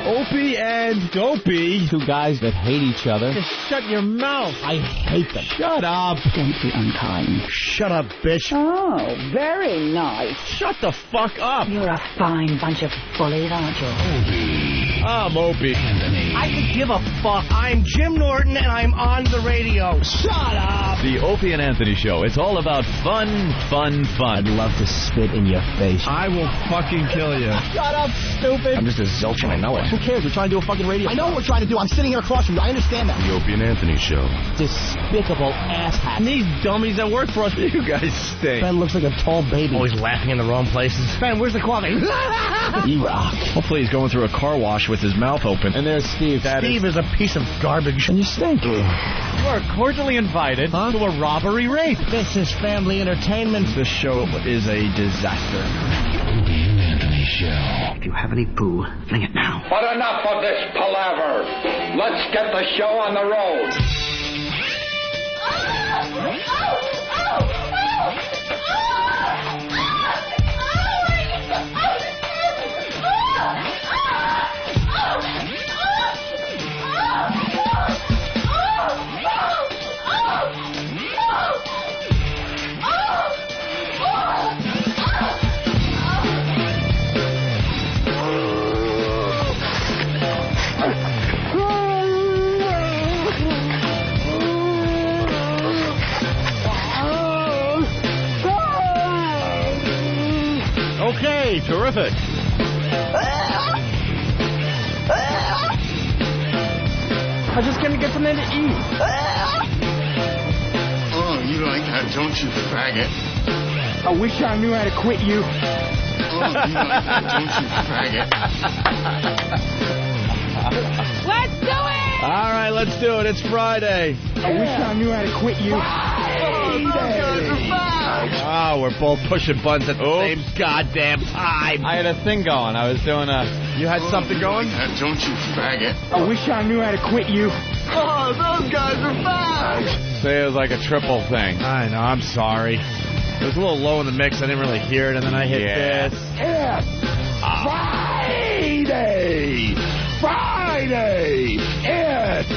Opie and Dopey. Two guys that hate each other. Just shut your mouth. I hate them. Shut up. Don't be unkind. Shut up, bitch. Oh, very nice. Shut the fuck up. You're a fine bunch of bullies, aren't you? Opie. I'm Opie Anthony. I could give a fuck. I'm Jim Norton, and I'm on the radio. Shut up. The Opie and Anthony Show. It's all about fun, fun, fun. I'd love to spit in your face. I will fucking kill you. Shut up, stupid. I'm just a zilch and I know it. Who cares? We're trying to do a fucking radio. I know what we're trying to do. I'm sitting here across from you. I understand that. The Opie and Anthony Show. Despicable asshat. And these dummies that work for us, you guys stink. Ben looks like a tall baby. Always laughing in the wrong places. Ben, where's the coffee? You rock. Hopefully he's going through a car wash with his mouth open. And there's Steve. Steve is a piece of garbage. And you stink. You are cordially invited to a robbery rape. This is family entertainment. This show is a disaster. Opie and Anthony Show. If you have any poo, fling it now. But enough of this palaver. Let's get the show on the road. Okay, terrific. I'm just gonna get something to eat. Oh, you like that, don't you, faggot? I wish I knew how to quit you. Oh, you like that, don't you, faggot? Let's do it! All right, let's do it. It's Friday. I wish I knew how to quit you. Oh, we're both pushing buttons at the same goddamn time. I had a thing going. I was doing a... You had something going? Like that, don't you, faggot? I wish I knew how to quit you. Oh, those guys are fags. Say it was like a triple thing. I know, I'm sorry. It was a little low in the mix. I didn't really hear it, and then I hit this. It's Friday! Friday! It's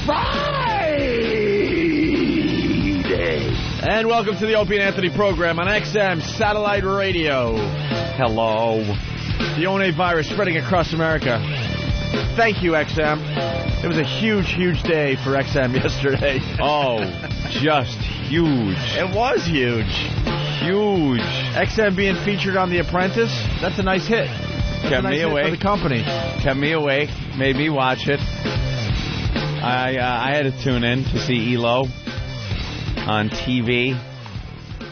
Friday! And welcome to the Opie and Anthony program on XM Satellite Radio. Hello. The O&A virus spreading across America. Thank you, XM. It was a huge, huge day for XM yesterday. Oh, just huge. It was huge. Huge. XM being featured on The Apprentice, that's a nice hit. Kept me awake. For the company. Kept me awake. Made me watch it. I had to tune in to see Elo on TV.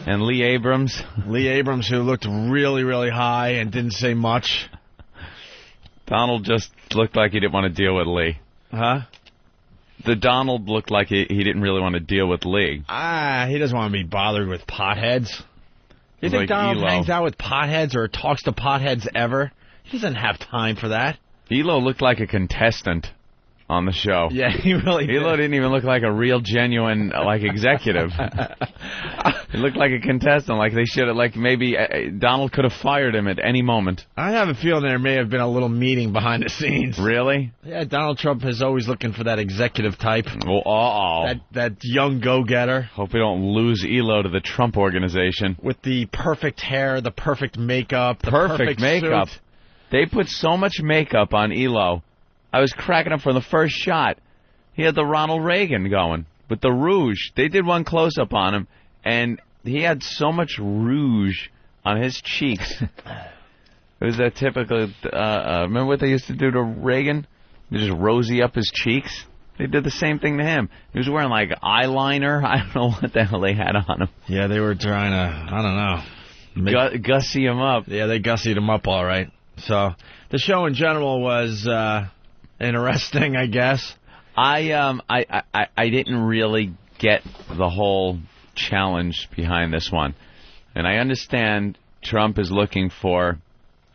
And Lee Abrams. Lee Abrams, who looked really, really high and didn't say much. Donald just looked like he didn't want to deal with Lee. Huh? The Donald looked like he didn't really want to deal with Lee. He doesn't want to be bothered with potheads. You think Like Donald Elo. hangs out with potheads or talks to potheads ever? He doesn't have time for that. Elo looked like a contestant on the show. Yeah, he really did. Elo didn't even look like a real, genuine, like, executive. He looked like a contestant, like they should have, like maybe Donald could have fired him at any moment. I have a feeling there may have been a little meeting behind the scenes. Really? Yeah, Donald Trump is always looking for that executive type. Oh, uh-oh. That young go-getter. Hope we don't lose Elo to the Trump organization. With the perfect hair, the perfect makeup, the Perfect makeup. suit. They put so much makeup on Elo. I was cracking up from the first shot. He had the Ronald Reagan going with the rouge. They did one close-up on him, and he had so much rouge on his cheeks. It was that typical... remember what they used to do to Reagan? They just rosy up his cheeks. They did the same thing to him. He was wearing, like, eyeliner. I don't know what the hell they had on him. Yeah, they were trying to, I don't know. Gussy him up. Yeah, they gussied him up all right. So, the show in general was interesting, I guess. I didn't really get the whole challenge behind this one. And I understand Trump is looking for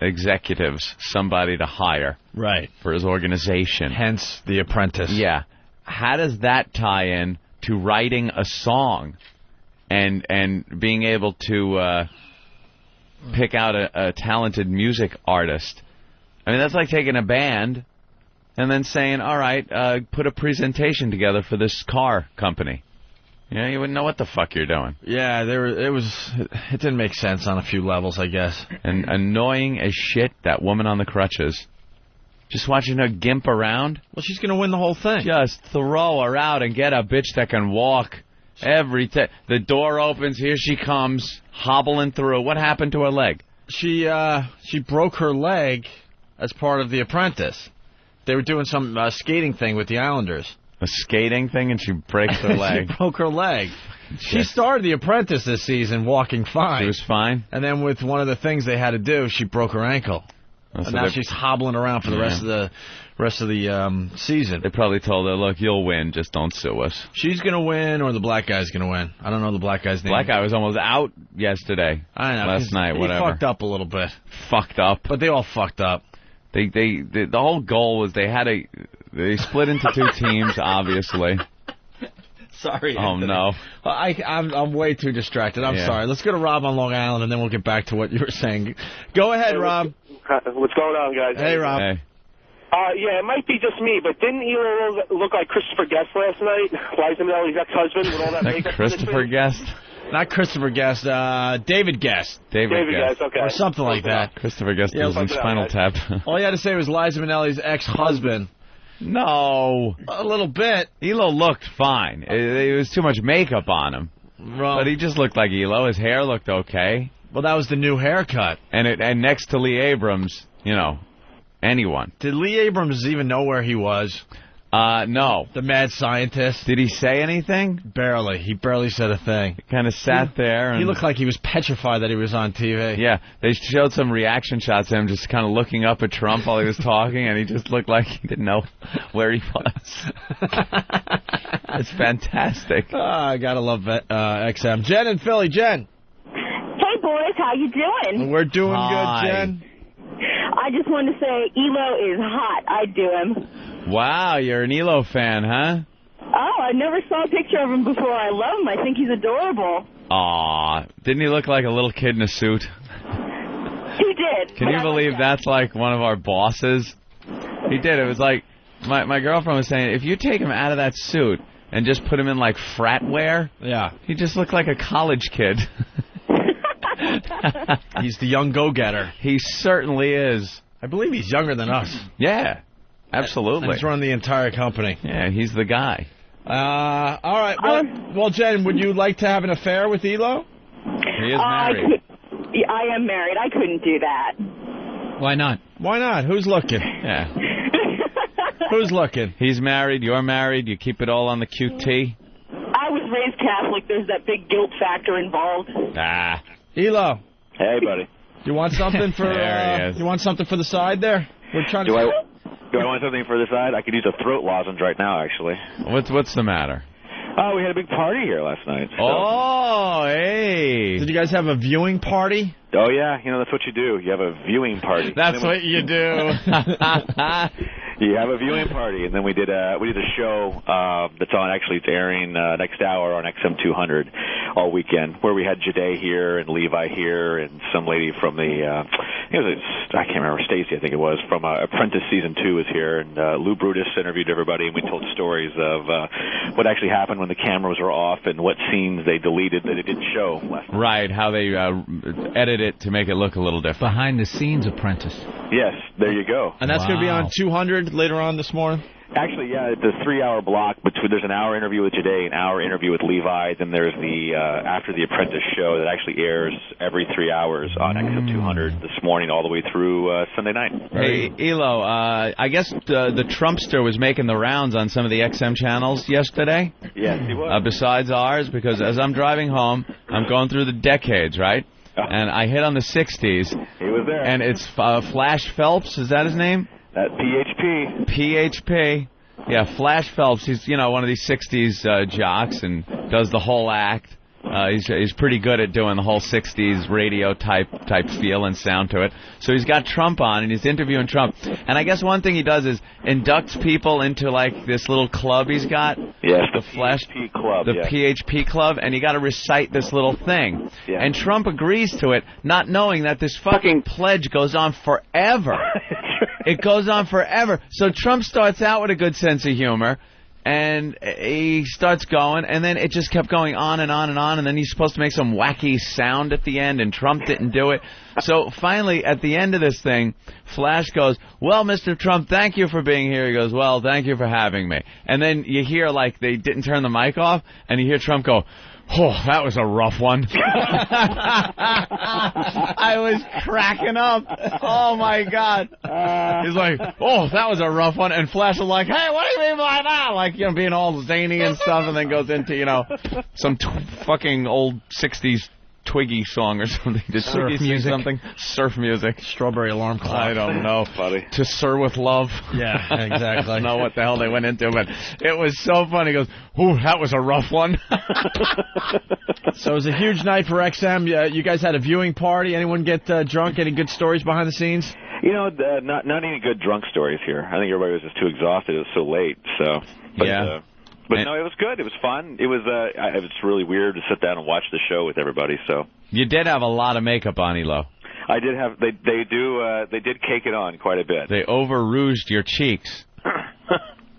executives, somebody to hire. Right. For his organization. Hence The Apprentice. Yeah. How does that tie in to writing a song and being able to pick out a talented music artist? I mean, that's like taking a band and then saying, all right, put a presentation together for this car company. You know, you wouldn't know what the fuck you're doing. Yeah, it didn't make sense on a few levels, I guess. And annoying as shit, that woman on the crutches. Just watching her gimp around. Well, she's going to win the whole thing. Just throw her out and get a bitch that can walk. Every time the door opens, here she comes, hobbling through. What happened to her leg? She broke her leg as part of The Apprentice. They were doing some skating thing with the Islanders. A skating thing, and she breaks her leg. She broke her leg. She started The Apprentice this season walking fine. She was fine? And then with one of the things they had to do, she broke her ankle. Oh, so and now she's hobbling around for the rest of the season. They probably told her, look, you'll win, just don't sue us. She's going to win, or the black guy's going to win. I don't know the black guy's name. Black guy was almost out yesterday. I know. Last night, whatever. He fucked up a little bit. Fucked up. But they all fucked up. The whole goal was they split into two teams, obviously. Sorry, Oh, Anthony. no. I'm way too distracted. I'm Yeah. sorry. Let's go to Rob on Long Island, and then we'll get back to what you were saying. Go ahead, Rob. What's going on, guys? Hey, Rob. Hey. Yeah, it might be just me, but didn't Elo look like Christopher Guest last night? Liza Minnelli's ex-husband with all that makeup. Christopher Guest? Not Christopher Guest, David Guest. David Guest. Okay. Or something like that. Christopher Guest Yeah, was in fuck it Spinal out, Tap. All you had to say was Liza Minnelli's ex-husband. No. A little bit. Elo looked fine. It was too much makeup on him. But he just looked like Elo. His hair looked okay. Well, that was the new haircut. And next to Lee Abrams, you know, anyone. Did Lee Abrams even know where he was? No. The mad scientist? Did he say anything? Barely. He barely said a thing. Kind of sat there. And He looked like he was petrified that he was on TV. Yeah, they showed some reaction shots of him just kind of looking up at Trump while he was talking, and he just looked like he didn't know where he was. It's fantastic. I gotta love XM. Jen in Philly. Jen. Hey, boys. How you doing? We're doing Hi. good, Jen. I just wanted to say Elo is hot. I'd do him. Wow, you're an Elo fan, huh? Oh, I never saw a picture of him before. I love him. I think he's adorable. Aw, didn't he look like a little kid in a suit? He did. Can you believe that's like one of our bosses? He did. It was like, my girlfriend was saying, if you take him out of that suit and just put him in like frat wear, Yeah. he just looked like a college kid. He's the young go-getter. He certainly is. I believe he's younger than us. Yeah, absolutely. And he's running the entire company. Yeah, he's the guy. All right. Well, Jen, would you like to have an affair with Elo? He is married. I am married. I couldn't do that. Why not? Why not? Who's looking? Yeah. Who's looking? He's married, you're married, you keep it all on the QT. I was raised Catholic. There's that big guilt factor involved. Ah. Elo, Hey, buddy. you want something for? There he is. You want something for the side there? We're trying to. Do I want something for the side? I could use a throat lozenge right now, actually. What's the matter? Oh, we had a big party here last night. So. Oh, hey. Did you guys have a viewing party? Oh, yeah. You know, that's what you do. You have a viewing party. That's what you do. You have a viewing party, and then we did a show that's on. Actually, it's airing next hour on XM200 all weekend, where we had Jade here and Levi here and some lady from the I can't remember, Stacy, I think it was, from Apprentice season 2 was here, and Lou Brutus interviewed everybody, and we told stories of what actually happened when the cameras were off and what scenes they deleted that it didn't show last night. Right, how they edit it to make it look a little different. Behind the scenes Apprentice. Yes, there you go. And that's going to be on 200 later on this morning? Actually, yeah, it's a 3-hour block. There's an hour interview with Jade, an hour interview with Levi, then there's the After the Apprentice show that actually airs every 3 hours on XM200 this morning all the way through Sunday night. Hey, Elo, I guess the Trumpster was making the rounds on some of the XM channels yesterday. Yes, he was. Besides ours, because as I'm driving home, I'm going through the decades, right? And I hit on the 60s. He was there. And it's Flash Phelps, is that his name? PHP. PHP. Yeah, Flash Phelps. He's, one of these 60s jocks and does the whole act. He's pretty good at doing the whole 60s radio type feel and sound to it. So he's got Trump on, and he's interviewing Trump. And I guess one thing he does is inducts people into, like, this little club he's got. Yes, the Flash PHP Club. The PHP Club, and you got to recite this little thing. Yeah. And Trump agrees to it, not knowing that this fucking pledge goes on forever. It goes on forever. So Trump starts out with a good sense of humor, and he starts going, and then it just kept going on and on and on, and then he's supposed to make some wacky sound at the end, and Trump didn't do it. So finally, at the end of this thing, Flash goes, well, Mr. Trump, thank you for being here. He goes, well, thank you for having me. And then you hear, like, they didn't turn the mic off, and you hear Trump go, oh, that was a rough one. I was cracking up. Oh, my God. He's like, oh, that was a rough one. And Flash was like, hey, what do you mean by that? Like, you know, being all zany and stuff, and then goes into, you know, some fucking old 60s Twiggy song or something. Did Twiggy sing something? Surf music. Strawberry Alarm Clock. I don't know. Funny. To Sir with Love. Yeah, exactly. I don't know what the hell they went into, but it was so funny. He goes, ooh, that was a rough one. So it was a huge night for XM. You guys had a viewing party. Anyone get drunk? Any good stories behind the scenes? You know, not any good drunk stories here. I think everybody was just too exhausted. It was so late. So, but, yeah. But no, it was good. It was fun. It was really weird to sit down and watch the show with everybody. So you did have a lot of makeup on, Elo. I did have. They did cake it on quite a bit. They over rouged your cheeks.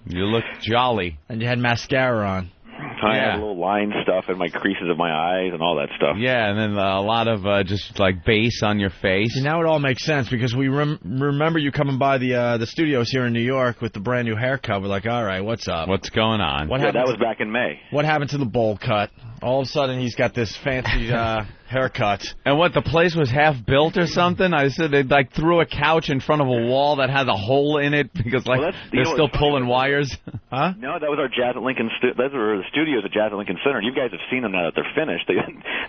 You looked jolly, and you had mascara on. I had little line stuff in my creases of my eyes and all that stuff. Yeah, and then a lot of just like base on your face. See, now it all makes sense because we remember you coming by the studios here in New York with the brand new haircut. We're like, all right, what's up? What's going on? That was back in May. What happened to the bowl cut? All of a sudden, he's got this fancy haircut. And what, the place was half built or something? I said they like threw a couch in front of a wall that had a hole in it because they're still pulling wires. Huh? No, that was our Jazz at Lincoln. Those were the studios at Jazz at Lincoln Center. You guys have seen them now that they're finished.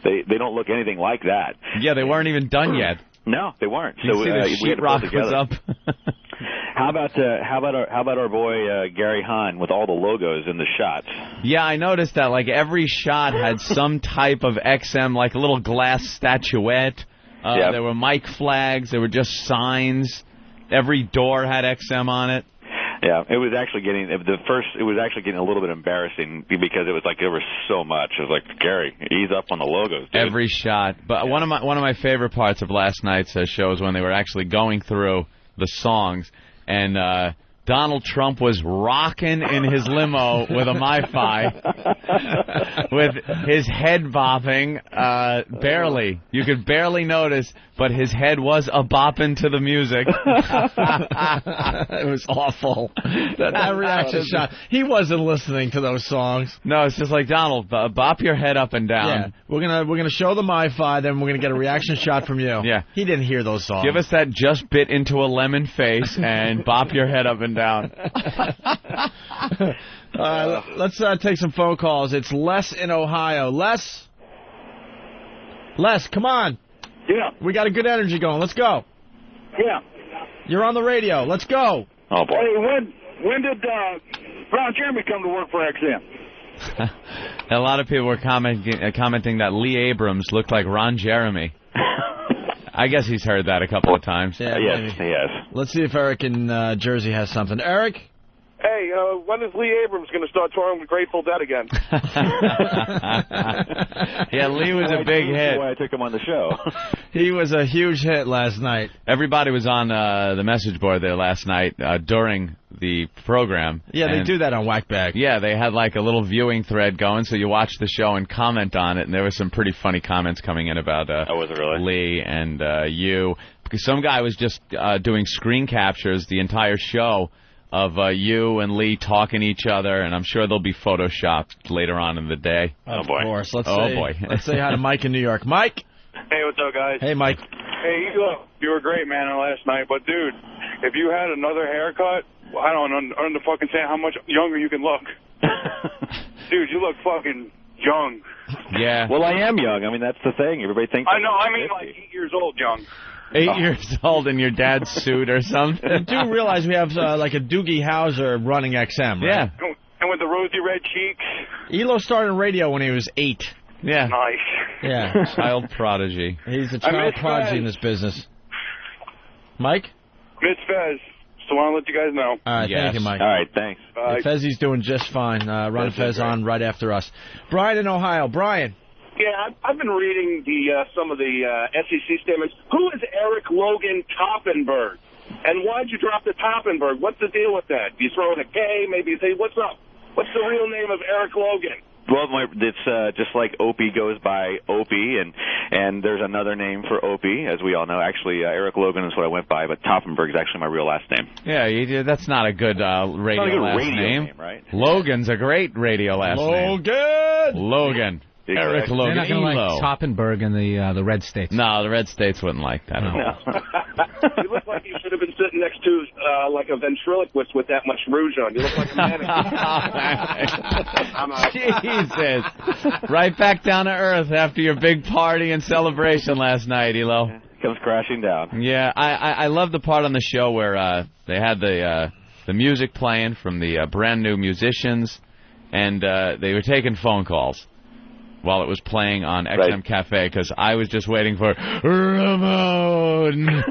They don't look anything like that. Yeah, they weren't even done yet. No, they weren't. You see the sheetrock was up. How about our boy Gary Hahn with all the logos in the shots? Yeah, I noticed that. Like every shot had some type of XM, like a little glass statuette. There were mic flags. There were just signs. Every door had XM on it. Yeah, it was actually getting a little bit embarrassing because it was like there was so much. It was like, Gary, ease up on the logos, dude. Every shot. But one of my favorite parts of last night's show was when they were actually going through the songs, and Donald Trump was rocking in his limo with a MiFi, with his head bopping, barely. You could barely notice, but his head was a-bopping to the music. It was awful. That reaction shot. He wasn't listening to those songs. No, it's just like, Donald, bop your head up and down. Yeah, we're gonna show the MiFi, then we're gonna get a reaction shot from you. Yeah. He didn't hear those songs. Give us that just bit into a lemon face and bop your head up and down. Let's take some phone calls. It's Les in Ohio. Les, come on. Yeah. We got a good energy going. Let's go. Yeah. You're on the radio. Let's go. Oh, boy. Hey, when did Ron Jeremy come to work for XM? A lot of people were commenting that Lee Abrams looked like Ron Jeremy. I guess he's heard that a couple of times. Yeah, yes, he has. Let's see if Eric in Jersey has something. Eric? Hey, when is Lee Abrams going to start touring with Grateful Dead again? Yeah, Lee was a big hit. That's why I took him on the show. He was a huge hit last night. Everybody was on the message board there last night during the program. Yeah, they do that on Whackbag. Yeah, they had like a little viewing thread going, so you watch the show and comment on it, and there were some pretty funny comments coming in about was it really? Lee and you. Because some guy was just doing screen captures the entire show of you and Lee talking to each other, and I'm sure they'll be photoshopped later on in the day. Of course. Let's say hi to Mike in New York. Mike? Hey, what's up, guys? Hey, Mike. Hey, you were great, man, last night. But, dude, if you had another haircut, I don't understand how much younger you can look. Dude, you look fucking young. Yeah. Well, I am young. I mean, that's the thing. Everybody thinks I know. I mean, like 8 years old young. 8 years old in your dad's suit or something. You do realize we have like a Doogie Howser running XM, right? Yeah. And with the rosy red cheeks. Elo started radio when he was 8. Yeah. Nice. Yeah. Child prodigy. He's a child prodigy in this business. Mike? Miss Fez. Just want to let you guys know. All right, thank you, Mike. All right, thanks. Fezzi's doing just fine. Run Fez on right after us. Brian in Ohio. Brian. Yeah, I've been reading some of the SEC statements. Who is Eric Logan Toppenberg? And why'd you drop the Toppenberg? What's the deal with that? You throw in a K, maybe you say, what's up? What's the real name of Eric Logan? Well, it's just like Opie goes by Opie, and there's another name for Opie, as we all know. Actually, Eric Logan is what I went by, but Toppenberg is actually my real last name. Yeah, that's not a good radio last name. Right? Logan's a great radio last name. Logan. Exactly. Eric Logan. They're not going to Elo. like Toppenberg in the red states. No, the red states wouldn't like that at all. No. You look like you should have been sitting next to like a ventriloquist with that much rouge on. You look like a mannequin. Jesus. Right back down to earth after your big party and celebration last night, Elo. Comes crashing down. Yeah, I love the part on the show where they had the music playing from the brand new musicians, and they were taking phone calls while it was playing on XM Cafe, because I was just waiting for Ramon.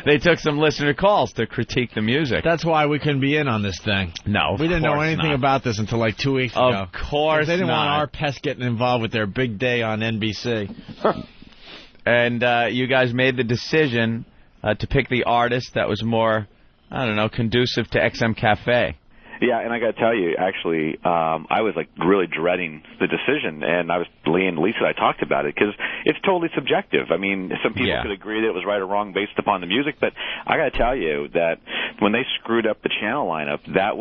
They took some listener calls to critique the music. That's why we couldn't be in on this thing. No, we didn't know anything about this until like 2 weeks ago. Of course they didn't not. want our pests getting involved with their big day on NBC. And you guys made the decision to pick the artist that was more, I don't know, conducive to XM Cafe. Yeah, and I got to tell you, actually, I was like really dreading the decision, and I was Lisa and I talked about it because it's totally subjective. I mean, some people could agree that it was right or wrong based upon the music, but I got to tell you that when they screwed up the channel lineup, that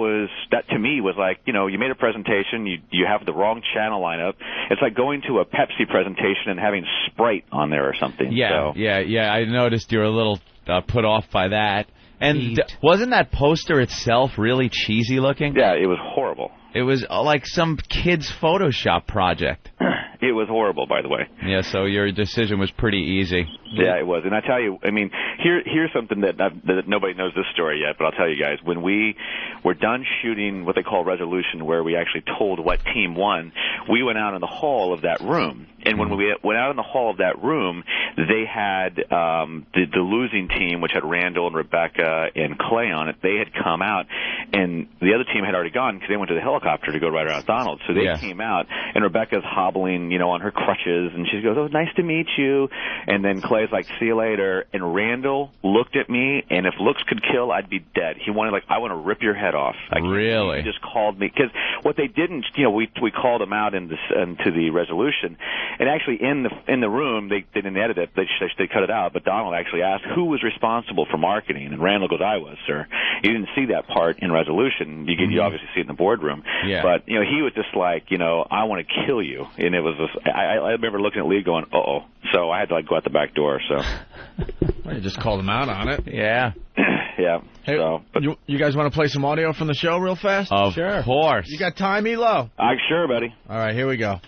to me was like, you know, you made a presentation, you have the wrong channel lineup. It's like going to a Pepsi presentation and having Sprite on there or something. Yeah, yeah. I noticed you were a little put off by that. And wasn't that poster itself really cheesy looking? Yeah, it was horrible. It was like some kid's Photoshop project. It was horrible, by the way. Yeah, so your decision was pretty easy. Yeah, it was. And I tell you, I mean, here's something that nobody knows this story yet, but I'll tell you guys. When we were done shooting what they call resolution, where we actually told what team won, we went out in the hall of that room. And when we went out in the hall of that room, they had the losing team, which had Randall and Rebecca and Clay on it. They had come out, and the other team had already gone because they went to the helicopter to go right around Donald. So they came out, and Rebecca's hobbling, you know, on her crutches, and she goes, "Oh, nice to meet you." And then Clay's like, "See you later." And Randall looked at me, and if looks could kill, I'd be dead. He wanted, like, I want to rip your head off. Really? He just called me because what they didn't, you know, we called him out into the resolution, and actually in the room they didn't edit it. They cut it out. But Donald actually asked who was responsible for marketing, and Randall goes, "I was, sir." You didn't see that part in resolution. You obviously see it in the boardroom. Yeah. But you know, he was just like, you know, I want to kill you, and it was. I remember looking at Lee going, "Uh-oh." So I had to like go out the back door. So. Well, you just called him out on it. Yeah. Yeah. Hey, so, but you guys want to play some audio from the show real fast? Of course. You got time, Elo? Sure, buddy. All right, here we go.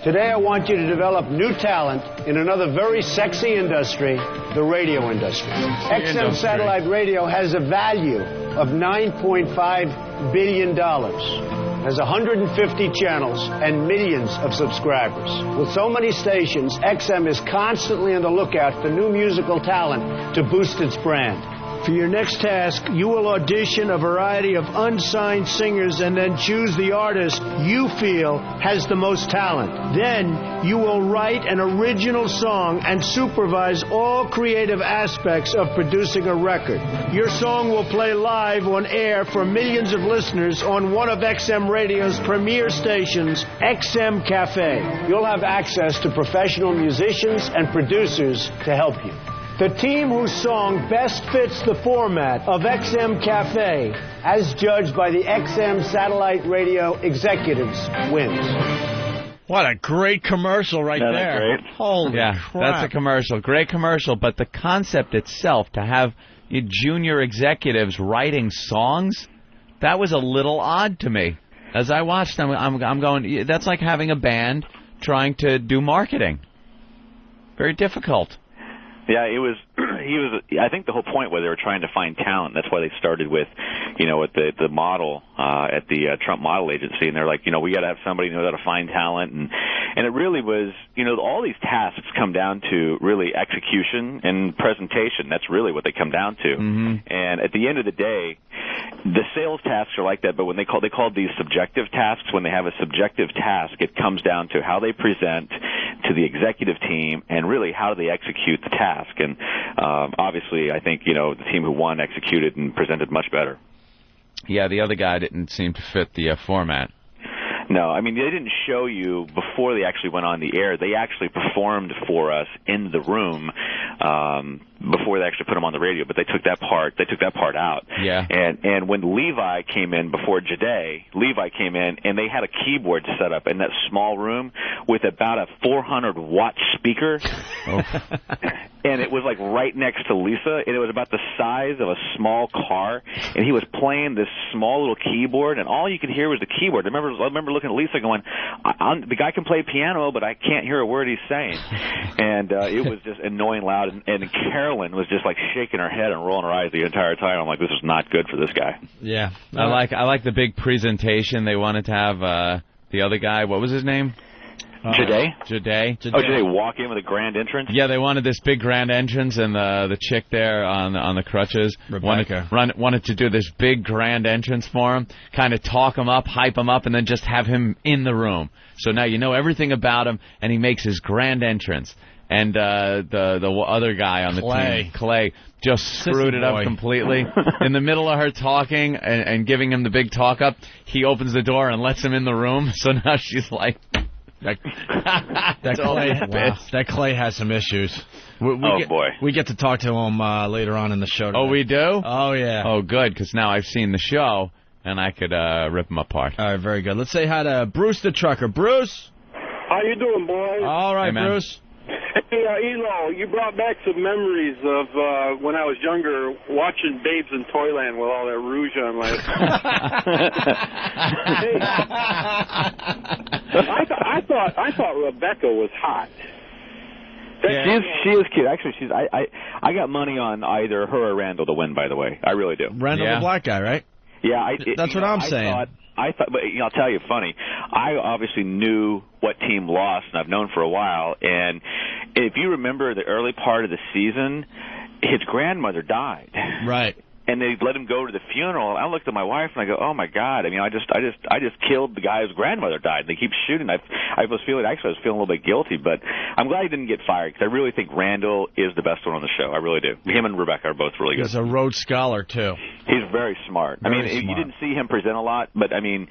Today I want you to develop new talent in another very sexy industry, the radio industry. XM satellite radio has a value of $9.5 billion. Has 150 channels and millions of subscribers. With so many stations, XM is constantly on the lookout for new musical talent to boost its brand. For your next task, you will audition a variety of unsigned singers and then choose the artist you feel has the most talent. Then, you will write an original song and supervise all creative aspects of producing a record. Your song will play live on air for millions of listeners on one of XM Radio's premier stations, XM Cafe. You'll have access to professional musicians and producers to help you. The team whose song best fits the format of XM Cafe, as judged by the XM Satellite Radio executives, wins. What a great commercial right there. Great. Holy crap. That's a commercial. Great commercial, but the concept itself, to have junior executives writing songs, that was a little odd to me. As I watched them, I'm going, that's like having a band trying to do marketing. Very difficult. Yeah, it was. I think the whole point was they were trying to find talent. That's why they started with, you know, at the model at the Trump Model Agency, and they're like, you know, we got to have somebody who knows how to find talent, and it really was, you know, all these tasks come down to really execution and presentation. That's really what they come down to. Mm-hmm. And at the end of the day, the sales tasks are like that, but when they call these subjective tasks, when they have a subjective task, it comes down to how they present, to to the executive team, and really how do they execute the task. And obviously, I think, the team who won executed and presented much better. Yeah, the other guy didn't seem to fit the format. No, I mean, they didn't show you before they actually went on the air. They actually performed for us in the room before they actually put them on the radio. But they took that part out. Yeah. And when Levi came in before Jade, Levi came in and they had a keyboard set up in that small room with about a 400-watt speaker. Oh. And it was like right next to Lisa, and it was about the size of a small car. And he was playing this small little keyboard, and all you could hear was the keyboard. I remember looking at Lisa going, the guy can play piano, but I can't hear a word he's saying. And it was just annoying loud. And Carolyn was just like shaking her head and rolling her eyes the entire time. I'm like, this is not good for this guy. Yeah, I like the big presentation. They wanted to have the other guy. What was his name? Jade? Jade. Oh, did they walk in with a grand entrance? Yeah, they wanted this big grand entrance, and the chick there on the crutches wanted to do this big grand entrance for him, kind of talk him up, hype him up, and then just have him in the room. So now you know everything about him, and he makes his grand entrance. And the other guy on the team, Clay, just screwed it up completely. In the middle of her talking and giving him the big talk up, he opens the door and lets him in the room. So now she's like... That Clay has some issues. Boy. We get to talk to him later on in the show today. Oh, we do? Oh, yeah. Oh, good, because now I've seen the show, and I could rip him apart. All right, very good. Let's say hi to Bruce the Trucker. Bruce? How you doing, boys? All right, hey, Bruce. Hey, Elo, you brought back some memories of when I was younger watching Babes in Toyland with all that rouge on last night. I thought Rebecca was hot. Yeah. She is cute. Actually, I got money on either her or Randall to win, by the way. I really do. Randall the black guy, right? Yeah. That's what I'm saying. I thought, but I'll tell you, funny. I obviously knew what team lost, and I've known for a while. And if you remember the early part of the season, his grandmother died. Right. And they let him go to the funeral. I looked at my wife and I go, "Oh my God!" I mean, I just killed the guy whose grandmother died. They keep shooting. I was feeling a little bit guilty, but I'm glad he didn't get fired because I really think Randall is the best one on the show. I really do. Him and Rebecca are both really good. He's a Rhodes Scholar too. He's very smart. You didn't see him present a lot, but I mean,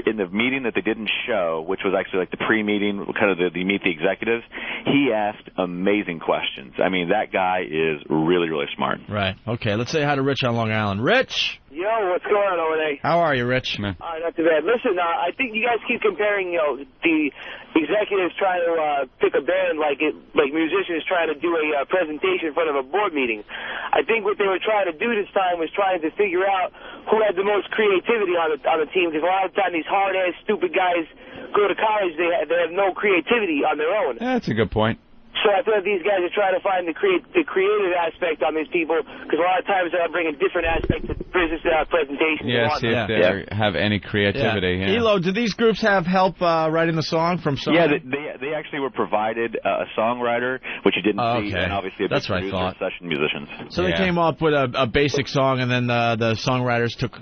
in the meeting that they didn't show, which was actually like the pre-meeting, kind of the meet the executives, he asked amazing questions. I mean, that guy is really, really smart. Right. Okay. Let's say hi to Rich on Long Island. Rich. Yo, what's going on over there? How are you, Rich? Not too bad. Listen, I think you guys keep comparing, the executives trying to pick a band like musicians trying to do a presentation in front of a board meeting. I think what they were trying to do this time was trying to figure out who had the most creativity on the team, because a lot of the time these hard-ass, stupid guys go to college, they have no creativity on their own. Yeah, that's a good point. So I feel like these guys are trying to find the creative aspect on these people, because a lot of times they're bringing different aspects to business presentations. Yeah, see if they have any creativity. Yeah. Elo, do these groups have help writing the song from someone? Yeah, they actually were provided a songwriter, which you didn't see, and obviously a big producer and session musicians. So they came up with a basic song, and then the songwriters took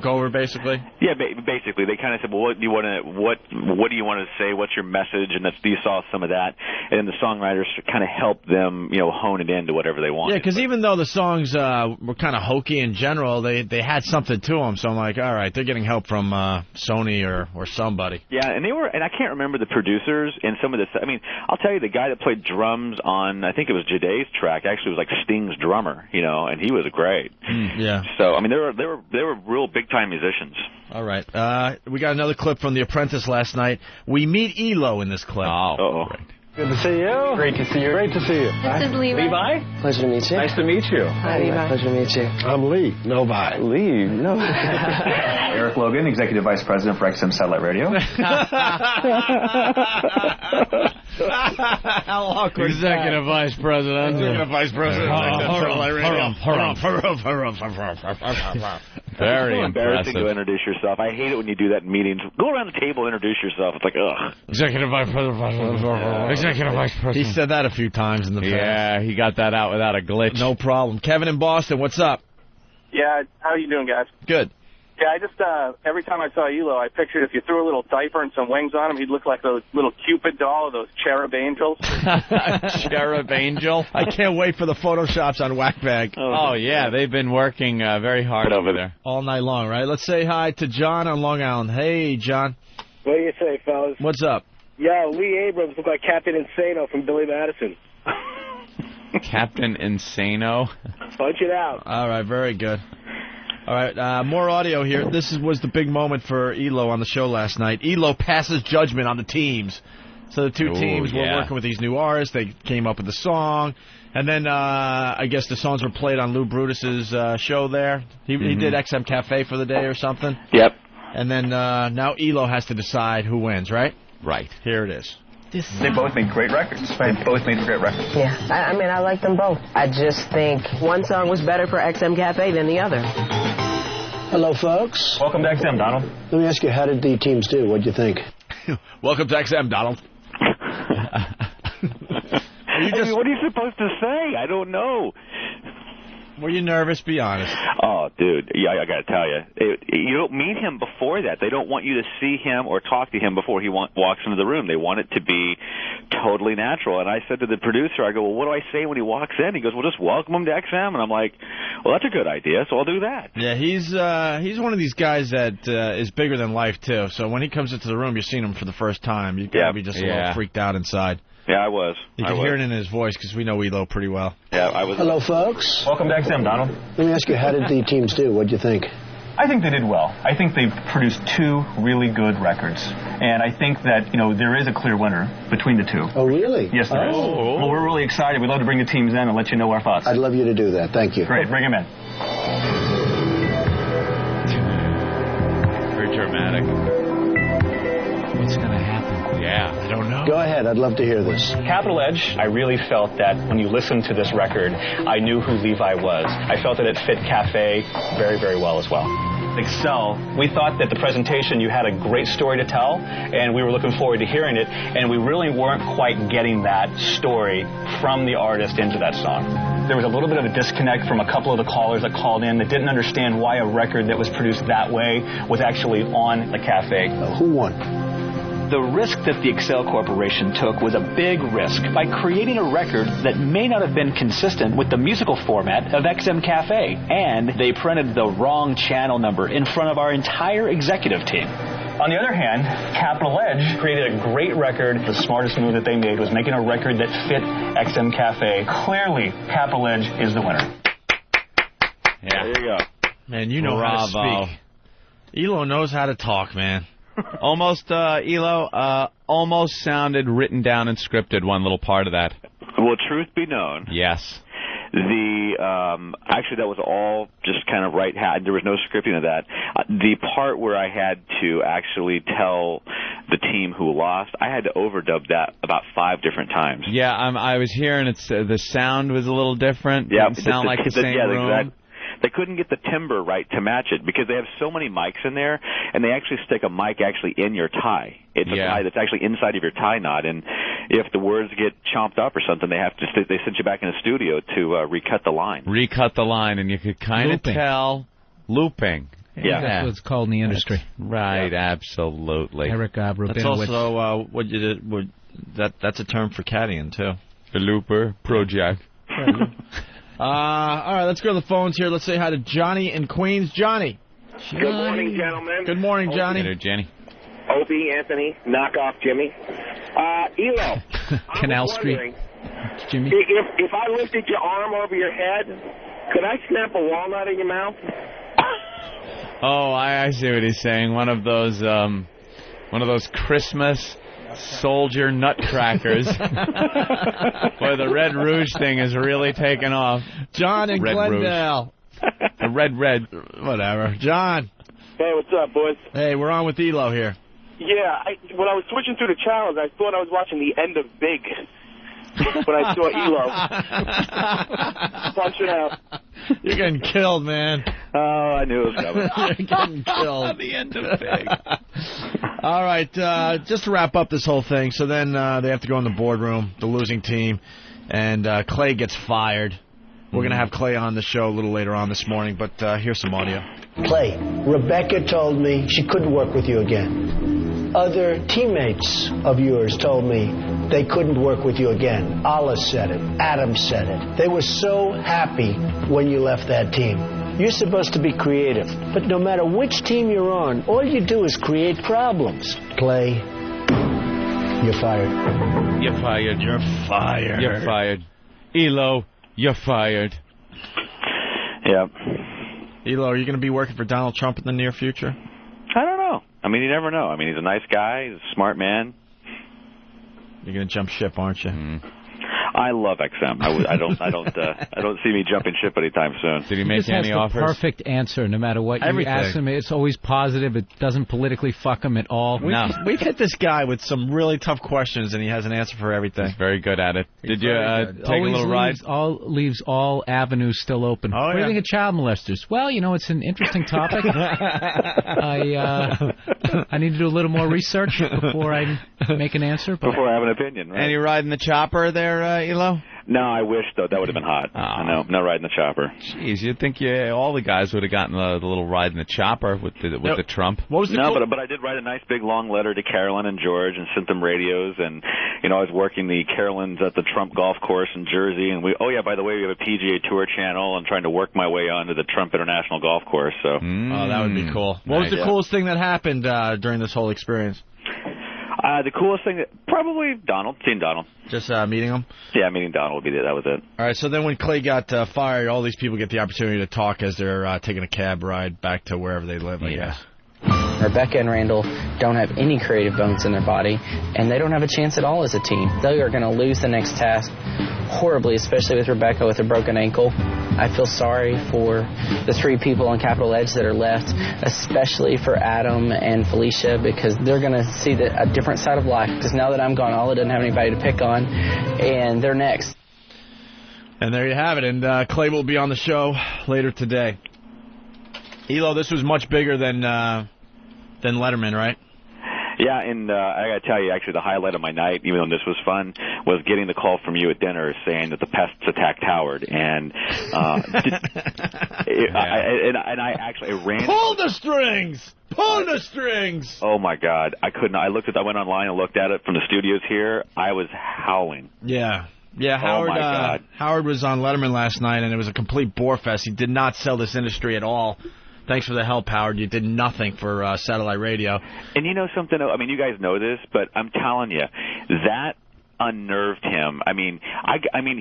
over, basically? Yeah, basically. They kind of said, well, what do you want to say? What's your message? And you saw some of that. And then the songwriters kind of helped them, hone it into whatever they wanted. Yeah, because even though the songs were kind of hokey in general, they had something to them. So I'm like, all right, they're getting help from Sony or somebody. Yeah, and I can't remember the producers in some of this. I mean, I'll tell you, the guy that played drums on, I think it was Jade's track, actually was like Sting's drummer, and he was great. Yeah. So I mean, they were real big time musicians. All right, we got another clip from The Apprentice last night. We meet Elo in this clip. Oh. Right. Good to see you. Great to see you. Great to see you. This is Levi. Levi? Pleasure to meet you. Nice to meet you. Hi, Levi. Pleasure to meet you. I'm Lee. Novi. Lee. No. Eric Logan, Executive Vice President for XM Satellite Radio. How awkward. Executive Vice President. Executive Vice President. Very embarrassing impressive. to introduce yourself. I hate it when you do that in meetings. Go around the table and introduce yourself. It's like, ugh. Executive Vice President. Executive Vice President. He said that a few times in the past. Yeah, he got that out without a glitch. No problem. Kevin in Boston, what's up? Yeah, how are you doing, guys? Good. Yeah, I just, every time I saw Elo, I pictured if you threw a little diaper and some wings on him, he'd look like those little Cupid doll of those cherub angels. Cherub angel? I can't wait for the Photoshops on Whackbag. Oh, yeah, they've been working very hard over there. All night long, right? Let's say hi to John on Long Island. Hey, John. What do you say, fellas? What's up? Yo, Lee Abrams looked like Captain Insano from Billy Madison. Captain Insano? Punch it out. All right, very good. All right, more audio here. This was the big moment for Elo on the show last night. Elo passes judgment on the teams. So the two teams were working with these new artists. They came up with the song. And then I guess the songs were played on Lou Brutus's show there. He did XM Cafe for the day or something. Yep. And then now Elo has to decide who wins, right? Right. Here it is. They both made great records. They both made great records. Yeah, I mean, I like them both. I just think one song was better for XM Cafe than the other. Hello, folks. Welcome to XM, Donald. Let me ask you, how did the teams do? What'd you think? Welcome to XM, Donald. What are you supposed to say? I don't know. Were you nervous? Be honest. Oh, dude. Yeah, I got to tell you. You don't meet him before that. They don't want you to see him or talk to him before he walks into the room. They want it to be totally natural. And I said to the producer, I go, well, what do I say when he walks in? He goes, well, just welcome him to XM. And I'm like, well, that's a good idea, so I'll do that. Yeah, he's one of these guys that is bigger than life, too. So when he comes into the room, you're seeing him for the first time. You've got to be just a little freaked out inside. Yeah, I was. You can hear it in his voice because we know Elo pretty well. Yeah, I was. Hello, folks. Welcome to XM, Donald. Let me ask you, how did the teams do? What'd you think? I think they did well. I think they produced two really good records. And I think that, there is a clear winner between the two. Oh, really? Yes, there is. Well, we're really excited. We'd love to bring the teams in and let you know our thoughts. I'd love you to do that. Thank you. Great. Bring them in. Very dramatic. What's going to happen? Yeah, I don't know. Go ahead. I'd love to hear this. Capital Edge, I really felt that when you listened to this record, I knew who Levi was. I felt that it fit Cafe very, very well as well. Excel, we thought that the presentation, you had a great story to tell, and we were looking forward to hearing it, and we really weren't quite getting that story from the artist into that song. There was a little bit of a disconnect from a couple of the callers that called in that didn't understand why a record that was produced that way was actually on the Cafe. Who won? The risk that the Excel Corporation took was a big risk by creating a record that may not have been consistent with the musical format of XM Cafe. And they printed the wrong channel number in front of our entire executive team. On the other hand, Capital Edge created a great record. The smartest move that they made was making a record that fit XM Cafe. Clearly, Capital Edge is the winner. Yeah. There you go. Man, you know how to speak. Elo knows how to talk, man. Almost, Elo, almost sounded written down and scripted, one little part of that. Well, truth be known. Yes. Actually, that was all just kind of right. There was no scripting of that. The part where I had to actually tell the team who lost, I had to overdub that about 5 different times. Yeah, I was hearing the sound was a little different. Yeah, didn't sound like the same room. Exactly. They couldn't get the timbre right to match it because they have so many mics in there, and they actually stick a mic actually in your tie. It's a tie that's actually inside of your tie knot, and if the words get chomped up or something, they send you back in the studio to recut the line. Recut the line, and you could kind of tell looping. Yeah, that's what it's called in the industry. Right, absolutely. Eric Rabinowitz. That's also what you did. That's a term for caddying too. The looper project. All right, let's go to the phones here. Let's say hi to Johnny in Queens. Johnny. Good morning, gentlemen. Good morning, Johnny. Hey there, Jenny. Opie Anthony, knockoff Jimmy. Elo. Canal Street. Jimmy. If I lifted your arm over your head, could I snap a walnut in your mouth? Oh, I see what he's saying. One of those Christmas soldier nutcrackers. Boy, the Red Rouge thing is really taking off. John in Glendale. The red. Whatever. John. Hey, what's up, boys? Hey, we're on with Elo here. Yeah, when I was switching through the channels, I thought I was watching the end of Big. When I saw Elo. Punch it out. You're getting killed, man. Oh, I knew it was coming. You're getting killed. The end of Big. All right, just to wrap up this whole thing, so then they have to go in the boardroom, the losing team, and Clay gets fired. We're going to have Clay on the show a little later on this morning, but here's some audio. Clay, Rebecca told me she couldn't work with you again. Other teammates of yours told me they couldn't work with you again. Allah said it. Adam said it. They were so happy when you left that team. You're supposed to be creative, but no matter which team you're on, all you do is create problems. Clay, you're fired. You're fired. You're fired. You're fired. Elo, you're fired. Yeah. Elo, are you going to be working for Donald Trump in the near future? I don't know. I mean, you never know. I mean, he's a nice guy. He's a smart man. You're going to jump ship, aren't you? I love XM. I don't see me jumping ship anytime soon. Did he make any offers? The perfect answer, no matter what you ask him. It's always positive. It doesn't politically fuck him at all. We've hit this guy with some really tough questions, and he has an answer for everything. He's very good at it. Did you take a little ride? Leaves all avenues still open. What do you think of child molesters? Well, it's an interesting topic. I need to do a little more research before I make an answer. Before I have an opinion, right? Any ride in the chopper there, Elo? No, I wish, though. That would have been hot. No, not riding the chopper. Jeez, you'd think all the guys would have gotten the little ride in the chopper with the Trump. What was the but I did write a nice big long letter to Carolyn and George and sent them radios. And, I was working the Carolyn's at the Trump golf course in Jersey. And by the way, we have a PGA Tour channel. I'm trying to work my way onto the Trump International Golf Course. So. Oh, that would be cool. What was the coolest thing that happened during this whole experience? The coolest thing, probably Donald. Seeing Donald. Just meeting him? Yeah, meeting Donald would be it. That was it. All right, so then when Clay got fired, all these people get the opportunity to talk as they're taking a cab ride back to wherever they live, I guess. Rebecca and Randall don't have any creative bones in their body, and they don't have a chance at all as a team. They are going to lose the next task horribly, especially with Rebecca with a broken ankle. I feel sorry for the three people on Capitol Edge that are left, especially for Adam and Felicia, because they're going to see a different side of life. Because now that I'm gone, Alla doesn't have anybody to pick on, and they're next. And there you have it. And Clay will be on the show later today. Elo, this was much bigger than Letterman, right? Yeah, and I got to tell you, actually, the highlight of my night, even though this was fun, was getting the call from you at dinner saying that the pests attacked Howard. And I ran. Pull the strings! Pull the strings! Oh my God, I couldn't. I went online and looked at it from the studios here. I was howling. Yeah. Yeah, Howard. Oh my God. Howard was on Letterman last night, and it was a complete bore fest. He did not sell this industry at all. Thanks for the help, Howard. You did nothing for satellite radio. And you know something? I mean, you guys know this, but I'm telling you, that unnerved him. I mean,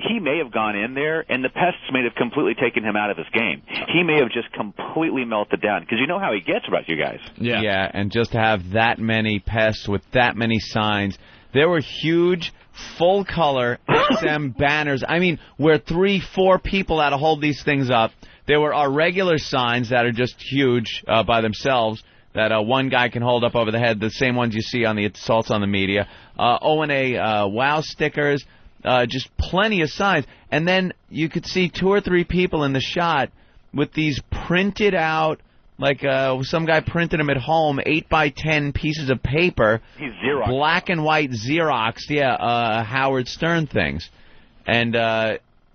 he may have gone in there, and the pests may have completely taken him out of his game. He may have just completely melted down, because you know how he gets about you guys. Yeah, and just to have that many pests with that many signs. There were huge, full-color XM banners. I mean, where 3-4 people had to hold these things up. There were our regular signs that are just huge by themselves that one guy can hold up over the head, the same ones you see on the assaults on the media. O&A wow stickers, just plenty of signs. And then you could see 2 or 3 people in the shot with these printed out, like some guy printed them at home, 8x10 pieces of paper. He's Xerox. Black and white Xeroxed, Howard Stern things. And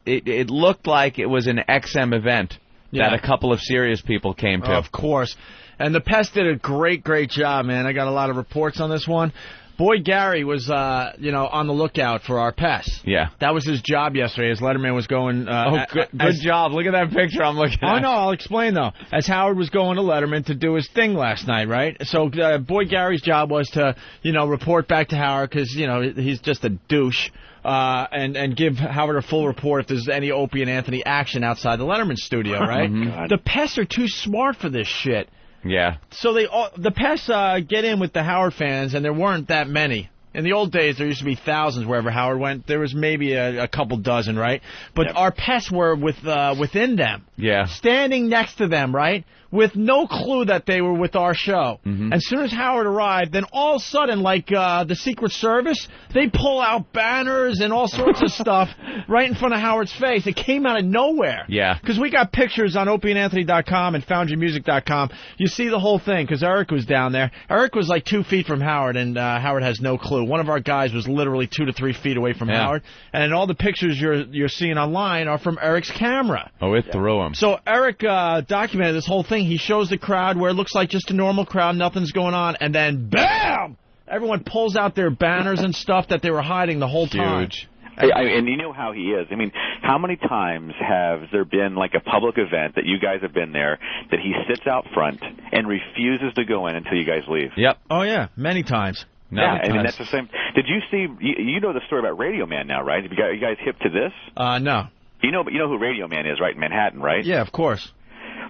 it looked like it was an XM event that a couple of serious people came to. Of course. And the Pest did a great good man. I got a lot of reports on this one. Boy Gary was, on the lookout for our pests. Yeah. That was his job yesterday as Letterman was going... good job. Look at that picture I'm looking at. Oh, no, I'll explain, though. As Howard was going to Letterman to do his thing last night, right? So Boy Gary's job was to, report back to Howard because, he's just a douche. And give Howard a full report if there's any Opie and Anthony action outside the Letterman studio, right? The pests are too smart for this shit. Yeah. So the pests get in with the Howard fans, and there weren't that many. In the old days, there used to be thousands wherever Howard went. There was maybe a couple dozen, right? But our pests were within them. Yeah. Standing next to them, right? With no clue that they were with our show. As soon as Howard arrived, then all of a sudden, like the Secret Service, they pull out banners and all sorts of stuff right in front of Howard's face. It came out of nowhere. Yeah. Because we got pictures on opieandanthony.com and foundyourmusic.com. You see the whole thing because Eric was down there. Eric was like 2 feet from Howard, and Howard has no clue. One of our guys was literally 2 to 3 feet away from Howard. And all the pictures you're seeing online are from Eric's camera. Oh, it threw him. So Eric documented this whole thing. beginning, he shows the crowd where it looks like just a normal crowd, nothing's going on, and then, BAM! Everyone pulls out their banners and stuff that they were hiding the whole time. Huge. And you know how he is. I mean, how many times have there been like a public event that you guys have been there that he sits out front and refuses to go in until you guys leave? Yep. Oh, yeah, many times. I mean, that's the same. Did you see, you know the story about Radio Man now, right? You guys hip to this? No. You know who Radio Man is, right, in Manhattan, right? Yeah, of course.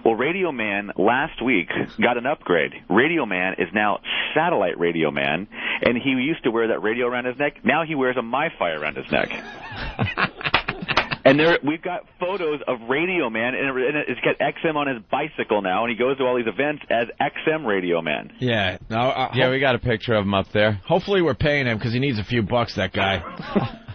Well, Radio Man last week got an upgrade. Radio Man is now Satellite Radio Man, and he used to wear that radio around his neck. Now he wears a MiFi around his neck. And we've got photos of Radio Man, and it's got XM on his bicycle now, and he goes to all these events as XM Radio Man. Yeah. We got a picture of him up there. Hopefully we're paying him because he needs a few bucks, that guy.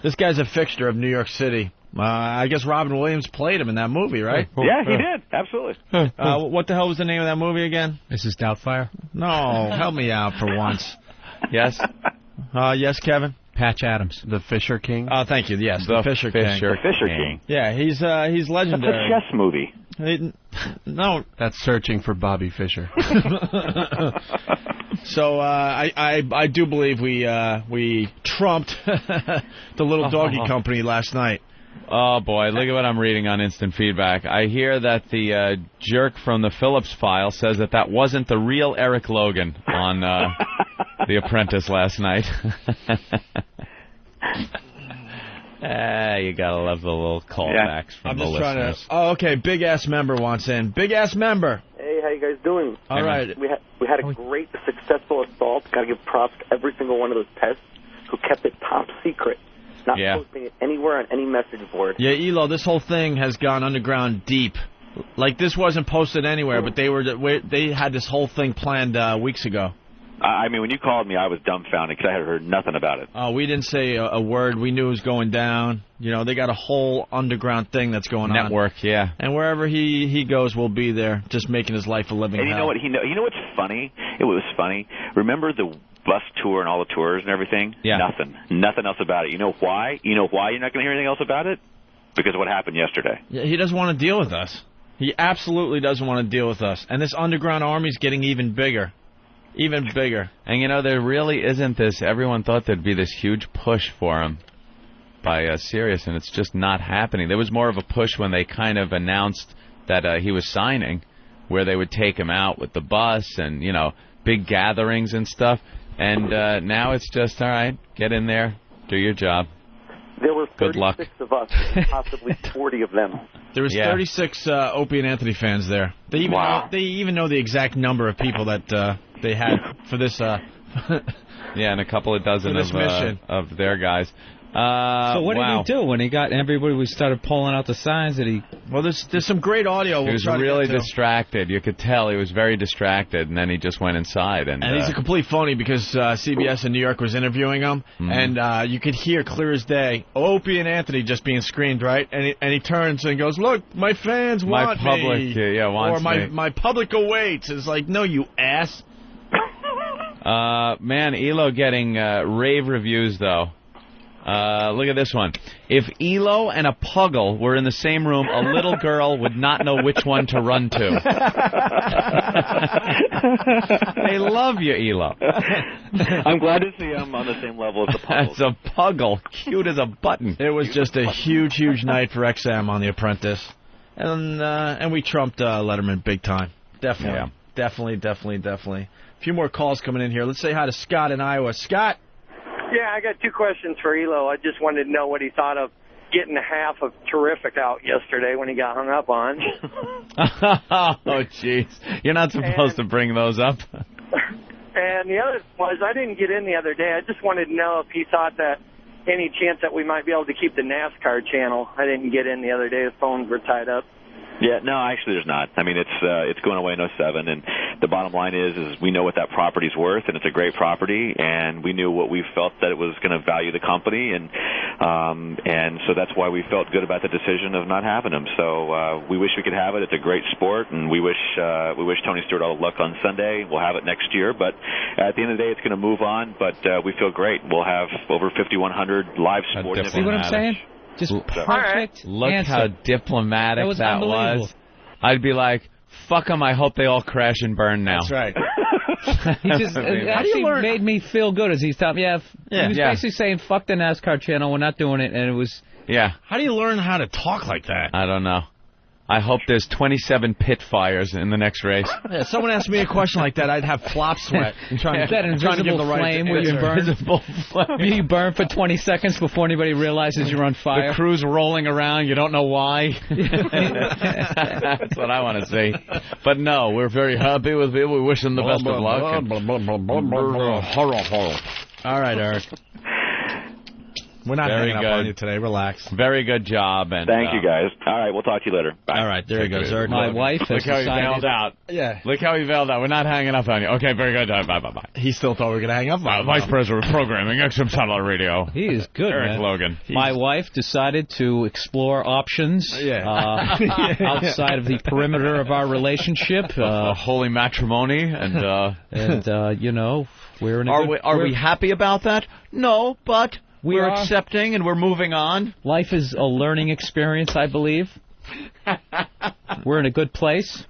This guy's a fixture of New York City. I guess Robin Williams played him in that movie, right? Yeah, he did. Absolutely. What the hell was the name of that movie again? Mrs. Doubtfire? No, help me out for once. Yes? Yes, Kevin? Patch Adams. The Fisher King? Thank you, yes. The Fisher King. The Fisher King. Yeah, he's legendary. That's a chess movie. No. That's Searching for Bobby Fischer. So I do believe we trumped the little doggy company last night. Oh, boy, look at what I'm reading on Instant Feedback. I hear that the jerk from the Phillips file says that wasn't the real Eric Logan on The Apprentice last night. You gotta love the little callbacks from the listeners. Okay, Big Ass Member wants in. Big Ass Member. Hey, how you guys doing? All right. We had a great, successful assault. Got to give props to every single one of those pests who kept it top secret. Not posting it anywhere on any message board. Yeah, Elo, this whole thing has gone underground deep. Like, this wasn't posted anywhere, but they had this whole thing planned weeks ago. I mean, when you called me, I was dumbfounded because I had heard nothing about it. Oh, we didn't say a word. We knew it was going down. You know, they got a whole underground thing that's going on. Network, yeah. And wherever he goes, we'll be there, just making his life a living hell. And you know what? You know what's funny? It was funny. Remember the bus tour and all the tours and everything? Yeah. Nothing else about it. You know why? You know why you're not going to hear anything else about it? Because of what happened yesterday. Yeah, he doesn't want to deal with us. He absolutely doesn't want to deal with us. And this underground army's getting even bigger. Even bigger. And, you know, there really isn't this. Everyone thought there'd be this huge push for him by Sirius, and it's just not happening. There was more of a push when they kind of announced that he was signing, where they would take him out with the bus and, you know, big gatherings and stuff. And now it's just, all right, get in there, do your job. There were 36 Good luck. of us, possibly 40 of them. There was 36 Opie and Anthony fans there. They even know the exact number of people that they had for this. Yeah, and a couple of dozen of their guys. So what did he do when he got everybody? We started pulling out the signs that he. Well, there's some great audio. He was really distracted. You could tell he was very distracted, and then he just went inside. And he's a complete phony because CBS in New York was interviewing him, and you could hear clear as day Opie and Anthony just being screened, right? And he turns and goes, "Look, my fans want me." My public, wants me. My public awaits. It's like, no, you ass. Man, Elo getting rave reviews though. Look at this one. If Elo and a Puggle were in the same room, a little girl would not know which one to run to. They love you, Elo. I'm glad to see him on the same level as the Puggle. That's a Puggle. Cute as a button. It was just a huge, huge night for XM on The Apprentice. And we trumped Letterman big time. Definitely. Yeah. Definitely. A few more calls coming in here. Let's say hi to Scott in Iowa. Scott? Yeah, I got two questions for Elo. I just wanted to know what he thought of getting half of Terrific out yesterday when he got hung up on. Oh, jeez. You're not supposed to bring those up. And the other was, I didn't get in the other day. I just wanted to know if he thought that any chance that we might be able to keep the NASCAR channel. I didn't get in the other day. The phones were tied up. Yeah, no, actually there's not. I mean, it's going away in 2007, and the bottom line is we know what that property's worth, and it's a great property, and we knew what we felt that it was going to value the company, and so that's why we felt good about the decision of not having them. So we wish we could have it. It's a great sport, and we wish Tony Stewart all the luck on Sunday. We'll have it next year, but at the end of the day, it's going to move on. But we feel great. We'll have over 5,100 live sports. See what I'm saying? Just perfect Look answer. how diplomatic that was. I'd be like, Fuck them. I hope they all crash and burn now. That's right. He just actually made me feel good as he's telling me. He was basically saying, fuck the NASCAR channel, we're not doing it, and it was... Yeah. How do you learn how to talk like that? I don't know. I hope there's 27 pit fires in the next race. Yeah, someone asked me a question like that, I'd have flop sweat. That invisible flame where you burn. You burn for 20 seconds before anybody realizes you're on fire. The crew's rolling around, you don't know why. That's what I want to see. But no, we're very happy with it. We wish them the best of luck. All right, Eric. We're not hanging up on you today. Relax. Very good job. And thank you, guys. All right, we'll talk to you later. Bye. All right, there he goes. Eric. My wife has Look how he bailed out. Yeah. Look how he bailed out. We're not hanging up on you. Okay, very good. Bye. He still thought we were going to hang up on him. Vice President of Programming, XM Satellite Radio. He is good, Eric man. Logan. My wife decided to explore options outside of the perimeter of our relationship. Holy matrimony. And you know, we're in a Are we happy about that? No, but... We're accepting and we're moving on. Life is a learning experience, I believe. We're in a good place,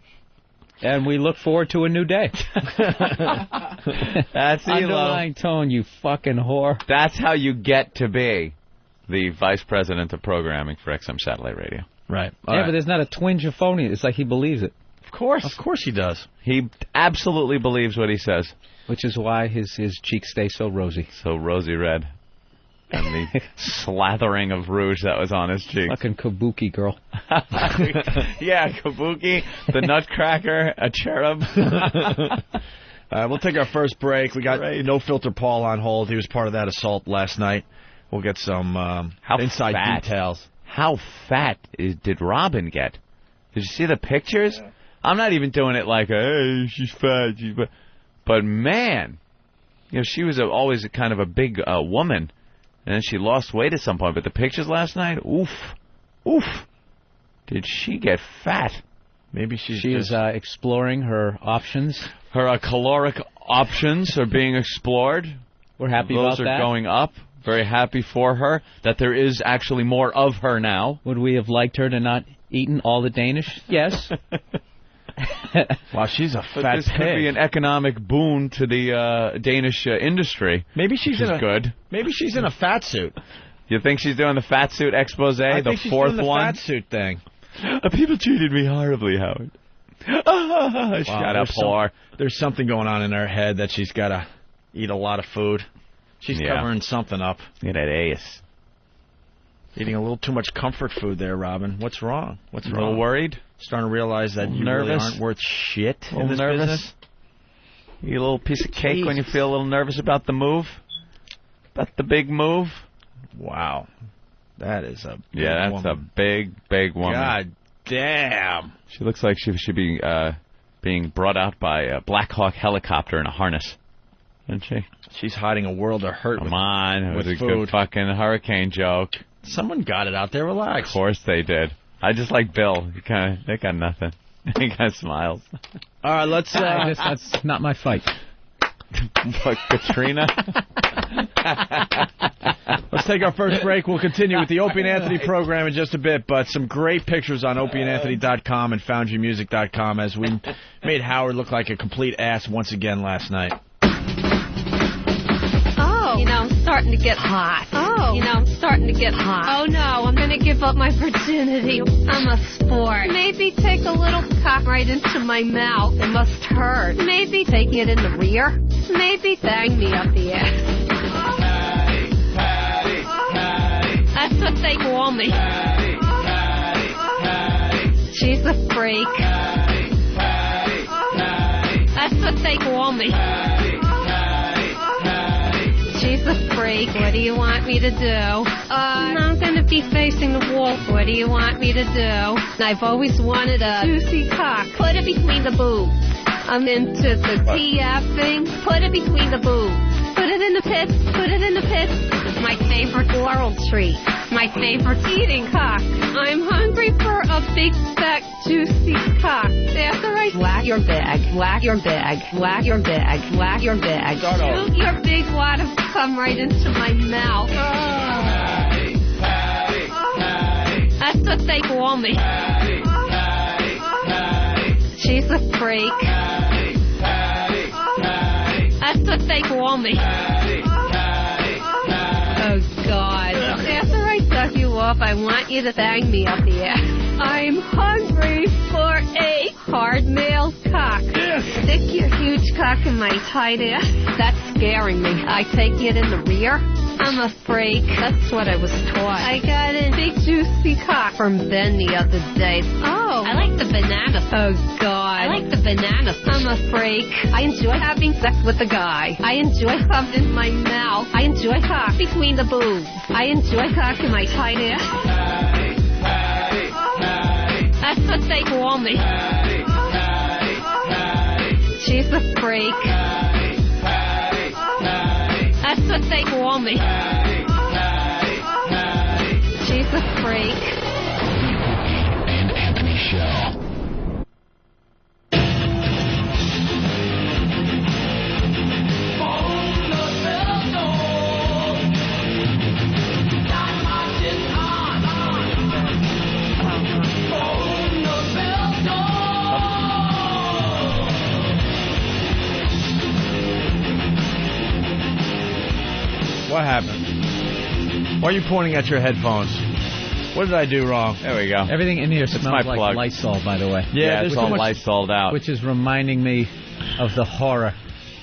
and we look forward to a new day. That's underlying tone, you fucking whore. That's how you get to be the Vice President of Programming for XM Satellite Radio. Right. But there's not a twinge of phony. It's like he believes it. Of course. Of course he does. He absolutely believes what he says. Which is why his cheeks stay so rosy. So rosy red. And the slathering of rouge that was on his cheeks. Fucking kabuki girl. Yeah, kabuki, the Nutcracker, a cherub. We'll take our first break. We got No Filter Paul on hold. He was part of that assault last night. We'll get some inside details. How fat did Robin get? Did you see the pictures? Yeah. I'm not even doing it like, hey, she's fat. But, man, you know, she was always kind of a big woman. And then she lost weight at some point. But the pictures last night, oof. Did she get fat? Maybe she is exploring her options. Her caloric options are being explored. We're happy about that. Those are going up. Very happy for her that there is actually more of her now. Would we have liked her to not eaten all the Danish? Yes. Wow, she's a fat This could be an economic boon to the Danish industry. Maybe she's good. Maybe she's in a fat suit. You think she's doing the fat suit expose? I think the fourth she's doing one. The fat suit thing. People treated me horribly, Howard. Shut up, whore. There's something going on in her head that she's got to eat a lot of food. She's covering something up. Look at that ace. Eating a little too much comfort food there, Robin. What's wrong? A little worried? Starting to realize that you really aren't worth shit in this business? You eat a little piece of cake when you feel a little nervous about the move? About the big move? Wow. That is a big that's woman. a big, big woman. God damn. She looks like she should be being brought out by a Black Hawk helicopter in a harness. Isn't she? She's hiding a world of hurt. Come on. It was a food. good fucking hurricane joke. Someone got it out there. Relax. Of course they did. I just like Bill. They got nothing. He kind of smiles. All right, let's... that's not my fight. What, Katrina? Let's take our first break. We'll continue with the Opie and Anthony program in just a bit, but some great pictures on opieandanthony.com and foundrymusic.com as we made Howard look like a complete ass once again last night. You know, I'm starting to get hot. Oh. You know, I'm starting to get hot. Oh, no, I'm going to give up my virginity. I'm a sport. Maybe take a little cock right into my mouth. It must hurt. Maybe taking it in the rear. Maybe bang me up the ass. Patty. That's what they call me. She's a freak. That's what they call me. She's a freak. What do you want me to do? I'm going to be facing the wall. What do you want me to do? I've always wanted a juicy cock. Put it between the boobs. I'm into the TFing. Put it between the boobs. Put it in the pits. Put it in the pits. My favorite oral treat. My favorite eating cock. I'm hungry for a big, fat, juicy cock. After I whack your bag, whack your bag, whack your bag, whack your bag. Shoot your big wad of cum right into my mouth. That's what they call me. She's She's a freak. That's what they call me. Oh, God. After I suck you off, I want you to bang me up the ass. I'm hungry for a hard male cock. Stick your huge cock in my tight ass. That's scaring me. I take it in the rear. I'm a freak. That's what I was taught. I got a big juicy cock from Ben the other day. Oh, I like the bananas. Oh, God. I like the bananas. I'm a freak. I enjoy having sex with a guy. I enjoy something in my mouth. I enjoy cock between the boobs. I enjoy cock in my tight ass. That's what they call me. She's a freak. That's what they call me. She's a freak. And Anthony Show. What happened? Why are you pointing at your headphones? What did I do wrong? There we go. Everything in here smells like plug. Lysol, by the way. Yeah, it's all Lysol'd out. Which is reminding me of the horror.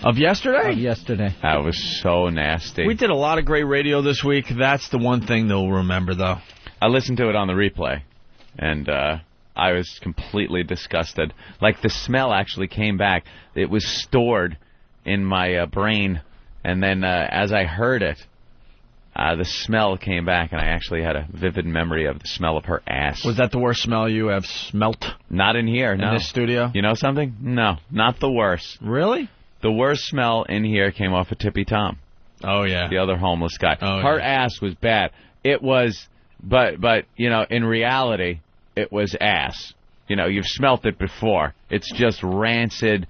Of yesterday? Of yesterday. That was so nasty. We did a lot of great radio this week. That's the one thing they'll remember, though. I listened to it on the replay, and I was completely disgusted. Like, the smell actually came back. It was stored in my brain, and then as I heard it, the smell came back, and I actually had a vivid memory of the smell of her ass. Was that the worst smell you have smelt? Not in here, no. In this studio? You know something? No, not the worst. Really? The worst smell in here came off of Tippy Tom. Oh, yeah. The other homeless guy. Oh, her yeah. ass was bad. It was, but you know, in reality, it was ass. You know, you've smelt it before. It's just rancid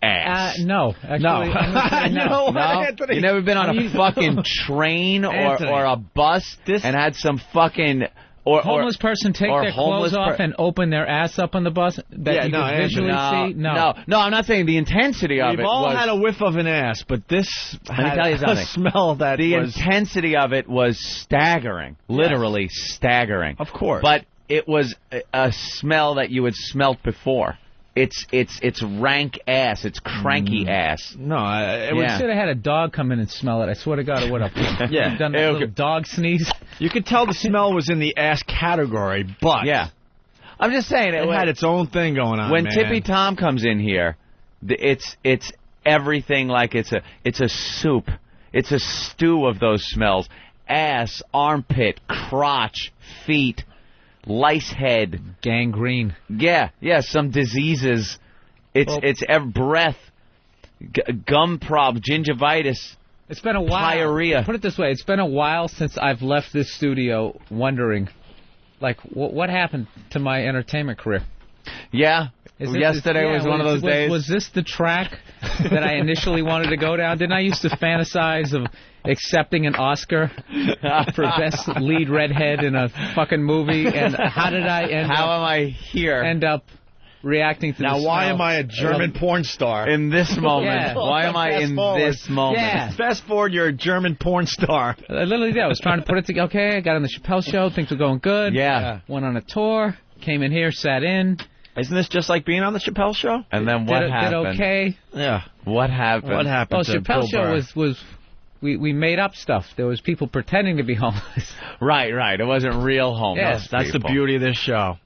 ass. No. Actually, no. I'm You know what, Anthony? You never been on a fucking train or a bus and had some fucking... homeless person take their clothes off and open their ass up on the bus that you can visually see? No, I'm not saying the intensity of it. We've all had a whiff of an ass, but this Let me tell you something. smell that the was... intensity of it was staggering, literally staggering. Of course. But it was a smell that you had smelt before. It's rank ass. It's cranky ass. No, we should have had a dog come in and smell it. I swear to God, it would have. Yeah. Done a little dog sneeze. You could tell the smell was in the ass category, but yeah, I'm just saying it had its own thing going on. When man. Tippy Tom comes in here, it's everything like it's a soup. It's a stew of those smells: ass, armpit, crotch, feet. Lice head, gangrene. Yeah, some diseases. It's breath, gum problem, gingivitis. It's been a while. Diarrhea. Put it this way: it's been a while since I've left this studio wondering, like, what happened to my entertainment career? Yeah. Yesterday was one of those days. Was this the track that I initially wanted to go down? Didn't I used to fantasize of accepting an Oscar for best lead redhead in a fucking movie? And how did I end up reacting to now, the why smell am I a German porn star? In this moment. Yeah. Why am I in this moment? Yeah. Fast forward, you're a German porn star. I literally did. I was trying to put it together. Okay, I got on the Chappelle Show. Things were going good. Yeah. Went on a tour. Came in here, sat in. Isn't this just like being on the Chappelle Show? And then what happened? Did okay. Yeah. What happened? What happened to Chappelle Bill Show Burr? was we made up stuff. There was people pretending to be homeless. Right. It wasn't real homeless. Yes, that's the beauty of this show.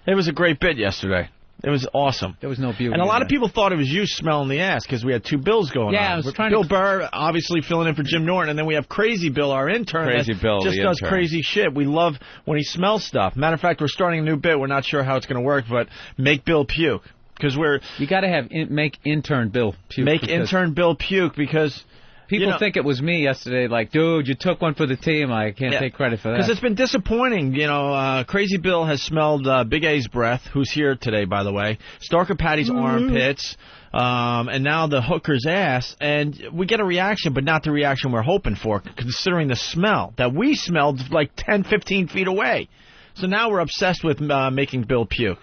It was a great bit yesterday. It was awesome. There was no beauty. And a lot of people thought it was you smelling the ass because we had two Bills going on. Yeah, I was trying Bill Burr, obviously filling in for Jim Norton, and then we have Crazy Bill, our intern. Crazy Bill, just does crazy shit. We love when he smells stuff. Matter of fact, we're starting a new bit. We're not sure how it's going to work, but make Bill puke because you got to have make intern Bill puke. Make intern Bill puke because. People think it was me yesterday, like, dude, you took one for the team. I can't take credit for that. Because it's been disappointing. You know, Crazy Bill has smelled Big A's breath, who's here today, by the way, Starker Patty's armpits, and now the hooker's ass. And we get a reaction, but not the reaction we're hoping for, considering the smell that we smelled like 10, 15 feet away. So now we're obsessed with making Bill puke.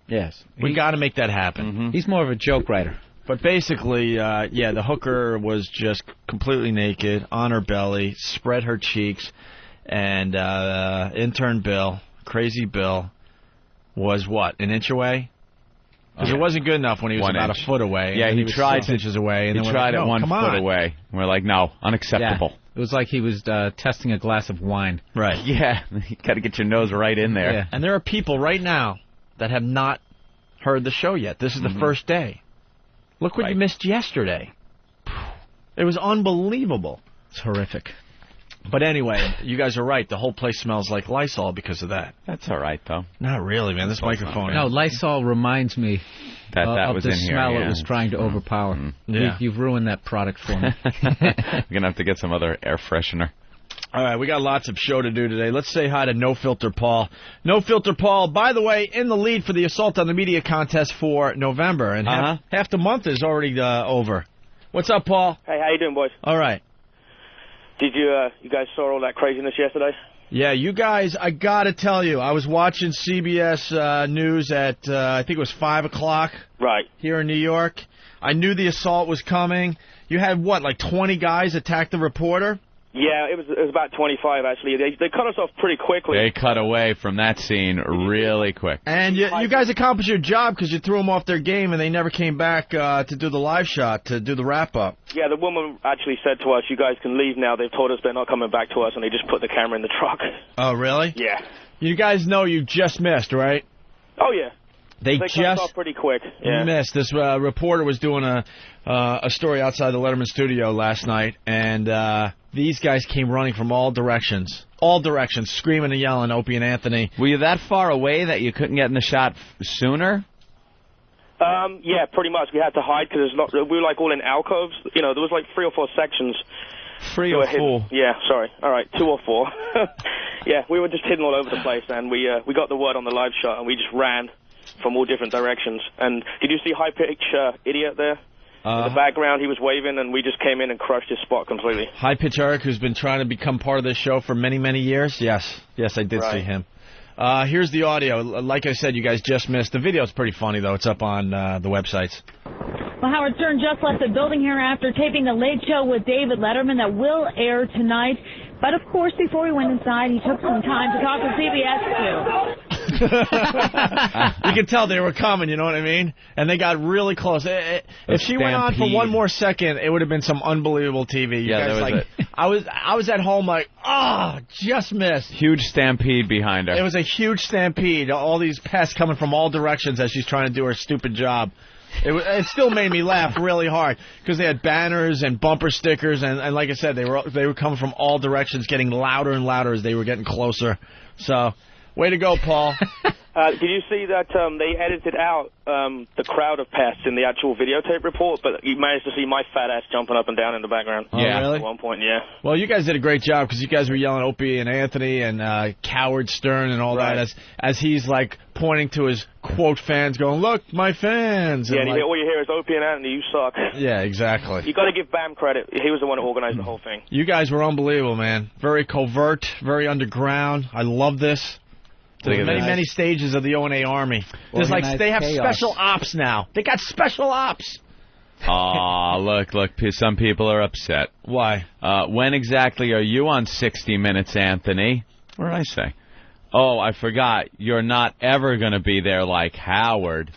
Yes. We got to make that happen. He's more of a joke writer. But basically, the hooker was just completely naked, on her belly, spread her cheeks, and intern Bill, crazy Bill, was what, an inch away? Because it wasn't good enough when he was about a foot away. Yeah, and he was tried 6 inches away. And he then tried we're like, at 1 come foot on. away. We're like, no, unacceptable. Yeah. It was like he was testing a glass of wine. Right. Yeah, you got to get your nose right in there. Yeah. And there are people right now that have not heard the show yet. This is the first day. Look what you missed yesterday. It was unbelievable. It's horrific. But anyway, you guys are right. The whole place smells like Lysol because of that. That's all right, though. Not really, man. This microphone. No, Lysol reminds me that of was the in here, smell yeah. it was trying to overpower. Yeah. You've ruined that product for me. We're going to have to get some other air freshener. All right, we got lots of show to do today. Let's say hi to No Filter Paul. No Filter Paul, by the way, in the lead for the Assault on the Media contest for November. And half the month is already over. What's up, Paul? Hey, how you doing, boys? All right. Did you guys saw all that craziness yesterday? Yeah, you guys, I got to tell you, I was watching CBS News at, I think it was 5 o'clock. Right. Here in New York. I knew the assault was coming. You had, what, like 20 guys attack the reporter? Yeah, it was about 25, actually. They cut us off pretty quickly. They cut away from that scene really quick. And you guys accomplished your job because you threw them off their game and they never came back to do the live shot, to do the wrap-up. Yeah, the woman actually said to us, you guys can leave now. They've told us they're not coming back to us, and they just put the camera in the truck. Oh, really? Yeah. You guys know you just missed, right? Oh, yeah. They cut us off pretty quick. Yeah. missed. This reporter was doing a story outside the Letterman studio last night, and these guys came running from all directions, screaming and yelling, Opie and Anthony. Were you that far away that you couldn't get in the shot sooner? Yeah, pretty much. We had to hide because we were like all in alcoves. You know, there was like 3 or 4 sections. 3 or 4? Yeah, sorry. All right, 2 or 4. Yeah, we were just hidden all over the place, and we got the word on the live shot, and we just ran from all different directions. And did you see High Pitch Idiot there? In the background, he was waving, and we just came in and crushed his spot completely. High Pitch Eric, who's been trying to become part of this show for many, many years? Yes, I did see him. Here's the audio. Like I said, you guys just missed. The video's pretty funny, though. It's up on the websites. Well, Howard Stern just left the building here after taping the Late Show with David Letterman that will air tonight. But, of course, before he went inside, he took some time to talk to CBS, too. You could tell they were coming, you know what I mean? And they got really close. If she went on for one more second, it would have been some unbelievable TV. You guys, like, I was at home like, just missed. Huge stampede behind her. It was a huge stampede. All these pests coming from all directions as she's trying to do her stupid job. It still made me laugh really hard because they had banners and bumper stickers and like I said, they were coming from all directions, getting louder and louder as they were getting closer. So, way to go, Paul. Did you see that they edited out the crowd of pests in the actual videotape report, but you managed to see my fat ass jumping up and down in the background? Yeah, really? At one point, yeah. Well, you guys did a great job because you guys were yelling Opie and Anthony and Coward Stern and all that as he's like pointing to his quote fans, going, "Look, my fans." Yeah, and and all you hear is Opie and Anthony, you suck. Yeah, exactly. You got to give Bam credit. He was the one who organized the whole thing. You guys were unbelievable, man. Very covert, very underground. I love this. There's many stages of the O&A Army. There's they have special ops now. They got special ops. Aw, look, some people are upset. Why? When exactly are you on 60 Minutes, Anthony? What did I say? Oh, I forgot. You're not ever going to be there like Howard.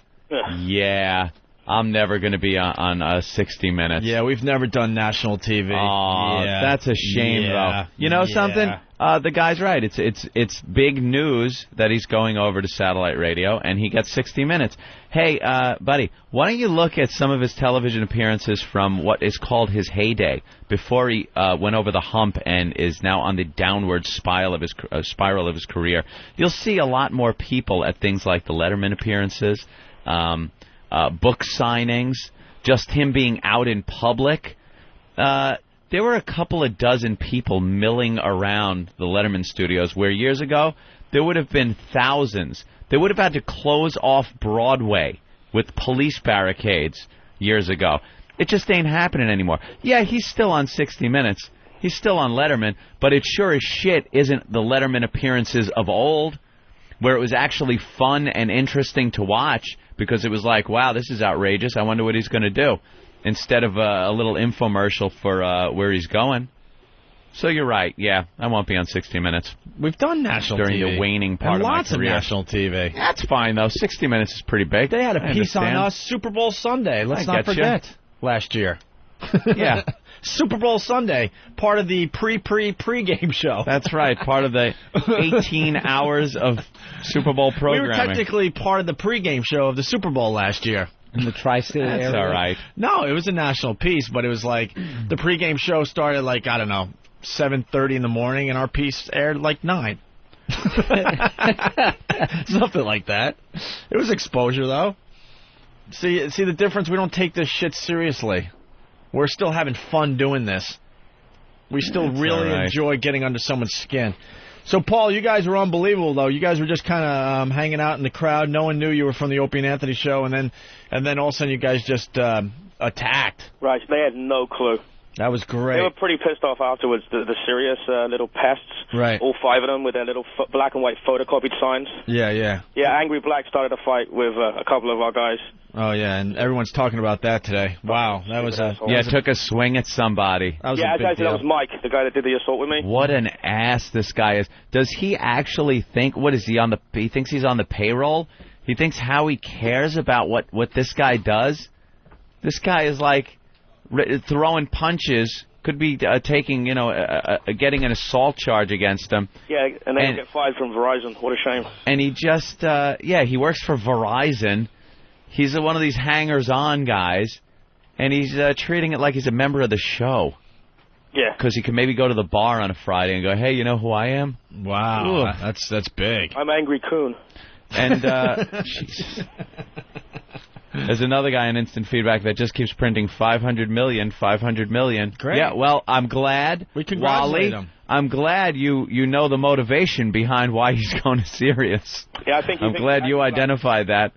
Yeah, I'm never going to be on 60 Minutes. Yeah, we've never done national TV. Oh, yeah. That's a shame, though. You know something? The guy's right. It's big news that he's going over to satellite radio, and he gets 60 Minutes. Hey, buddy, why don't you look at some of his television appearances from what is called his heyday, before he went over the hump and is now on the downward spiral of his career. You'll see a lot more people at things like the Letterman appearances, book signings, just him being out in public. There were a couple of dozen people milling around the Letterman studios where years ago there would have been thousands. They would have had to close off Broadway with police barricades years ago. It just ain't happening anymore. Yeah, he's still on 60 Minutes. He's still on Letterman, but it sure as shit isn't the Letterman appearances of old. where it was actually fun and interesting to watch because it was like, wow, this is outrageous. I wonder what he's going to do, instead of a little infomercial for where he's going. So you're right. Yeah, I won't be on 60 Minutes. We've done national during TV. the waning part and of my lots career. of national TV. That's fine, though. 60 Minutes is pretty big. They had a I piece on understand. Super Bowl Sunday. Let's I not getcha. forget. Last year. Yeah. Super Bowl Sunday, part of the pre-game show. That's right, part of the 18 hours of Super Bowl programming. We were technically part of the pregame show of the Super Bowl last year. In the tri-state area? That's all right. No, it was a national piece, but it was like the pregame show started like, I don't know, 7:30 in the morning, and our piece aired like 9. Something like that. It was exposure, though. See the difference? We don't take this shit seriously. We're still having fun doing this. We still really enjoy getting under someone's skin. So, Paul, you guys were unbelievable, though. You guys were just kind of hanging out in the crowd. No one knew you were from the Opie and Anthony show, and then all of a sudden you guys just attacked. Right, they had no clue. That was great. They were pretty pissed off afterwards, the serious little pests. Right. All 5 of them with their little black and white photocopied signs. Yeah, yeah. Yeah, Angry Black started a fight with a couple of our guys. Oh, yeah, and everyone's talking about that today. Wow, that was a... Yeah, took a swing at somebody. That was yeah, a big deal. that was Mike, the guy that did the assault with me. What an ass this guy is. Does he actually think, what is he on the... He thinks he's on the payroll? He thinks Howie cares about what this guy does? This guy is like throwing punches... Could be taking, getting an assault charge against him. Yeah, and then get fired from Verizon. What a shame. And he just, he works for Verizon. He's one of these hangers-on guys, and he's treating it like he's a member of the show. Yeah. Because he can maybe go to the bar on a Friday and go, hey, you know who I am? Wow, that's big. I'm Angry Coon. And, Jesus. There's another guy in Instant Feedback that just keeps printing 500 million. Great. Yeah, well, I'm glad, we congratulate him. I'm glad you know the motivation behind why he's going to Sirius. Yeah, I think. I'm glad you identified that.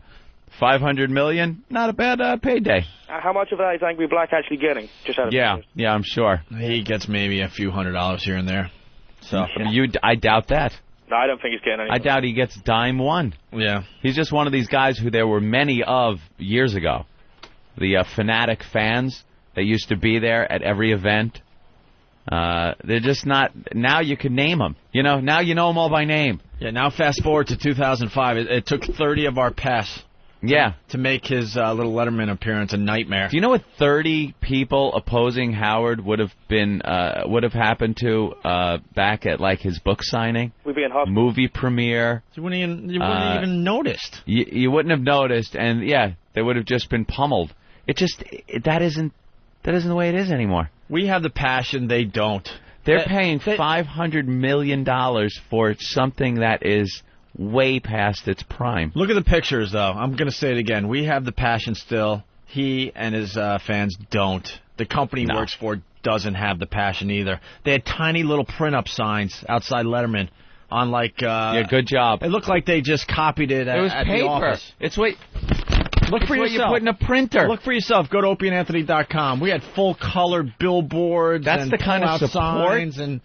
500 million, not a bad payday. How much of that is Angry Black actually getting? Just out of interest. Yeah, I'm sure. He gets maybe a few $100s here and there. So I doubt that. No, I don't think he's getting any. I doubt he gets dime one. Yeah. He's just one of these guys who there were many of years ago. The fanatic fans that used to be there at every event. They're just not... Now you can name them. Now you know them all by name. Yeah, now fast forward to 2005. It took 30 of our pests. Yeah. To make his little Letterman appearance a nightmare. Do you know what 30 people opposing Howard would have happened to back at like his book signing? We'd be in hospital. Movie premiere. You wouldn't even noticed. You wouldn't have noticed, and yeah, they would have just been pummeled. That isn't the way it is anymore. We have the passion, they don't. They're paying $500 million for something that is way past its prime. Look at the pictures, though. I'm going to say it again. We have the passion still. He and his fans don't. The company he works for doesn't have the passion either. They had tiny little print-up signs outside Letterman on like... yeah, good job. It looked like they just copied it was at paper. the office. Look for yourself. You put in a printer. Look for yourself. Go to opieandanthony.com. We had full-color billboards. That's and the kind of support. Signs and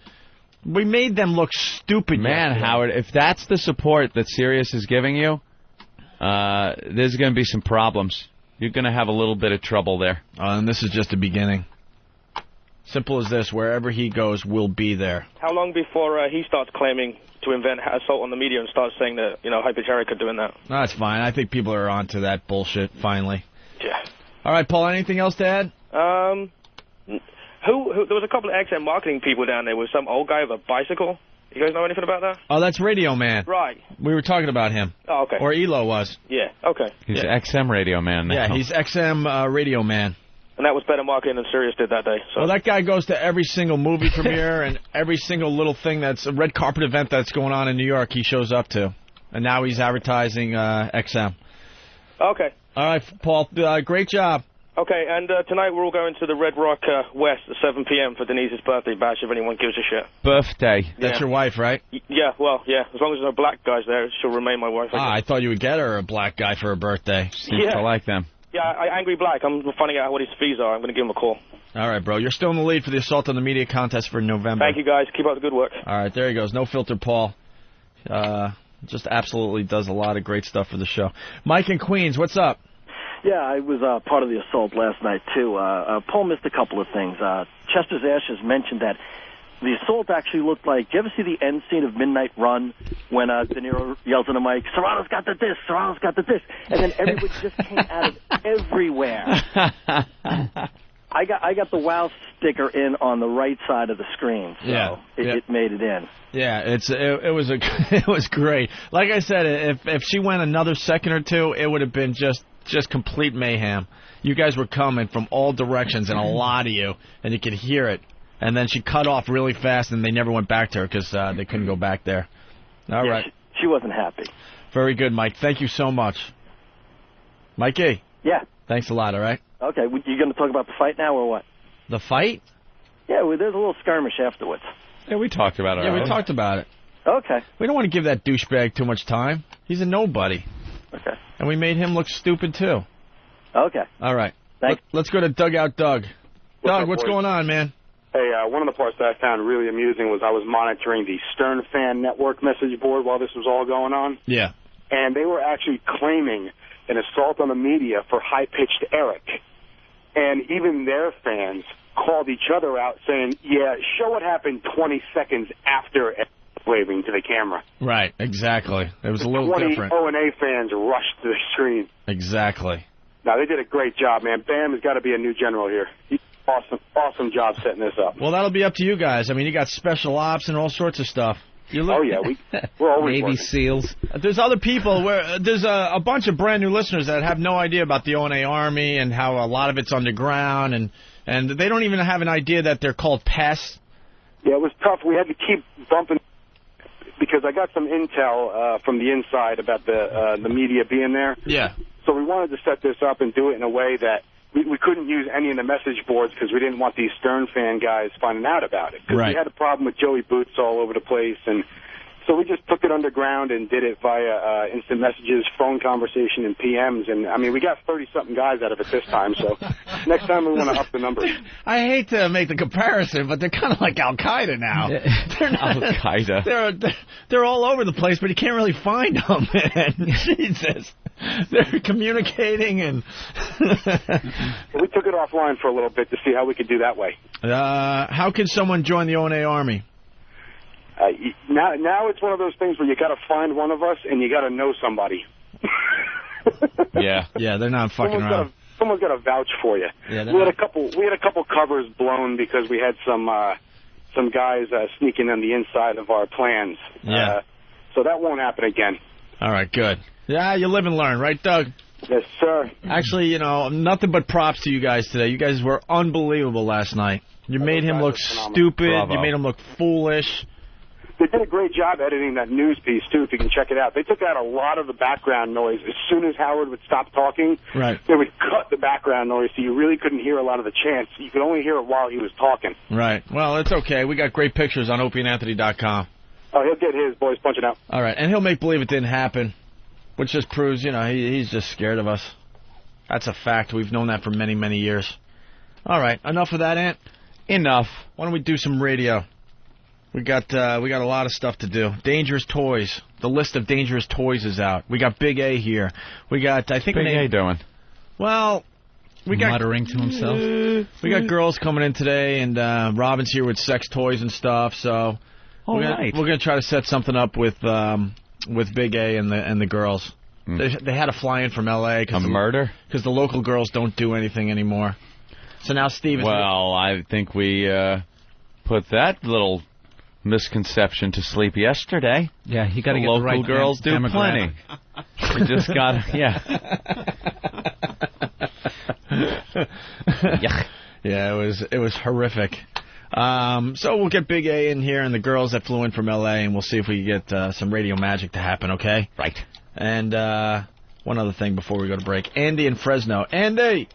we made them look stupid. Man, yesterday. Howard, if that's the support that Sirius is giving you, there's going to be some problems. You're going to have a little bit of trouble there. And this is just the beginning. Simple as this. Wherever he goes, we'll be there. How long before he starts claiming to invent assault on the media and starts saying that, Hyperteric are doing that? No, that's fine. I think people are onto that bullshit, finally. Yeah. All right, Paul, anything else to add? Who there was a couple of XM marketing people down there with some old guy with a bicycle. You guys know anything about that? Oh, that's Radio Man. Right. We were talking about him. Oh, okay. Or Elo was. Yeah, okay. He's XM Radio Man now. Yeah, he's XM Radio Man. And that was better marketing than Sirius did that day. So. Well, that guy goes to every single movie premiere and every single little thing that's a red carpet event that's going on in New York, he shows up to. And now he's advertising XM. Okay. All right, Paul, great job. Okay, and tonight we're all going to the Red Rock West at 7 p.m. for Denise's birthday bash, if anyone gives a shit. Birthday. That's your wife, right? Yeah, well, yeah. As long as there's no black guys there, she'll remain my wife. I thought you would get her a black guy for her birthday. Seems to like them. Yeah, Angry Black. I'm finding out what his fees are. I'm going to give him a call. All right, bro. You're still in the lead for the Assault on the Media contest for November. Thank you, guys. Keep up the good work. All right, there he goes. No filter, Paul. Just absolutely does a lot of great stuff for the show. Mike in Queens, what's up? Yeah, I was part of the assault last night, too. Paul missed a couple of things. Chester's Ashes mentioned that the assault actually looked like, do you ever see the end scene of Midnight Run when De Niro yells in the mic, Serrano's got the this, Serrano's got the this, and then everybody just came out of everywhere. I got the wow sticker in on the right side of the screen, so it made it in. Yeah, it was great. Like I said, if she went another second or two, it would have been just complete mayhem. You guys were coming from all directions, and a lot of you, and you could hear it. And then she cut off really fast, and they never went back to her because they couldn't go back there. All right. She wasn't happy. Very good, Mike. Thank you so much. Mikey. Yeah. Thanks a lot, all right? Okay, you going to talk about the fight now or what? The fight? Yeah, there's a little skirmish afterwards. Yeah, we talked about it. Yeah, we talked about it. Okay. We don't want to give that douchebag too much time. He's a nobody. Okay. And we made him look stupid, too. Okay. All right. Thanks. Let's go to Dugout Doug. Doug, what's going on, man? Hey, one of the parts that I found really amusing was I was monitoring the Stern Fan Network message board while this was all going on. Yeah. And they were actually claiming an assault on the media for high-pitched Eric. And even their fans called each other out saying, yeah, show what happened 20 seconds after waving to the camera. Right, exactly. It was a little 20 different. O&A fans rushed to the screen. Exactly. No, they did a great job, man. Bam has got to be a new general here. Awesome job setting this up. Well, that'll be up to you guys. I mean, you got special ops and all sorts of stuff. Oh, yeah, we're always Navy working. SEALs. There's other people where there's a bunch of brand new listeners that have no idea about the O&A Army and how a lot of it's underground, and they don't even have an idea that they're called pests. Yeah, it was tough. We had to keep bumping because I got some intel from the inside about the media being there. Yeah. So we wanted to set this up and do it in a way that we couldn't use any of the message boards because we didn't want these Stern fan guys finding out about it. Because we had a problem with Joey Boots all over the place. And so we just took it underground and did it via instant messages, phone conversation, and PMs. And, I mean, we got 30-something guys out of it this time. So next time we want to up the numbers. I hate to make the comparison, but they're kind of like Al-Qaeda now. Al-Qaeda. They're all over the place, but you can't really find them, man. Jesus. They're communicating and... We took it offline for a little bit to see how we could do that way. How can someone join the O&A Army? Now it's one of those things where you got to find one of us and you got to know somebody. Yeah, they're not fucking around. Someone's got to vouch for you. Yeah, we had a couple covers blown because we had some guys sneaking on the inside of our plans. Yeah. So that won't happen again. All right, good. Yeah, you live and learn, right, Doug? Yes, sir. Actually, nothing but props to you guys today. You guys were unbelievable last night. You made him look stupid. Bravo. You made him look foolish. They did a great job editing that news piece, too, if you can check it out. They took out a lot of the background noise. As soon as Howard would stop talking, right, they would cut the background noise so you really couldn't hear a lot of the chants. You could only hear it while he was talking. Right. Well, it's okay. We got great pictures on opieandanthony.com. Oh, he'll get his, boys. Punch it out. All right. And he'll make believe it didn't happen, which just proves, he's just scared of us. That's a fact. We've known that for many, many years. All right. Enough of that, Ant? Enough. Why don't we do some radio? We got a lot of stuff to do. Dangerous toys. The list of dangerous toys is out. We got Big A here. We got, I think... Big A doing? Well, we got... Muttering to himself. We got girls coming in today, and Robin's here with sex toys and stuff, so... We're going to try to set something up with Big A and the girls. They had to fly in from L.A. A murder? Because the local girls don't do anything anymore. So now Steve... Well, I think we put that little... misconception to sleep yesterday. Yeah, you got to get local the right girls do plenty. We just got Yeah, it was horrific. So we'll get Big A in here and the girls that flew in from L.A. and we'll see if we can get some radio magic to happen. Okay. Right. And one other thing before we go to break. Andy in Fresno. Andy.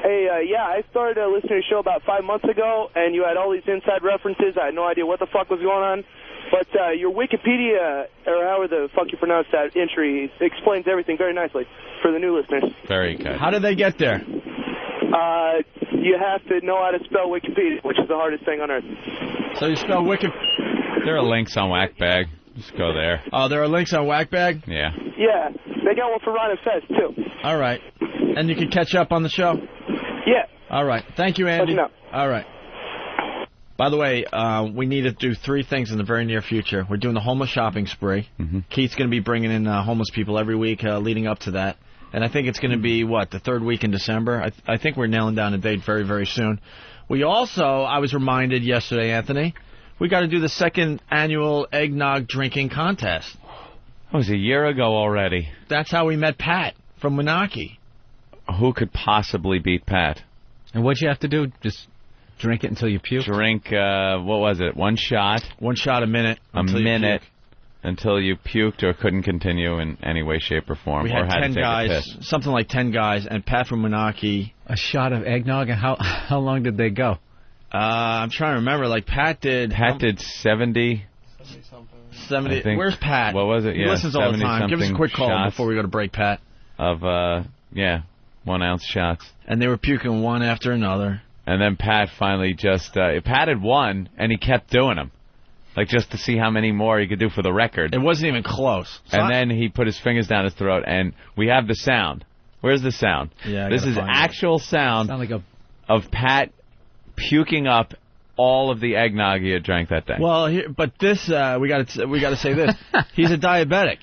Hey, I started listening to your show about 5 months ago, and you had all these inside references. I had no idea what the fuck was going on. But your Wikipedia, or however the fuck you pronounce that entry, explains everything very nicely for the new listeners. Very good. How did they get there? You have to know how to spell Wikipedia, which is the hardest thing on earth. So you spell Wiki... There are links on Whackbag. Just go there. Oh, there are links on Whackbag? Yeah. Yeah, they got one for Rhino Fest, too. All right. And you can catch up on the show? Yeah. All right. Thank you, Andy. Let you know. All right. By the way, we need to do 3 things in the very near future. We're doing the homeless shopping spree. Mm-hmm. Keith's going to be bringing in homeless people every week leading up to that. And I think it's going to be, the 3rd week in December? I think we're nailing down a date very, very soon. We also, I was reminded yesterday, Anthony, we got to do the 2nd annual eggnog drinking contest. That was a year ago already. That's how we met Pat from Moonachie. Who could possibly beat Pat? And what'd you have to do? Just drink it until you puke? Drink, what was it? 1 shot? 1 shot a minute. Until you puked or couldn't continue in any way, shape, or form. We or had had 10 to take guys, a piss. something like 10 guys, and Pat from Moonachie. A shot of eggnog? And how long did they go? I'm trying to remember. Like, Pat did 70. 70. Where's Pat? What was it? He listens all the time. Give us a quick call before we go to break, Pat. Of, 1 ounce shots. And they were puking one after another. And then Pat finally just, Pat had won, and he kept doing them. Like, just to see how many more he could do for the record. It wasn't even close. And then he put his fingers down his throat, and we have the sound. Where's the sound? Yeah, this is actual sound of Pat puking up all of the eggnog he had drank that day. Well, but this, we got to say this. He's a diabetic.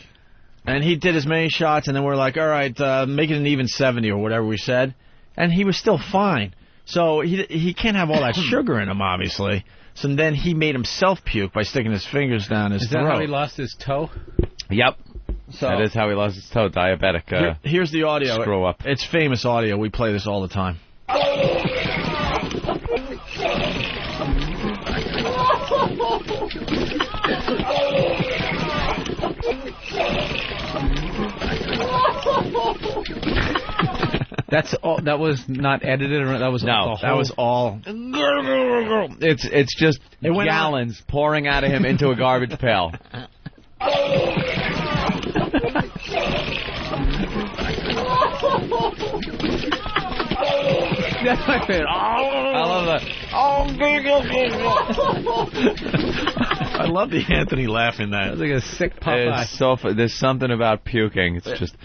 And he did as many shots, and then we're like, all right, make it an even 70 or whatever we said. And he was still fine. So he can't have all that sugar in him, obviously. So then he made himself puke by sticking his fingers down his throat. Is that how he lost his toe? Yep. So that is how he lost his toe. Diabetic. Here's the audio. Screw up. It's famous audio. We play this all the time. That's all. That was not edited, or that was no. That was all. It's just gallons pouring out of him into a garbage pail. That's my favorite. I love that. I love the Anthony laugh in that. It's like a sick Popeye. It's so there's something about puking. It's just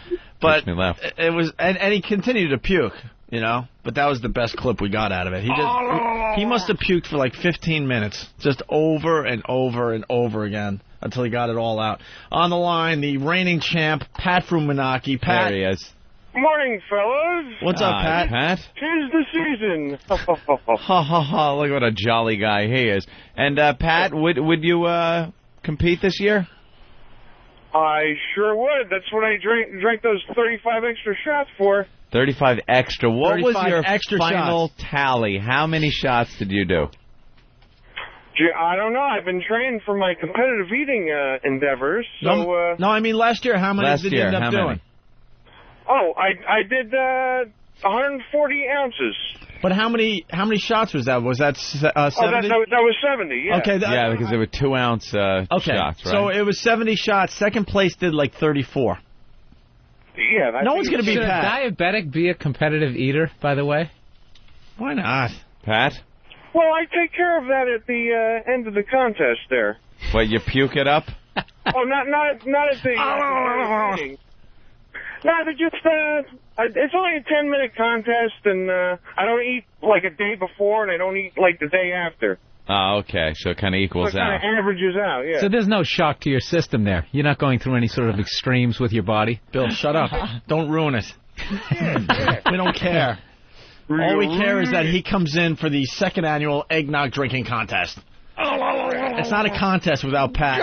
makes me laugh. It was, and he continued to puke, But that was the best clip we got out of it. He must have puked for like 15 minutes, just over and over and over again until he got it all out. On the line, the reigning champ, Pat from Moonachie. Pat, there he is. Morning, fellas. What's up, Pat? Pat? 'Tis the season. Ha ha ha! Look what a jolly guy he is. And Pat, would you compete this year? I sure would. That's what I drank those 35 extra shots for. 35 extra. What 35 was your extra final shots. tally? How many shots did you do? I don't know. I've been training for my competitive eating endeavors. So, no, I mean last year. How many did you end up doing? Many? Oh, I did 140 ounces. But how many shots was that? Was that 70? Oh, that was 70, yeah. Okay, because they were 2 ounce shots, right? So it was 70 shots. Second place did like 34. Yeah. No one's going to beat Should Pat. a diabetic be a competitive eater, by the way? Why not? Pat? Well, I take care of that at the end of the contest there. What, you puke it up? Oh, not at the meeting. No, they're just, it's only a 10-minute contest, and I don't eat like a day before, and I don't eat like the day after. Oh, okay, so it kind of equals so it out. kind of averages out, yeah. So there's no shock to your system there. You're not going through any sort of extremes with your body. Bill, shut up. Don't ruin it. We don't care. All we care is that he comes in for the 2nd annual eggnog drinking contest. It's not a contest without Pat.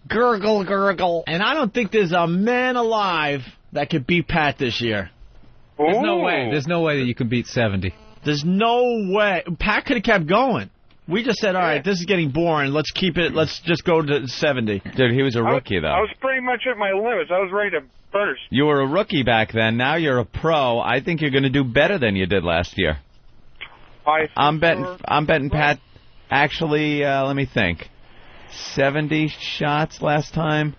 Gurgle, gurgle. And I don't think there's a man alive that could beat Pat this year. There's no way. There's no way that you can beat 70. There's no way. Pat could have kept going. We just said, all right, this is getting boring. Let's keep it. Let's just go to 70. Dude, he was a rookie, though. I was pretty much at my limits. I was ready to burst. You were a rookie back then. Now you're a pro. I think you're going to do better than you did last year. I'm betting Pat. Actually, let me think. 70 shots last time.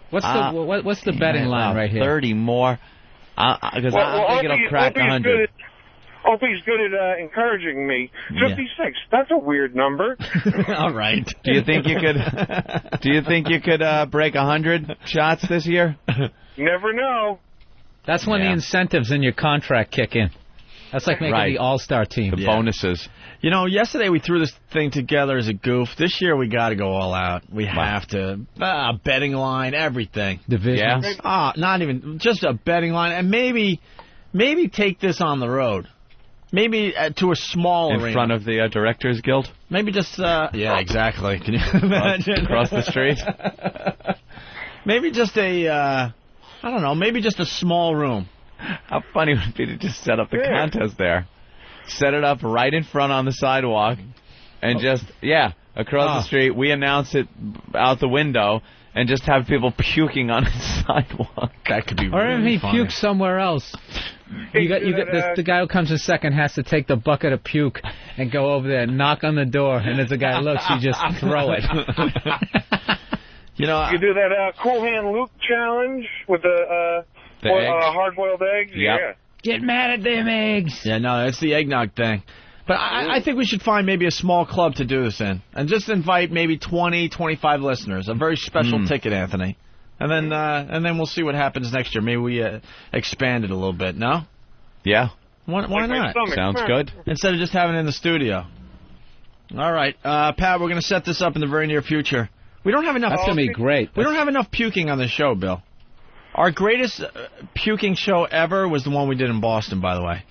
What's the betting line right here? 30 more. Because I think it'll crack 100. Opie's good at encouraging me. 56. That's a weird number. All right. Do you think you could? Do you think you could break 100 shots this year? Never know. That's when the incentives in your contract kick in. That's like making the all-star team. The bonuses. You know, yesterday we threw this thing together as a goof. This year we got to go all out. We have to. Betting line, everything. Divisions. Yeah. Not even, just a betting line. And maybe take this on the road. Maybe to a small arena. In front of the Directors Guild? Maybe just, yeah, exactly. Can you imagine? Across the street? Maybe just I don't know, maybe just a small room. How funny would it be to just set up the contest there? Set it up right in front on the sidewalk, and just, across the street. We announce it out the window, and just have people puking on the sidewalk. That could be or really if he funny. pukes somewhere else. You got the guy who comes in second has to take the bucket of puke and go over there and knock on the door, and as the guy looks, you just throw it. You know, you do that Cool Hand Luke challenge with the hard-boiled eggs. Yep. Yeah. Get mad at them eggs. Yeah, no, it's the eggnog thing. But I think we should find maybe a small club to do this in, and just invite maybe 20, 25 listeners. A very special ticket, Anthony. And then we'll see what happens next year. Maybe we expand it a little bit. No? Yeah. Why not? Sounds good. Instead of just having it in the studio. All right, Pat, we're going to set this up in the very near future. We don't have enough. That's going to be great. We don't have enough puking on the show, Bill. Our greatest puking show ever was the one we did in Boston, by the way.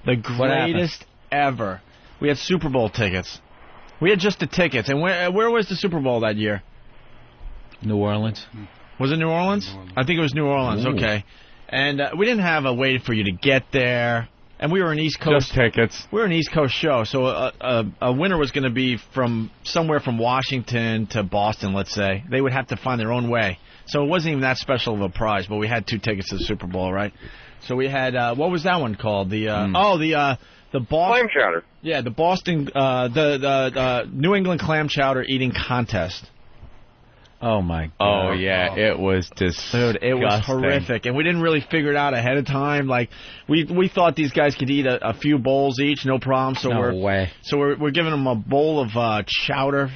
The greatest ever. We had Super Bowl tickets. We had just the tickets. And where was the Super Bowl that year? New Orleans. Was it New Orleans? I think it was New Orleans. Ooh. Okay. And we didn't have a way for you to get there. And we were an East Coast. Just tickets. We were an East Coast show, so a winner was going to be from somewhere from Washington to Boston, let's say. They would have to find their own way. So it wasn't even that special of a prize, but we had 2 tickets to the Super Bowl, right? So we had what was that one called? The Boston Clam chowder. Yeah, the Boston the New England clam chowder eating contest. Oh my God! Oh yeah, it was disgusting. Dude, it was horrific, and we didn't really figure it out ahead of time. Like we thought these guys could eat a few bowls each, no problem. So we're giving them a bowl of chowder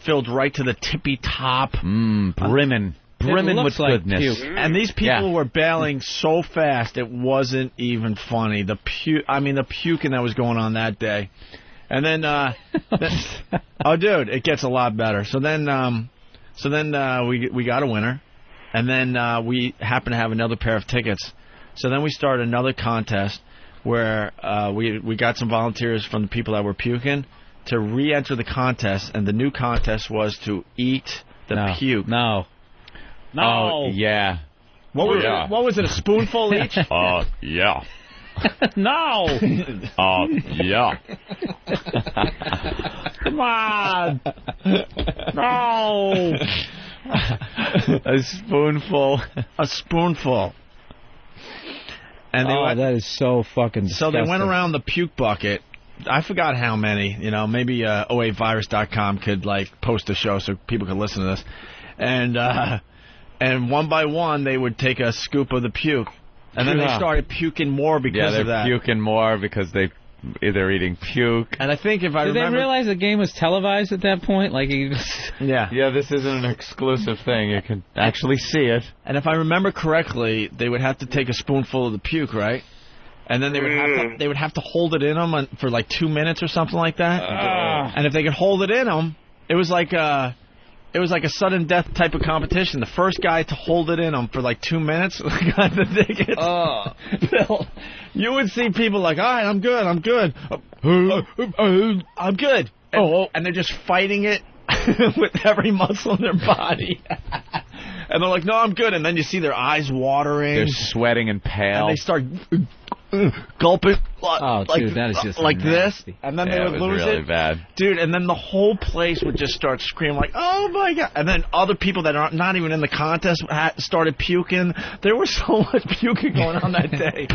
filled right to the tippy top, brimming with goodness. And these people were bailing so fast it wasn't even funny. The puking that was going on that day, and then oh dude, it gets a lot better. So then we got a winner, and then we happened to have another pair of tickets. So then we started another contest where we got some volunteers from the people that were puking to re-enter the contest, and the new contest was to eat the puke. No. Oh, yeah. What was it, a spoonful each? Yeah. No. Yeah. Come on. No. A spoonful. A spoonful. And that is so fucking disgusting. So they went around the puke bucket. I forgot how many. You know, maybe OAVirus.com could post a show so people could listen to this. And one by one they would take a scoop of the puke. And then they started puking more because of that. Yeah, they're puking more because they're eating puke. And I think if I remember... Did they realize the game was televised at that point? Yeah, this isn't an exclusive thing. You can actually see it. And if I remember correctly, they would have to take a spoonful of the puke, right? And then they would have to hold it in them for 2 minutes or something like that. And if they could hold it in them, it was like a sudden death type of competition. The first guy to hold it in them for 2 minutes got the tickets. Bill, you would see people all right, I'm good. I'm good. And they're just fighting it with every muscle in their body. And they're like, no, I'm good. And then you see their eyes watering. They're sweating and pale. And they start gulping dude, that is just this, and then they would lose really it. Bad. Dude, and then the whole place would just start screaming oh my God, and then other people that are not even in the contest started puking. There was so much puking going on that day.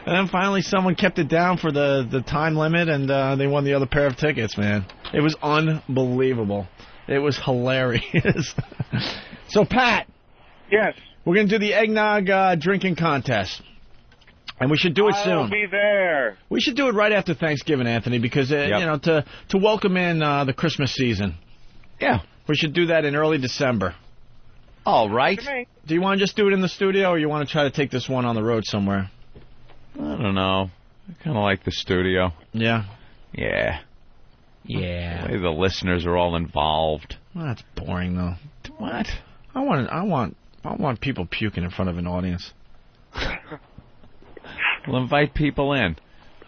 And then finally someone kept it down for the time limit, and they won the other pair of tickets, man. It was unbelievable. It was hilarious. So, Pat. Yes. We're going to do the eggnog drinking contest. And we should do it soon. I'll be there. We should do it right after Thanksgiving, Anthony, because you know, to welcome in the Christmas season. Yeah. We should do that in early December. All right. Do you want to just do it in the studio, or you want to try to take this one on the road somewhere? I don't know. I kind of like the studio. Yeah. Yeah. Yeah. The way the listeners are all involved. Well, that's boring, though. What? I want people puking in front of an audience. We'll invite people in.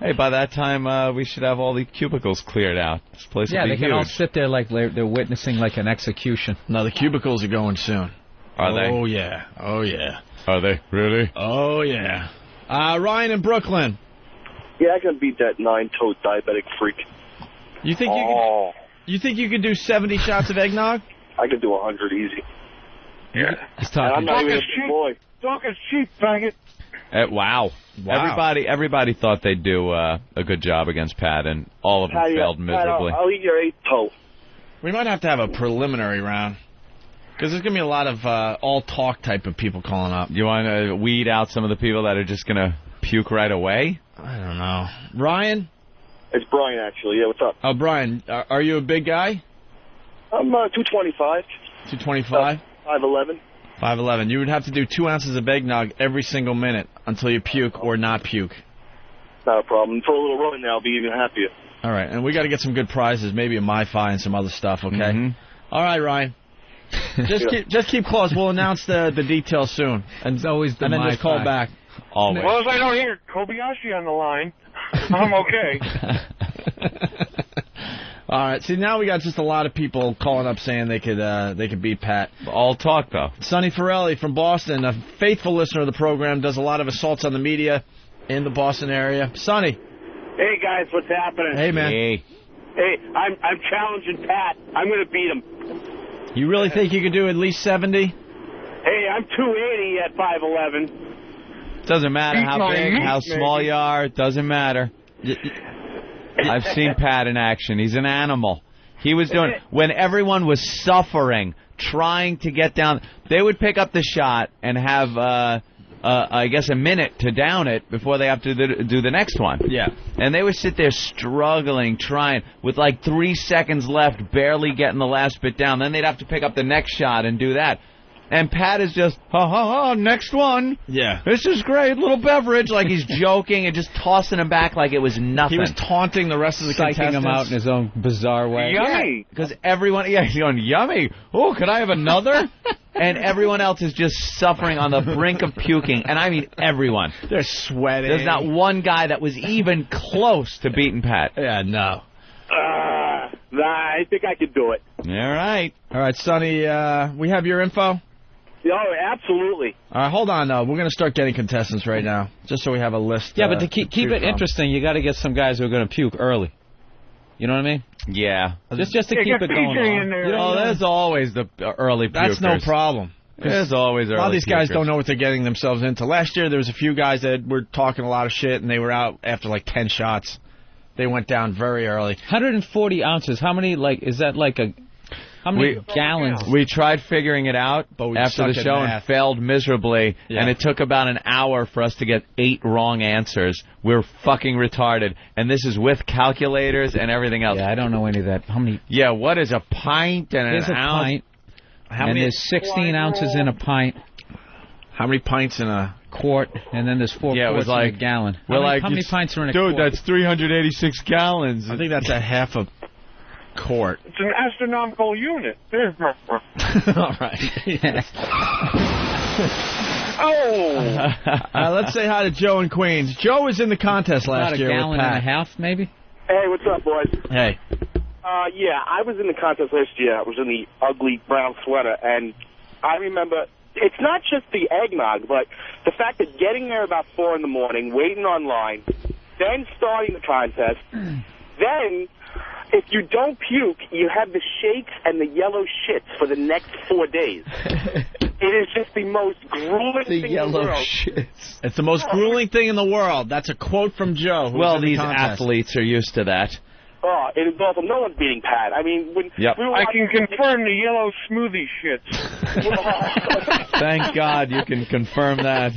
Hey, by that time, we should have all the cubicles cleared out. This place will be they huge. can all sit there like they're witnessing like an execution. No, the cubicles are going soon. Are they? Oh, yeah. Oh, yeah. Are they? Really? Oh, yeah. Ryan in Brooklyn. Yeah, I can beat that 9-toed diabetic freak. You think you could do 70 shots of eggnog? I could do 100 easy. Yeah. And I'm not even a big boy. Talk is cheap, faggot. Wow. Everybody thought they'd do a good job against Pat, and all of them failed miserably. I'll eat your 8th toe. We might have to have a preliminary round, because there's going to be a lot of all-talk type of people calling up. You want to weed out some of the people that are just going to puke right away? I don't know. Ryan? It's Brian, actually. Yeah, what's up? Oh, Brian, are you a big guy? I'm 225. 225? 5'11". 5'11". You would have to do 2 ounces of eggnog every single minute until you puke or not puke. Not a problem. For a little run now, I'll be even happier. All right, and we got to get some good prizes, maybe a MiFi and some other stuff, okay? Mm-hmm. All right, Ryan. Just keep close. We'll announce the details soon. And it's always the and then just call back. Always. As long as I don't hear Kobayashi on the line, I'm okay. All right. See, now we got just a lot of people calling up saying they could beat Pat. All talk, though. Sonny Forelli from Boston, a faithful listener of the program, does a lot of assaults on the media in the Boston area. Sonny. Hey, guys. What's happening? Hey, man. Hey, I'm challenging Pat. I'm going to beat him. You really think you could do at least 70? Hey, I'm 280 at 5'11". Doesn't matter how big, how small you are. It doesn't matter. I've seen Pat in action. He's an animal. He was doing when everyone was suffering, trying to get down. They would pick up the shot and have, I guess, a minute to down it before they have to do the next one. Yeah. And they would sit there struggling, trying, with like 3 seconds left, barely getting the last bit down. Then they'd have to pick up the next shot and do that. And Pat is just, next one. Yeah. This is great, little beverage, like he's joking and just tossing him back like it was nothing. He was taunting the rest of the contestants. Psyching him out in his own bizarre way. Yummy! Because everyone, he's going, yummy. Oh, could I have another? And everyone else is just suffering on the brink of puking. And I mean everyone. They're sweating. There's not one guy that was even close to beating Pat. Yeah, no. I think I could do it. All right. All right, Sonny, we have your info? Oh, absolutely. All right, hold on, though. We're going to start getting contestants right now, just so we have a list. Yeah, but to keep it interesting, you got to get some guys who are going to puke early. You know what I mean? Yeah. Just to keep it going on. There's always the early pukers. That's no problem. There's always early A lot of these guys pukers. don't know what they're getting themselves into. Last year, there was a few guys that were talking a lot of shit, and they were out after like 10 shots. They went down very early. 140 ounces. How many, is that like a... How many gallons? We tried figuring it out after the show and failed miserably, and it took about an hour for us to get 8 wrong answers. We're fucking retarded, and this is with calculators and everything else. Yeah, I don't know any of that. How many? Yeah, what is a pint and There's an a ounce? pint, How and many? there's 16 ounces in a pint. How many pints in a quart? And then there's 4 it was quarts like in a gallon. We're How many pints are in a quart? Dude, that's 386 gallons. I think that's a half a quart. It's an astronomical unit. All right. Let's say hi to Joe in Queens. Joe was in the contest last year with Pat. About a gallon and a half, maybe? Hey, what's up, boys? Hey. Yeah, I was in the contest last year. I was in the ugly brown sweater, and I remember it's not just the eggnog, but the fact that getting there about 4 in the morning, waiting online, then starting the contest, then if you don't puke, you have the shakes and the yellow shits for the next 4 days. It is just the most grueling thing in the world. Shits. It's the most grueling thing in the world. That's a quote from Joe. Well, these athletes are used to that. Oh, it is awful. No one's beating Pat. I mean, when we were I can confirm the yellow smoothie shits. Thank God you can confirm that.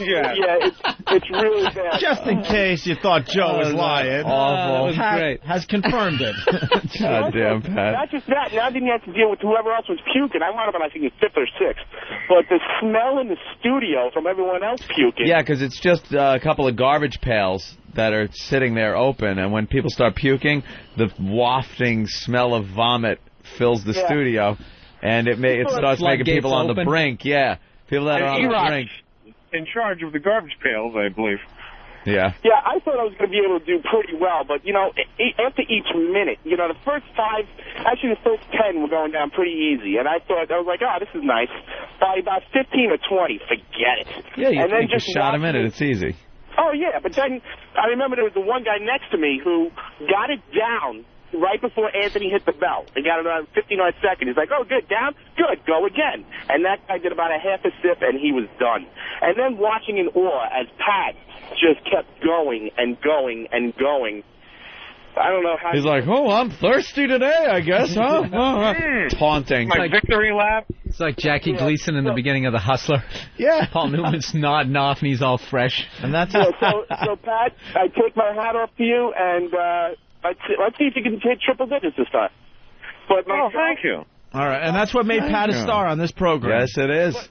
Yeah, it's really bad. Just in case you thought Joe was lying. Awful. Pat has confirmed it. Goddamn, Pat. Not just that. Now then you have to deal with whoever else was puking. I wound up on, I think, 5th or 6th. But the smell in the studio from everyone else puking. Yeah, because it's just a couple of garbage pails that are sitting there open, and when people start puking, the wafting smell of vomit fills the studio, and it starts making people on the brink. Yeah, people that are on the brink. In charge of the garbage pails, I believe. Yeah. Yeah, I thought I was going to be able to do pretty well, but, you know, after each minute, you know, the first 5, actually the first 10 were going down pretty easy, and I was like, oh, this is nice. By about 15 or 20, forget it. Yeah, you and then take a shot a minute, it's easy. Oh, yeah, but then I remember there was the one guy next to me who got it down right before Anthony hit the bell. He got it around 59 seconds. He's like, oh, good, down? Good, go again. And that guy did about a half a sip, and he was done. And then watching in awe as Pat just kept going and going and going. I don't know how... He's like, oh, I'm thirsty today, I guess, huh? Taunting. My victory lap. It's like Jackie Gleason in the beginning of The Hustler. Yeah. Paul Newman's nodding off and he's all fresh. And that's so Pat, I take my hat off to you, and let's see if you can hit triple digits this time. But thank you. All right, and that's what made Pat a star on this program. Yes, it is.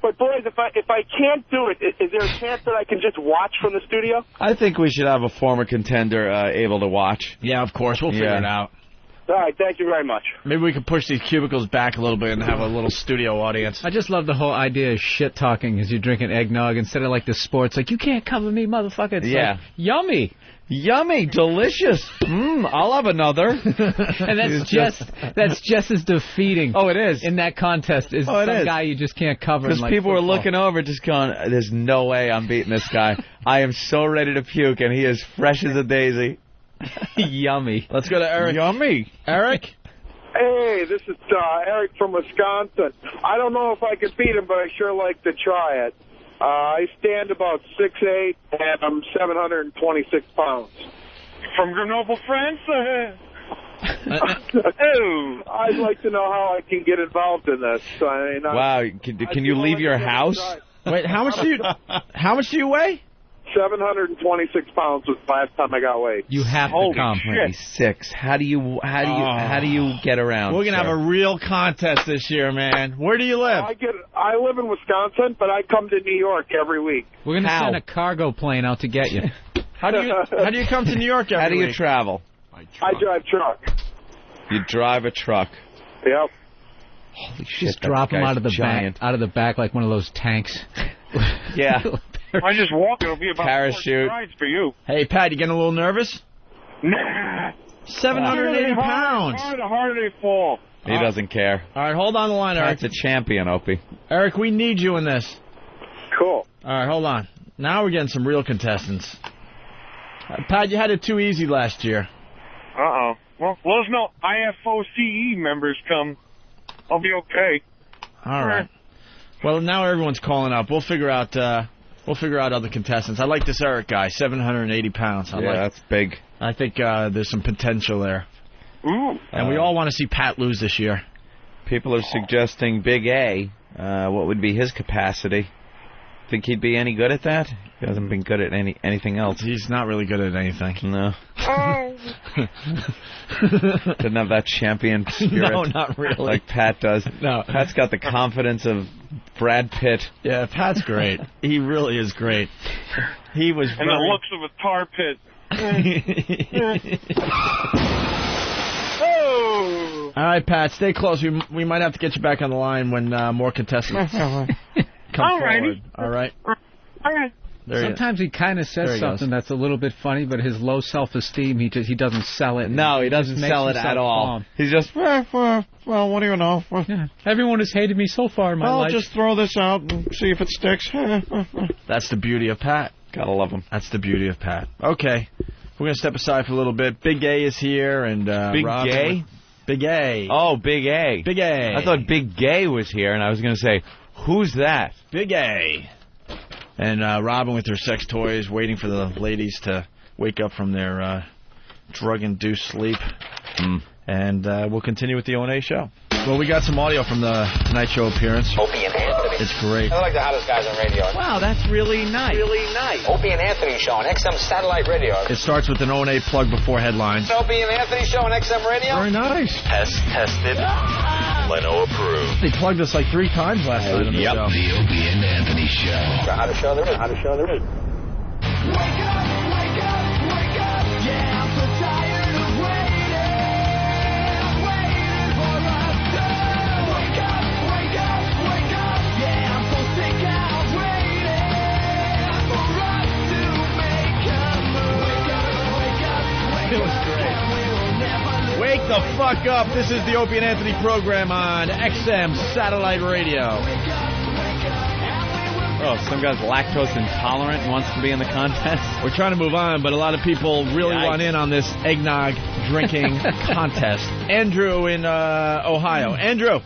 But boys, if I can't do it, is there a chance that I can just watch from the studio? I think we should have a former contender able to watch. Yeah, of course. We'll figure it out. All right, thank you very much. Maybe we could push these cubicles back a little bit and have a little studio audience. I just love the whole idea of shit-talking as you're drinking eggnog instead of like the sports. Like, you can't cover me, motherfucker. It's like, yummy. Yummy, delicious. I'll have another. And that's just as defeating. Oh, it is. In that contest is some guy you just can't cover. Because people were looking over just going, there's no way I'm beating this guy. I am so ready to puke, and he is fresh as a daisy. Yummy. Let's go to Eric. Yummy. Eric? Hey, this is Eric from Wisconsin. I don't know if I could beat him, but I sure like to try it. I stand about 6'8", and I'm 726 pounds. From Grenoble, France? I'd like to know how I can get involved in this. Wow, can you leave your house? Wait, how much do you weigh? 726 pounds was the last time I got weighed. You have to come. 26. How do you get around? We're gonna have a real contest this year, man. Where do you live? I live in Wisconsin, but I come to New York every week. We're gonna send a cargo plane out to get you. How do you come to New York every week? How do you travel? I drive truck. You drive a truck. Yep. Holy shit! Just drop them out of the back like one of those tanks. Yeah. I just walk. It'll be about parachute 4 rides for you. Hey, Pat, you getting a little nervous? Nah. 780 pounds. How hard they fall? He doesn't care. All right, hold on the line, Eric. That's a champion, Opie. Eric, we need you in this. Cool. All right, hold on. Now we're getting some real contestants. Pat, you had it too easy last year. Uh-oh. Well, those no IFOCE members come. I'll be okay. All right. Well, now everyone's calling up. We'll figure out other contestants. I like this Eric guy, 780 pounds. That's big. I think there's some potential there. Ooh. And we all want to see Pat lose this year. People are suggesting Big A. What would be his capacity? Think he'd be any good at that? He hasn't been good at anything else. He's not really good at anything. No. Doesn't have that champion spirit. No, not really. Like Pat does. No. Pat's got the confidence of Brad Pitt. Yeah, Pat's great. He really is great. He was and the looks of a tar pit. Oh! All right, Pat, stay close. We might have to get you back on the line when more contestants come forward. All right? All right. Sometimes he kind of says something that's a little bit funny, but his low self-esteem, he doesn't sell it. No, he doesn't sell it at all. He's just, well, what do you know? Yeah. Everyone has hated me so far in my life. I'll just throw this out and see if it sticks. That's the beauty of Pat. Gotta love him. That's the beauty of Pat. Okay. We're going to step aside for a little bit. Big A is here. And Big Robin Gay? Big A. Oh, Big A. Big A. I thought Big Gay was here, and I was going to say, who's that? Big A. And Robin with her sex toys, waiting for the ladies to wake up from their drug-induced sleep. And we'll continue with the O&A show. Well, we got some audio from the Tonight Show appearance. Opie and Anthony. It's great. They're like the hottest guys on radio. Wow, that's really nice. Really nice. Opie and Anthony show on XM satellite radio. It starts with an O&A plug before headlines. Opie and Anthony show on XM radio. Very nice. Tested. Leno approved. They plugged us like 3 times last night on the show. The Opie and Anthony show. The hottest show there is. Hottest show there is. Wake up, wake up, wake up. Yeah, I'm so tired of waiting for us to wake up, wake up, wake up. Yeah, I'm so sick of waiting for us to make a move. Wake up, wake up, wake up. It was great. Wake the fuck up. This is the Opie and Anthony program on XM satellite radio. Oh, some guy's lactose intolerant and wants to be in the contest. We're trying to move on, but a lot of people really want in on this eggnog drinking contest. Andrew in Ohio. Andrew.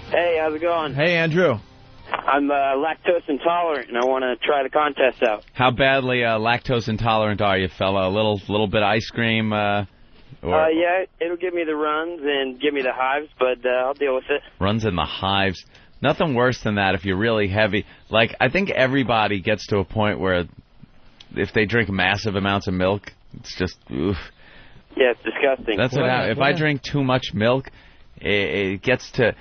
Hey, how's it going? Hey, Andrew. I'm lactose intolerant, and I want to try the contest out. How badly lactose intolerant are you, fella? A little bit of ice cream? Yeah, it'll give me the runs and give me the hives, but I'll deal with it. Runs in the hives. Nothing worse than that if you're really heavy. Like, I think everybody gets to a point where if they drink massive amounts of milk, it's just, oof. Yeah, it's disgusting. That's what happens. If I drink too much milk, it gets to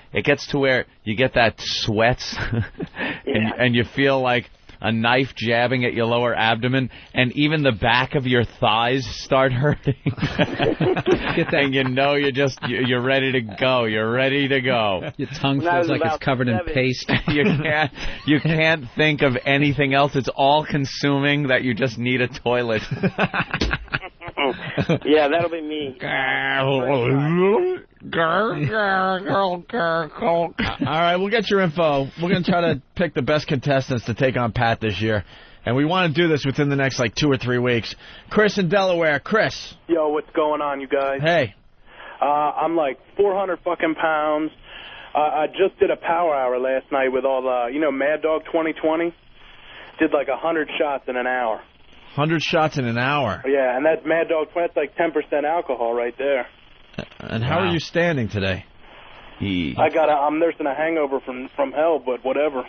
where you get that sweats, and you feel like a knife jabbing at your lower abdomen, and even the back of your thighs start hurting. And you know you're ready to go. You're ready to go. Your tongue feels like it's covered in paste. You can't think of anything else. It's all consuming that you just need a toilet. Yeah, that'll be me. All right, we'll get your info. We're going to try to pick the best contestants to take on Pat this year. And we want to do this within the next, 2 or 3 weeks. Chris in Delaware. Chris. Yo, what's going on, you guys? Hey. I'm 400 fucking pounds. I just did a power hour last night with all the, Mad Dog 2020. Did 100 shots in an hour. 100 shots in an hour? Yeah, and that's Mad Dog 20. That's 10% alcohol right there. And how are you standing today? I'm nursing a hangover from hell, but whatever.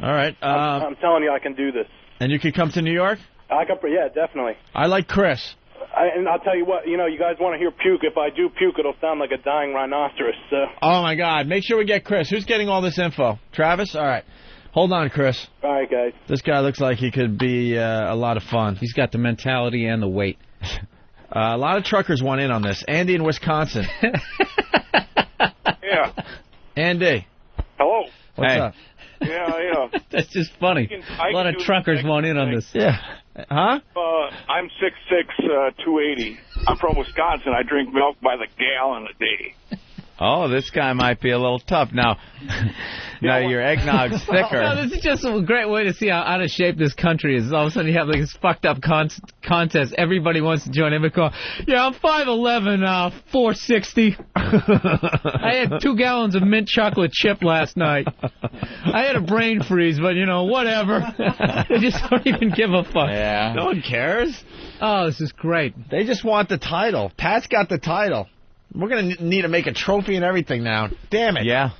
All right. I'm telling you, I can do this. And you can come to New York? Yeah, definitely. I like Chris. And I'll tell you what, you guys want to hear puke. If I do puke, it'll sound like a dying rhinoceros. So. Oh, my God. Make sure we get Chris. Who's getting all this info? Travis? All right. Hold on, Chris. All right, guys. This guy looks like he could be a lot of fun. He's got the mentality and the weight. A lot of truckers want in on this. Andy in Wisconsin. Yeah. Andy. Hello. What's up? Yeah. That's just funny. A lot of truckers want in on this. Yeah. Huh? I'm 6'6", 280. I'm from Wisconsin. I drink milk by the gallon a day. Oh, this guy might be a little tough. Now your eggnog's thicker. No, this is just a great way to see how out of shape this country is. All of a sudden you have this fucked up contest. Everybody wants to join. Everybody call, yeah, I'm 5'11", 460. I had 2 gallons of mint chocolate chip last night. I had a brain freeze, but, whatever. They just don't even give a fuck. Yeah. No one cares. Oh, this is great. They just want the title. Pat's got the title. We're going to need to make a trophy and everything now. Damn it. Yeah.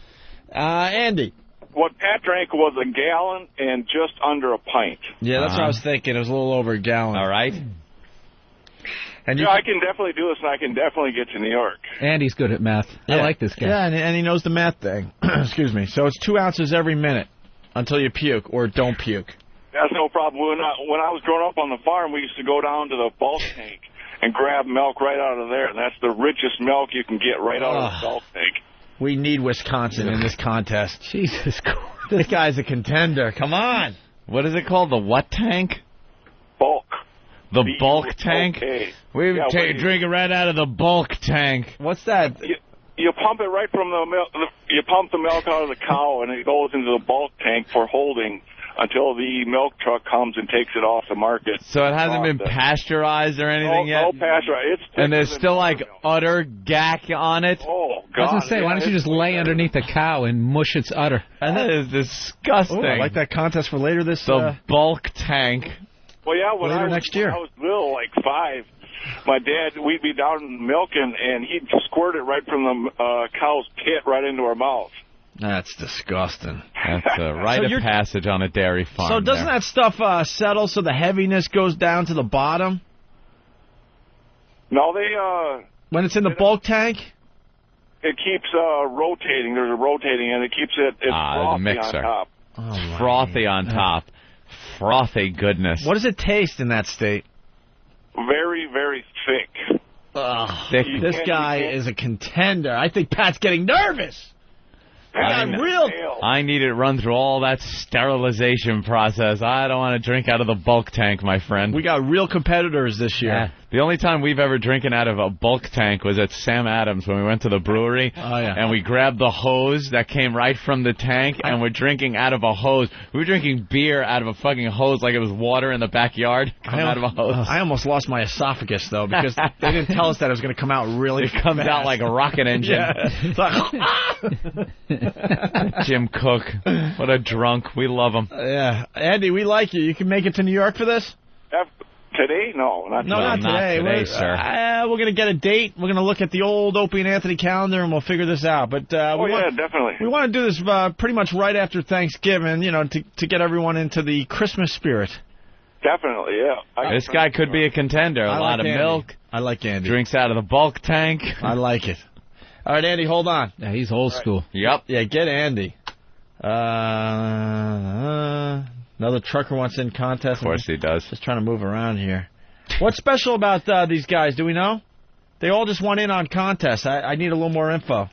Andy. What Pat drank was a gallon and just under a pint. Yeah, that's what I was thinking. It was a little over a gallon. All right. And I can definitely do this, and I can definitely get to New York. Andy's good at math. I like this guy. Yeah, and he knows the math thing. Excuse me. So it's 2 ounces every minute until you puke or don't puke. That's no problem. When I was growing up on the farm, we used to go down to the bulk tank and grab milk right out of there. And that's the richest milk you can get right out of the bulk tank. We need Wisconsin in this contest. Jesus Christ. This guy's a contender. Come on. What is it called? The what tank? Bulk. The bulk tank? Okay. We drink it right out of the bulk tank. What's that? You pump it right from the milk. You pump the milk out of the cow, and it goes into the bulk tank for holding until the milk truck comes and takes it off the market. So it hasn't been pasteurized or anything yet? No pasteurized. And there's still udder gack on it? Oh, God. I was going to say, why don't you just lay underneath the cow and mush its udder? And that is disgusting. Ooh, I like that contest for later this... The bulk tank. Well, yeah, when I was next year. I was little, 5, my dad, we'd be down milking, and he'd squirt it right from the cow's pit right into our mouth. That's disgusting. That's a rite of passage on a dairy farm. So doesn't that stuff settle so the heaviness goes down to the bottom? No, they... when it's in the bulk tank? It keeps rotating. There's a rotating, and it keeps it frothy the mixer. on top. Oh, frothy on top. Frothy goodness. What does it taste in that state? Very, very thick. Ugh. Thick. This guy is a contender. I think Pat's getting nervous. I need it run through all that sterilization process. I don't want to drink out of the bulk tank, my friend. We got real competitors this year. Yeah. The only time we've ever drinking out of a bulk tank was at Sam Adams when we went to the brewery. Oh, yeah. And we grabbed the hose that came right from the tank, and we're drinking out of a hose. We were drinking beer out of a fucking hose like it was water in the backyard. Come out of a hose. I almost lost my esophagus, though, because they didn't tell us that it was going to come out really It comes out like a rocket engine. Yeah. It's like, Jim Cook. What a drunk. We love him. Yeah. Andy, we like you. You can make it to New York for this? Today? No, not today. Not today. Not today, sir. We're going to get a date. We're going to look at the old Opie and Anthony calendar, and we'll figure this out. But definitely. We want to do this pretty much right after Thanksgiving, to get everyone into the Christmas spirit. Definitely, yeah. This guy could be a contender. A lot of milk. I like Andy. Drinks out of the bulk tank. I like it. All right, Andy, hold on. Yeah, he's old school. Yep. Yeah, get Andy. Another trucker wants in contest. Of course he does. Just trying to move around here. What's special about these guys? Do we know? They all just want in on contest. I need a little more info.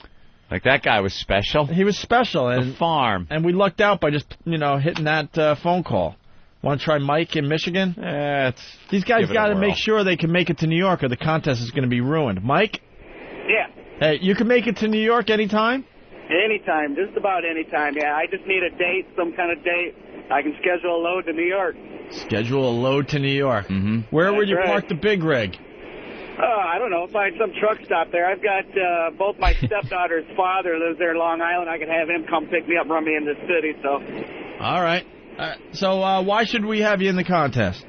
Like that guy was special. He was special. And the farm. And we lucked out by just, hitting that phone call. Want to try Mike in Michigan? These guys got to make sure they can make it to New York or the contest is going to be ruined. Mike? Yeah. Hey, you can make it to New York anytime? Anytime, just about anytime, yeah. I just need a date, some kind of date. I can schedule a load to New York. Schedule a load to New York. Mm-hmm. Where would you park the big rig? I don't know. Find some truck stop there. I've got both my stepdaughter's father lives there in Long Island. I could have him come pick me up, run me in the city, so. All right. So why should we have you in the contest?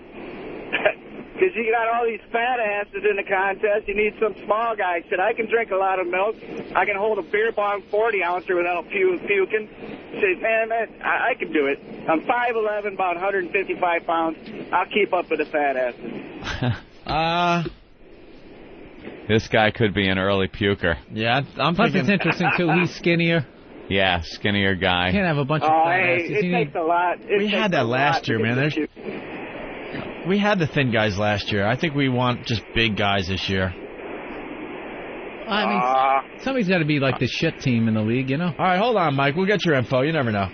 Because you got all these fat asses in the contest. You need some small guy. Said I can drink a lot of milk. I can hold a beer bong 40-ouncer without puking. Said, man, I can do it. I'm 5'11", about 155 pounds. I'll keep up with the fat asses. This guy could be an early puker. Yeah, I'm Plus, thinking... it's interesting, too. He's skinnier. Yeah, skinnier guy. You can't have a bunch of fat asses. It takes a lot. We had that last year, man. We had the thin guys last year. I think we want just big guys this year. I mean, somebody's got to be like the shit team in the league, All right, hold on, Mike. We'll get your info. You never know.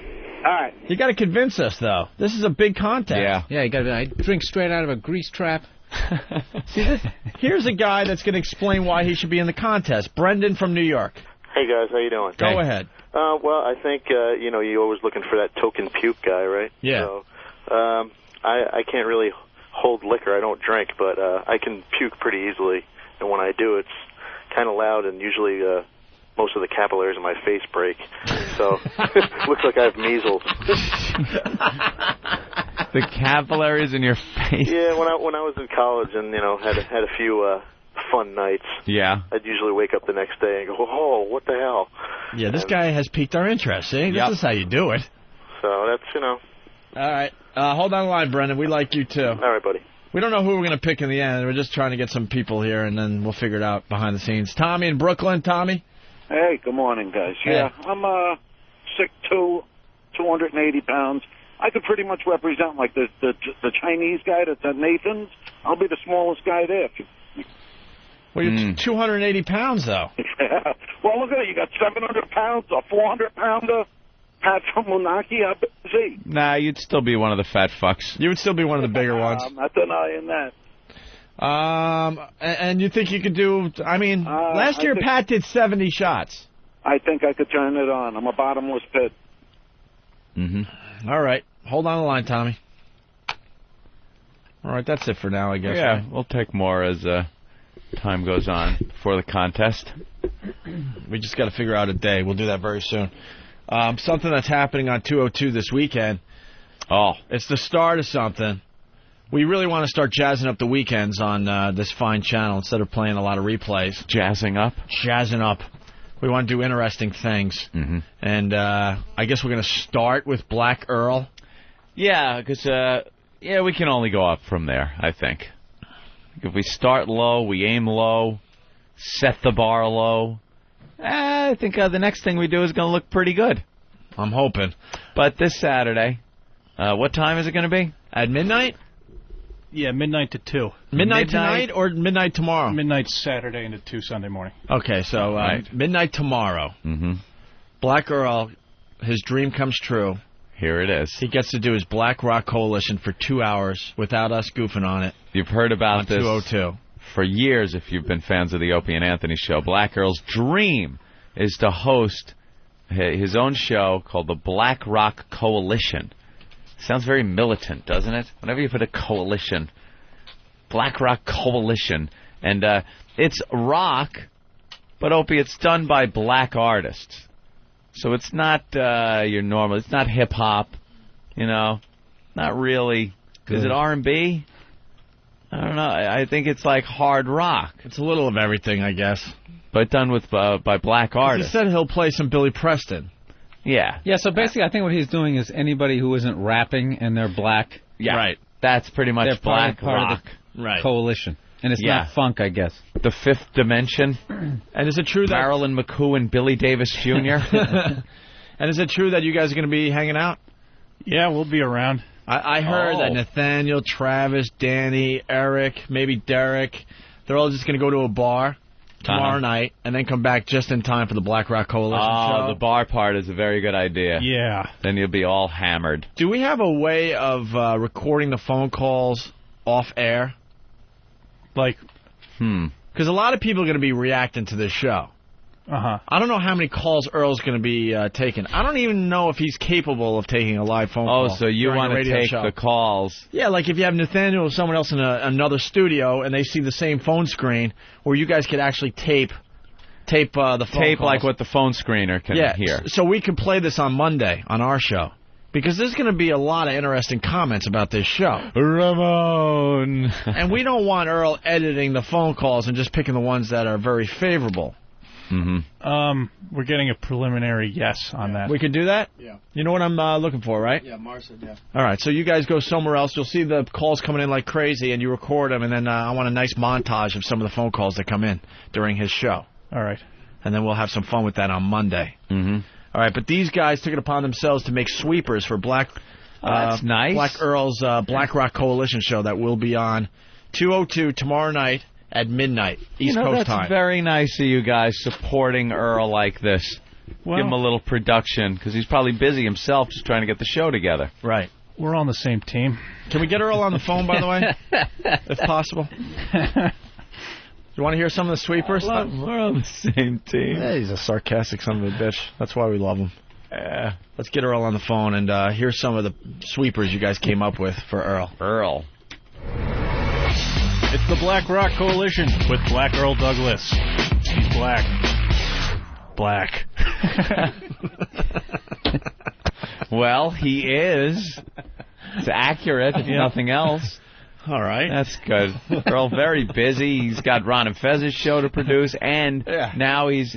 All right. You got to convince us, though. This is a big contest. Yeah, you got to. I drink straight out of a grease trap. See, here's a guy that's going to explain why he should be in the contest. Brendan from New York. Hey, guys. How you doing? Go ahead. Well, I think, you're always looking for that token puke guy, right? Yeah. So, I can't really hold liquor. I don't drink, but I can puke pretty easily. And when I do, it's kind of loud, and usually most of the capillaries in my face break. So looks like I have measles. The capillaries in your face? Yeah, when I was in college and, had a few fun nights. Yeah. I'd usually wake up the next day and go, oh, what the hell? Yeah, this guy has piqued our interest, see? This is how you do it. So that's, All right. Hold on the line, Brendan. We like you, too. All right, buddy. We don't know who we're going to pick in the end. We're just trying to get some people here, and then we'll figure it out behind the scenes. Tommy in Brooklyn. Tommy? Hey, good morning, guys. Hey. Yeah, I'm 6'2", 280 pounds. I could pretty much represent, like, the Chinese guy that's at Nathan's. I'll be the smallest guy there. Well, you're 280 pounds, though. Yeah. Well, look at it. You got 700 pounds, a 400-pounder. Pat from Monarchy, how big is he? Nah, you'd still be one of the fat fucks. You would still be one of the bigger ones. I'm not denying that. And you think you could do, last year Pat did 70 shots. I think I could turn it on. I'm a bottomless pit. Mm-hmm. All right. Hold on the line, Tommy. All right, that's it for now, I guess. Yeah, right? We'll take more as time goes on before the contest. We just got to figure out a day. We'll do that very soon. Something that's happening on 202 this weekend. Oh. It's the start of something. we really want to start jazzing up the weekends on this fine channel instead of playing a lot of replays. Jazzing up? Jazzing up. We want to do interesting things. Mm-hmm. And I guess we're going to start with Black Earl. Yeah, because we can only go up from there, I think. If we start low, we aim low, set the bar low, I think the next thing we do is going to look pretty good. I'm hoping. But this Saturday, what time is it going to be? At midnight? Yeah, midnight to 2. Midnight tonight or midnight tomorrow? Midnight Saturday into 2 Sunday morning. Okay, so midnight tomorrow. Mm-hmm. Black Earl, his dream comes true. Here it is. He gets to do his Black Rock Coalition for 2 hours without us goofing on it. You've heard about on this 202. For years if you've been fans of the Opie and Anthony show. Black Earl's dream is to host his own show called the Black Rock Coalition. Sounds very militant, doesn't it? Whenever you put a coalition. Black Rock Coalition. And it's rock, but Opie, it's done by black artists. So it's not your normal, it's not hip-hop, not really. Good. Is it R&B? I don't know. I think it's like hard rock. It's a little of everything, I guess. But done with by black artists. He said he'll play some Billy Preston. Yeah. Yeah, so basically I think what he's doing is anybody who isn't rapping and they're black. Yeah. Right. That's pretty much black part rock. Of the coalition. And it's not funk, I guess. The Fifth Dimension. And is it true that Marilyn McCoo and Billy Davis Jr.? And is it true that you guys are going to be hanging out? Yeah, we'll be around. I heard that Nathaniel, Travis, Danny, Eric, maybe Derek, they're all just going to go to a bar tomorrow night and then come back just in time for the Black Rock Coalition show. The bar part is a very good idea. Yeah. Then you'll be all hammered. Do we have a way of recording the phone calls off air? Like, because a lot of people are going to be reacting to this show. Uh-huh. I don't know how many calls Earl's going to be taking. I don't even know if he's capable of taking a live phone call. Oh, so you want to take the calls. Yeah, like if you have Nathaniel or someone else in another studio and they see the same phone screen, where you guys could actually tape the phone calls. Like what the phone screener can hear. So we could play this on Monday on our show. Because there's going to be a lot of interesting comments about this show. Ramon! And we don't want Earl editing the phone calls and just picking the ones that are very favorable. Mm-hmm. We're getting a preliminary yes on that. We could do that? Yeah. You know what I'm looking for, right? Yeah, Mars said yeah. All right, so you guys go somewhere else. You'll see the calls coming in like crazy, and you record them, and then I want a nice montage of some of the phone calls that come in during his show. All right. And then we'll have some fun with that on Monday. Mm-hmm. All right, but these guys took it upon themselves to make sweepers for that's nice. Black Earl's Black Rock Coalition show that will be on 202 tomorrow night at midnight, East Coast time. That's very nice of you guys supporting Earl like this. Well, give him a little production, because he's probably busy himself just trying to get the show together. Right. We're on the same team. Can we get Earl on the phone, by the way, if possible? You want to hear some of the sweepers? We're on the same team. Yeah, he's a sarcastic son of a bitch. That's why we love him. Let's get Earl on the phone and hear some of the sweepers you guys came up with for Earl. Earl. It's the Black Rock Coalition with Black Earl Douglas. He's black. Black. Well, he is. It's accurate, if nothing else. All right. That's good. Earl, very busy. He's got Ron and Fez's show to produce, and now he's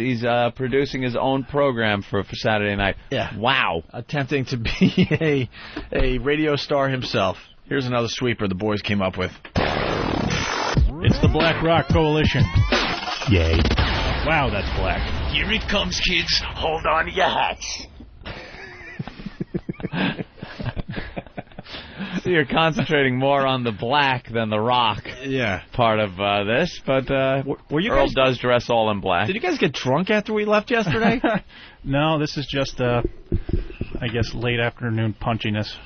producing his own program for Saturday night. Yeah. Wow. Attempting to be a radio star himself. Here's another sweeper the boys came up with. It's the Black Rock Coalition. Yay. Wow, that's black. Here it comes, kids. Hold on to your hats. So you're concentrating more on the black than the rock part of this, but Earl does dress all in black. Did you guys get drunk after we left yesterday? No, this is just, I guess, late afternoon punchiness.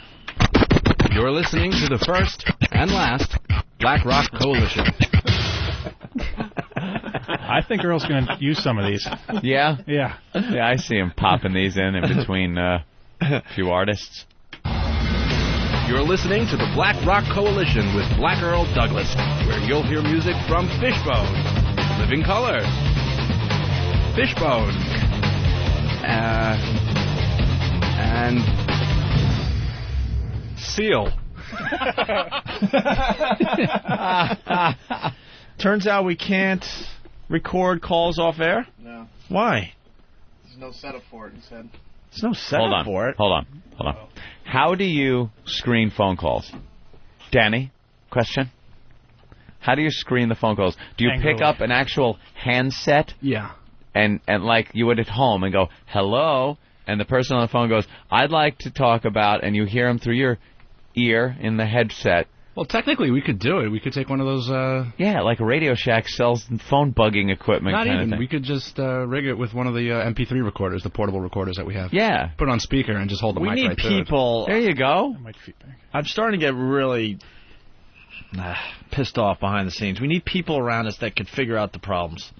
You're listening to the first and last Black Rock Coalition. I think Earl's going to use some of these. Yeah? Yeah. Yeah, I see him popping these in between a few artists. You're listening to the Black Rock Coalition with Black Earl Douglas, where you'll hear music from Fishbone, Living Color, Fishbone, and Seal. Turns out we can't record calls off air? No. Why? There's no setup for it, he said. There's no setup for it. Hold on. How do you screen phone calls? Danny, question? How do you screen the phone calls? Do you pick up an actual handset? Yeah. And like you would at home and go, hello, and the person on the phone goes, I'd like to talk about, and you hear them through your ear in the headset. Well, technically, we could do it. We could take one of those... Yeah, like Radio Shack sells phone bugging equipment. Not kind even. of thing. We could just rig it with one of the MP3 recorders, the portable recorders that we have. Yeah. Put it on speaker and just hold the We mic need right to it. people... There you go. I'm starting to get really pissed off behind the scenes. We need people around us that could figure out the problems.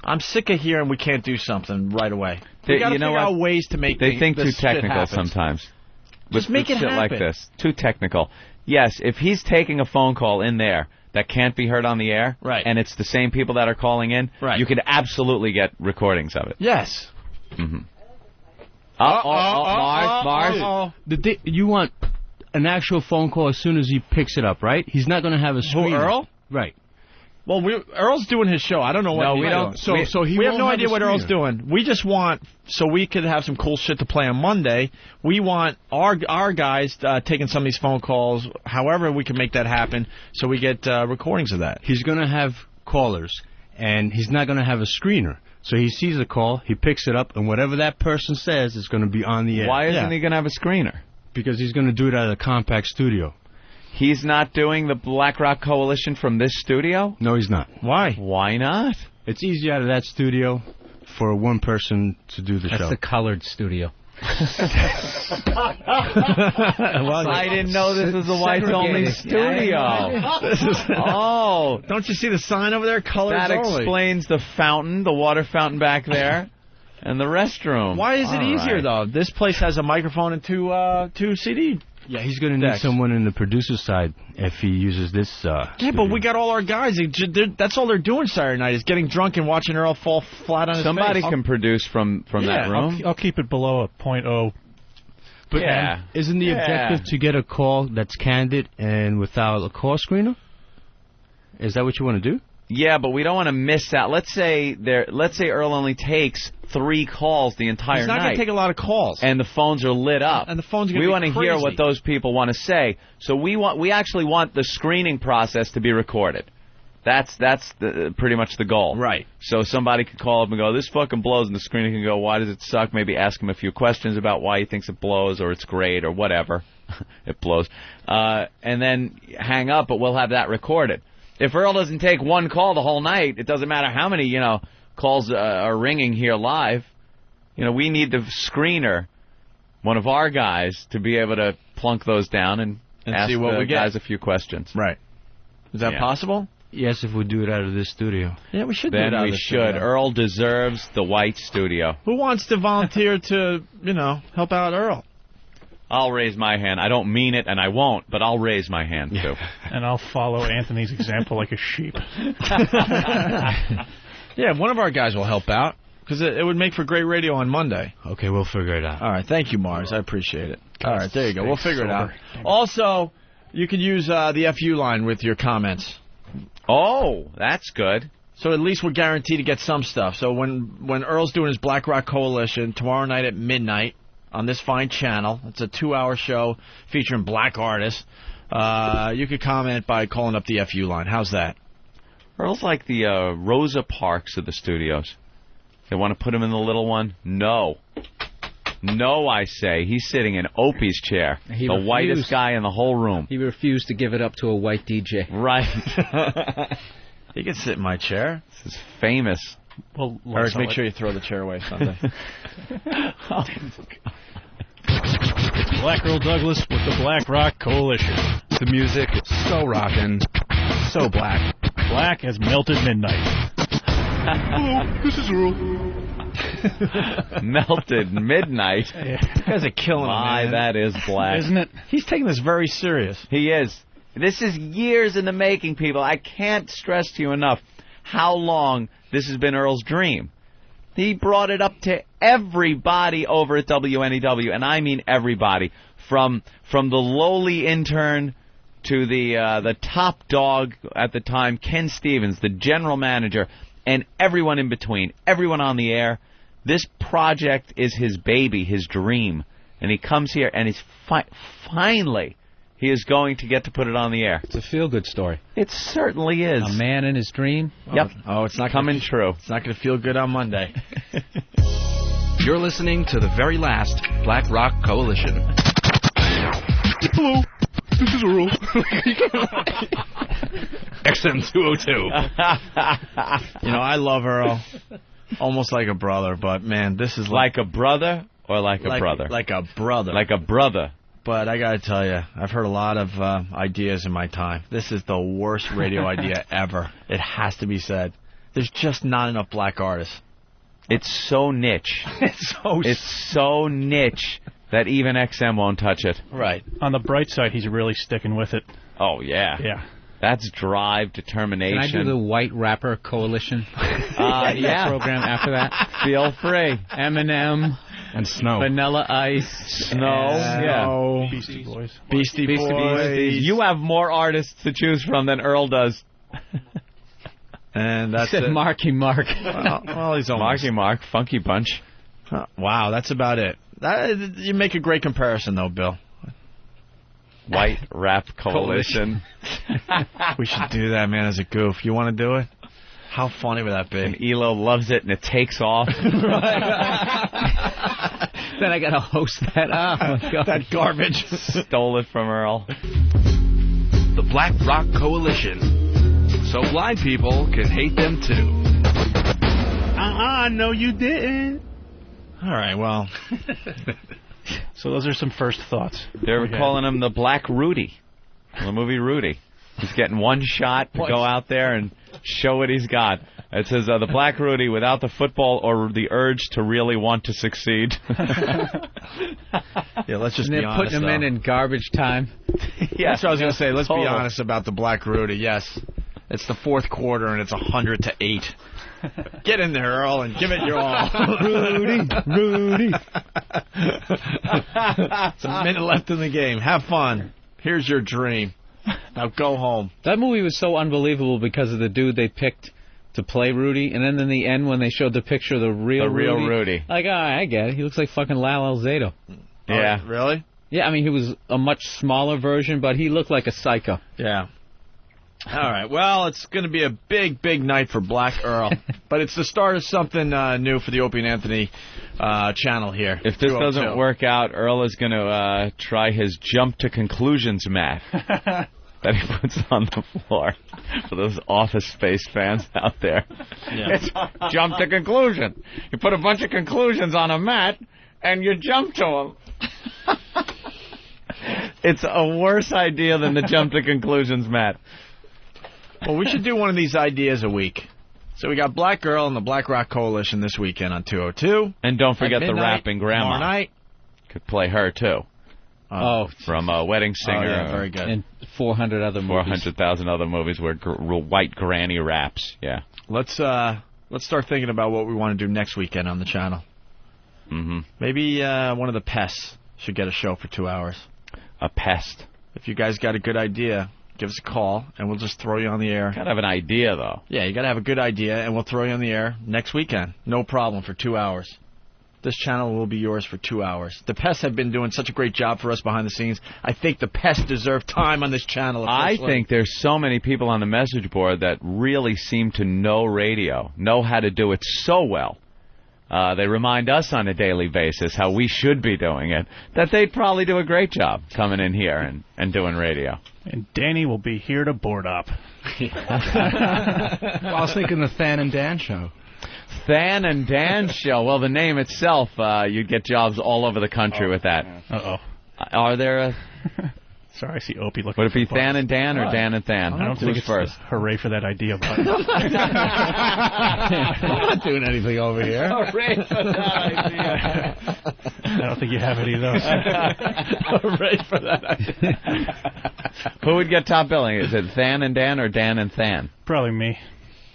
I'm sick of hearing we can't do something right away. We got to figure out ways to make They think too this shit technical happen. sometimes. Just make it shit happen. like this. Too technical. Yes, if he's taking a phone call in there that can't be heard on the air, and it's the same people that are calling in, you could absolutely get recordings of it. Yes. Mm-hmm. Mars. You want an actual phone call as soon as he picks it up, right? He's not going to have a screen. Earl? Right. Well, Earl's doing his show. I don't know what No, he's we doing. don't. So he we have won't no have idea a what Earl's screener. doing. We just want, so we could have some cool shit to play on Monday, we want our guys taking some of these phone calls, however we can make that happen, so we get recordings of that. He's going to have callers, and he's not going to have a screener. So he sees a call, he picks it up, and whatever that person says is going to be on the air. Why isn't he going to have a screener? Because he's going to do it at a compact studio. He's not doing the Black Rock Coalition from this studio? No, he's not. Why? Why not? It's easy out of that studio for one person to do the show. That's the colored studio. I didn't know this was a whites-only studio. Don't you see the sign over there? Colors That only. explains the fountain, the water fountain back there, and the restroom. Why is it easier, though? This place has a microphone and two CD. Yeah, he's going to need someone in the producer side if he uses this. Yeah, but we got all our guys. That's all they're doing Saturday night is getting drunk and watching Earl fall flat on his Somebody face. can produce from that room. I'll keep it below a .0. But isn't the objective to get a call that's candid and without a call screener? Is that what you want to do? Yeah, but we don't want to miss out. Let's say Earl only takes 3 calls the entire night. He's not going to take a lot of calls. And the phones are lit up. And the phones are going We to be want to hear crazy. what those people want to say. So we actually want the screening process to be recorded. That's pretty much the goal. Right. So somebody could call up and go, this fucking blows, and the screener can go, why does it suck? Maybe ask him a few questions about why he thinks it blows or it's great or whatever. It blows. And then hang up, but we'll have that recorded. If Earl doesn't take one call the whole night, it doesn't matter how many, calls are ringing here live. We need the screener, one of our guys, to be able to plunk those down and ask see what the we get. guys a few questions. Right. Is that possible? Yes, if we do it out of this studio. Yeah, we should do Then it out we of the should. studio. Earl deserves the white studio. Who wants to volunteer to, help out Earl? I'll raise my hand. I don't mean it, and I won't, but I'll raise my hand, too. And I'll follow Anthony's example like a sheep. Yeah, one of our guys will help out, because it would make for great radio on Monday. Okay, we'll figure it out. All right, thank you, Mars. I appreciate it. All right, there you go. We'll figure it out. Also, you can use the FU line with your comments. Oh, that's good. So at least we're guaranteed to get some stuff. So when Earl's doing his Black Rock Coalition tomorrow night at midnight on this fine channel, it's a 2-hour show featuring black artists, you could comment by calling up the FU line. How's that? Earl's like the Rosa Parks of the studios. They want to put him in the little one? No. No, I say. He's sitting in Opie's chair. He the refused. whitest guy in the whole room. He refused to give it up to a white DJ. Right. He can sit in my chair. This is famous. Well, Eric, make sure you throw the chair away someday. Black Earl Douglas with the Black Rock Coalition. The music is so rockin', so black. Black as melted midnight. Hello, this is Earl. Melted midnight. You guys are killing My, him, man. that is black. Isn't it? He's taking this very serious. He is. This is years in the making, people. I can't stress to you enough how long this has been Earl's dream. He brought it up to everybody over at WNEW, and I mean everybody, from the lowly intern to the top dog at the time, Ken Stevens, the general manager, and everyone in between, everyone on the air. This project is his baby, his dream, and he comes here, and he's finally he is going to get to put it on the air. It's a feel-good story. It certainly is. A man in his dream. Yep. Oh, it's not coming true. It's not going to feel good on Monday. You're listening to the very last Black Rock Coalition. Hello, this is Earl. XM202. I love Earl. Almost like a brother, but, man, this is like a brother or like a brother? Like a brother. Like a brother. But I got to tell you, I've heard a lot of ideas in my time. This is the worst radio idea ever. It has to be said. There's just not enough black artists. It's so niche. It's so niche that even XM won't touch it. Right. On the bright side, he's really sticking with it. Oh, yeah. Yeah. That's drive, determination. Can I do the White Rapper Coalition? Yeah. Program after that? Feel free. Eminem. And Snow. Vanilla Ice. Snow. Yeah. Beastie Boys. Beastie Boys. You have more artists to choose from than Earl does. And that's said it. Marky Mark. Well, he's almost. Marky Mark, Funky Bunch. Wow, that's about it. You make a great comparison, though, Bill. White Rap Coalition. We should do that, man, as a goof. You want to do it? How funny would that be? And Elo loves it, and it takes off. Then I got to host that. Oh, my God. That garbage. Stole it from Earl. The Black Rock Coalition. So blind people can hate them, too. No, you didn't. All right, well. So those are some first thoughts. They're calling him the Black Rudy. The movie Rudy. He's getting one shot to go out there and show what he's got. It says, the Black Rudy without the football or the urge to really want to succeed. Yeah, let's just and be honest, putting him in garbage time. Yeah, that's what I was going to say. Let's be honest about the Black Rudy. Yes, it's the fourth quarter, and it's 100-8. Get in there, Earl, and give it your all. Rudy. It's a minute left in the game. Have fun. Here's your dream. Now go home. That movie was so unbelievable because of the dude they picked to play Rudy, and then in the end when they showed the picture of the real Rudy. Like, I get it. He looks like fucking Lal Alzado. Yeah. Oh, really? Yeah, I mean, he was a much smaller version, but he looked like a psycho. Yeah. All right. Well, it's going to be a big, big night for Black Earl. But it's the start of something new for the Opie and Anthony channel here. If this doesn't work out, Earl is going to try his jump to conclusions mat that he puts on the floor for those Office Space fans out there. Yeah. It's jump to conclusion. You put a bunch of conclusions on a mat, and you jump to them. It's a worse idea than the jump to conclusions mat. Well, we should do one of these ideas a week. So we got Black Girl and the Black Rock Coalition this weekend on 202. And don't forget the rapping grandma. Tomorrow night. Could play her, too. From Wedding Singer. Oh, yeah, very good. And 400 other movies. 400,000 other movies where white granny raps. Yeah. Let's start thinking about what we want to do next weekend on the channel. Mm-hmm. Maybe one of the pests should get a show for 2 hours. A pest. If you guys got a good idea, give us a call, and we'll just throw you on the air. Gotta have an idea, though. Yeah, you gotta have a good idea, and we'll throw you on the air next weekend. No problem, for 2 hours. This channel will be yours for 2 hours. The Pests have been doing such a great job for us behind the scenes. I think the Pests deserve time on this channel. I think there's so many people on the message board that really seem to know radio, know how to do it so well. They remind us on a daily basis how we should be doing it, that they'd probably do a great job coming in here and doing radio. And Danny will be here to board up. I was thinking the Than and Dan show. Than and Dan show. Well, the name itself, you'd get jobs all over the country with that. Uh-oh. Are there Sorry, I see Opie looking. Would it be for Than and Dan or Dan and Than? I don't think it's first. Hooray for that idea button. I'm not doing anything over here. Hooray for that idea. I don't think you have any of those. Hooray for that idea. Who would get top billing? Is it Than and Dan or Dan and Than? Probably me.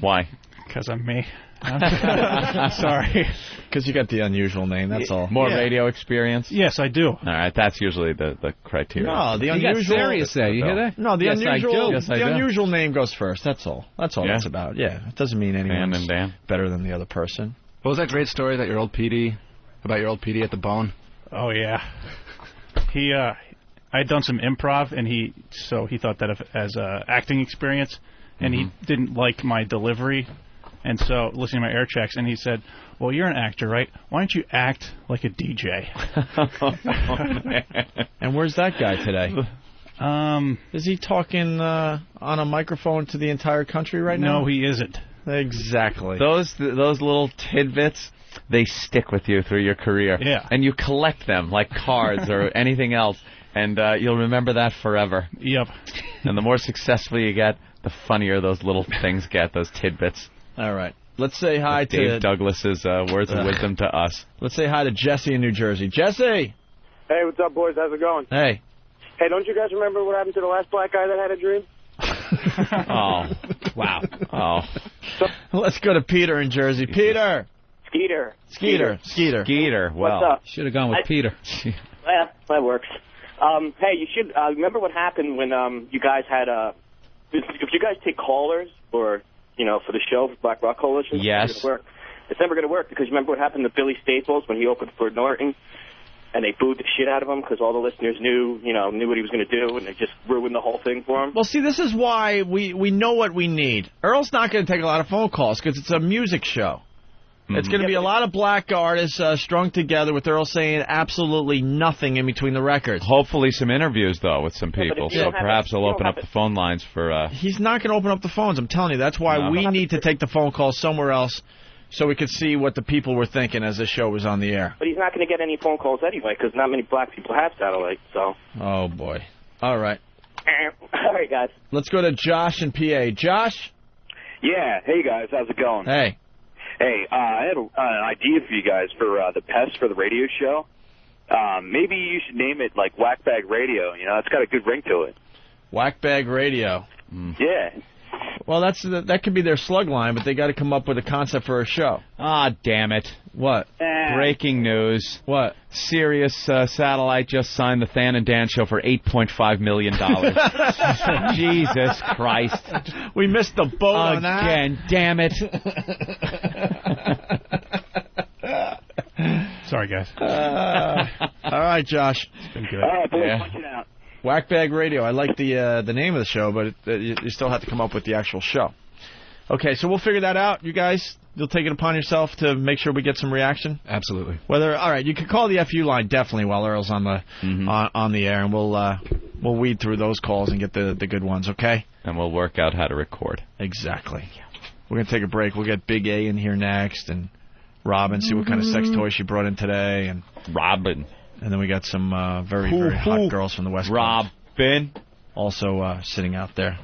Why? Because I'm me. Sorry. Because you got the unusual name, that's all. More radio experience? Yes, I do. All right, that's usually the criteria. No, the You unusual. got serious there. You hear that? No, the Yes, I unusual. do. Yes, I the do. unusual name goes first. That's all. That's all Yeah? it's about. Yeah, it doesn't mean anyone's and Dan. better than the other person. What was that great story that your old PD about your old PD at the Bone? Oh yeah. I had done some improv, and he thought that as acting experience, and he didn't like my delivery, and so listening to my air checks, and he said, "Well, you're an actor, right? Why don't you act like a DJ?" And where's that guy today? Is he talking on a microphone to the entire country right now? No, he isn't. Exactly. Those little tidbits, they stick with you through your career. Yeah. And you collect them like cards or anything else, and you'll remember that forever. Yep. And the more successful you get, the funnier those little things get, those tidbits. All right. Let's say hi to Dave Douglas's words of wisdom to us. Let's say hi to Jesse in New Jersey. Jesse! Hey, what's up, boys? How's it going? Hey. Hey, don't you guys remember what happened to the last black guy that had a dream? Oh. Wow. Oh. Let's go to Peter in Jersey. Peter! Skeeter. Skeeter. Well. What's up? Should have gone with Peter. Yeah, that works. Hey, you should remember what happened when you guys had if you guys take callers or for the show for Black Rock Coalition. Yes. It's never going to work because you remember what happened to Billy Staples when he opened for Norton, and they booed the shit out of him because all the listeners knew what he was going to do, and they just ruined the whole thing for him. Well, see, this is why we know what we need. Earl's not going to take a lot of phone calls because it's a music show. It's going to be a lot of black artists strung together with Earl saying absolutely nothing in between the records. Hopefully some interviews, though, with some people. So perhaps he'll open up the phone lines for... He's not going to open up the phones, I'm telling you. That's why we need to take the phone calls somewhere else so we could see what the people were thinking as the show was on the air. But he's not going to get any phone calls anyway because not many black people have satellite, so... Oh, boy. All right. All right, guys. Let's go to Josh in PA. Josh? Yeah. Hey, guys. How's it going? Hey. Hey, I had an idea for you guys for the pest for the radio show. Maybe you should name it like Whackbag Radio. It's got a good ring to it. Whackbag Radio. Yeah. Well, that could be their slug line, but they got to come up with a concept for a show. Ah, damn it. What? Breaking news. What? Sirius Satellite just signed the Than and Dan show for $8.5 million. Jesus Christ. We missed the boat on that. Again, damn it. Sorry, guys. All right, Josh. It's been good. All right, boys, punch it out. Whackbag Radio. I like the name of the show, but you still have to come up with the actual show. Okay, so we'll figure that out. You guys, you'll take it upon yourself to make sure we get some reaction? Absolutely. All right, you can call the FU line definitely while Earl's on the on the air, and we'll weed through those calls and get the good ones, okay? And we'll work out how to record. Exactly. We're going to take a break. We'll get Big A in here next, and Robin, see what kind of sex toy she brought in today. And Robin. And then we got some very hot girls from the West Coast. Robin. Also sitting out there.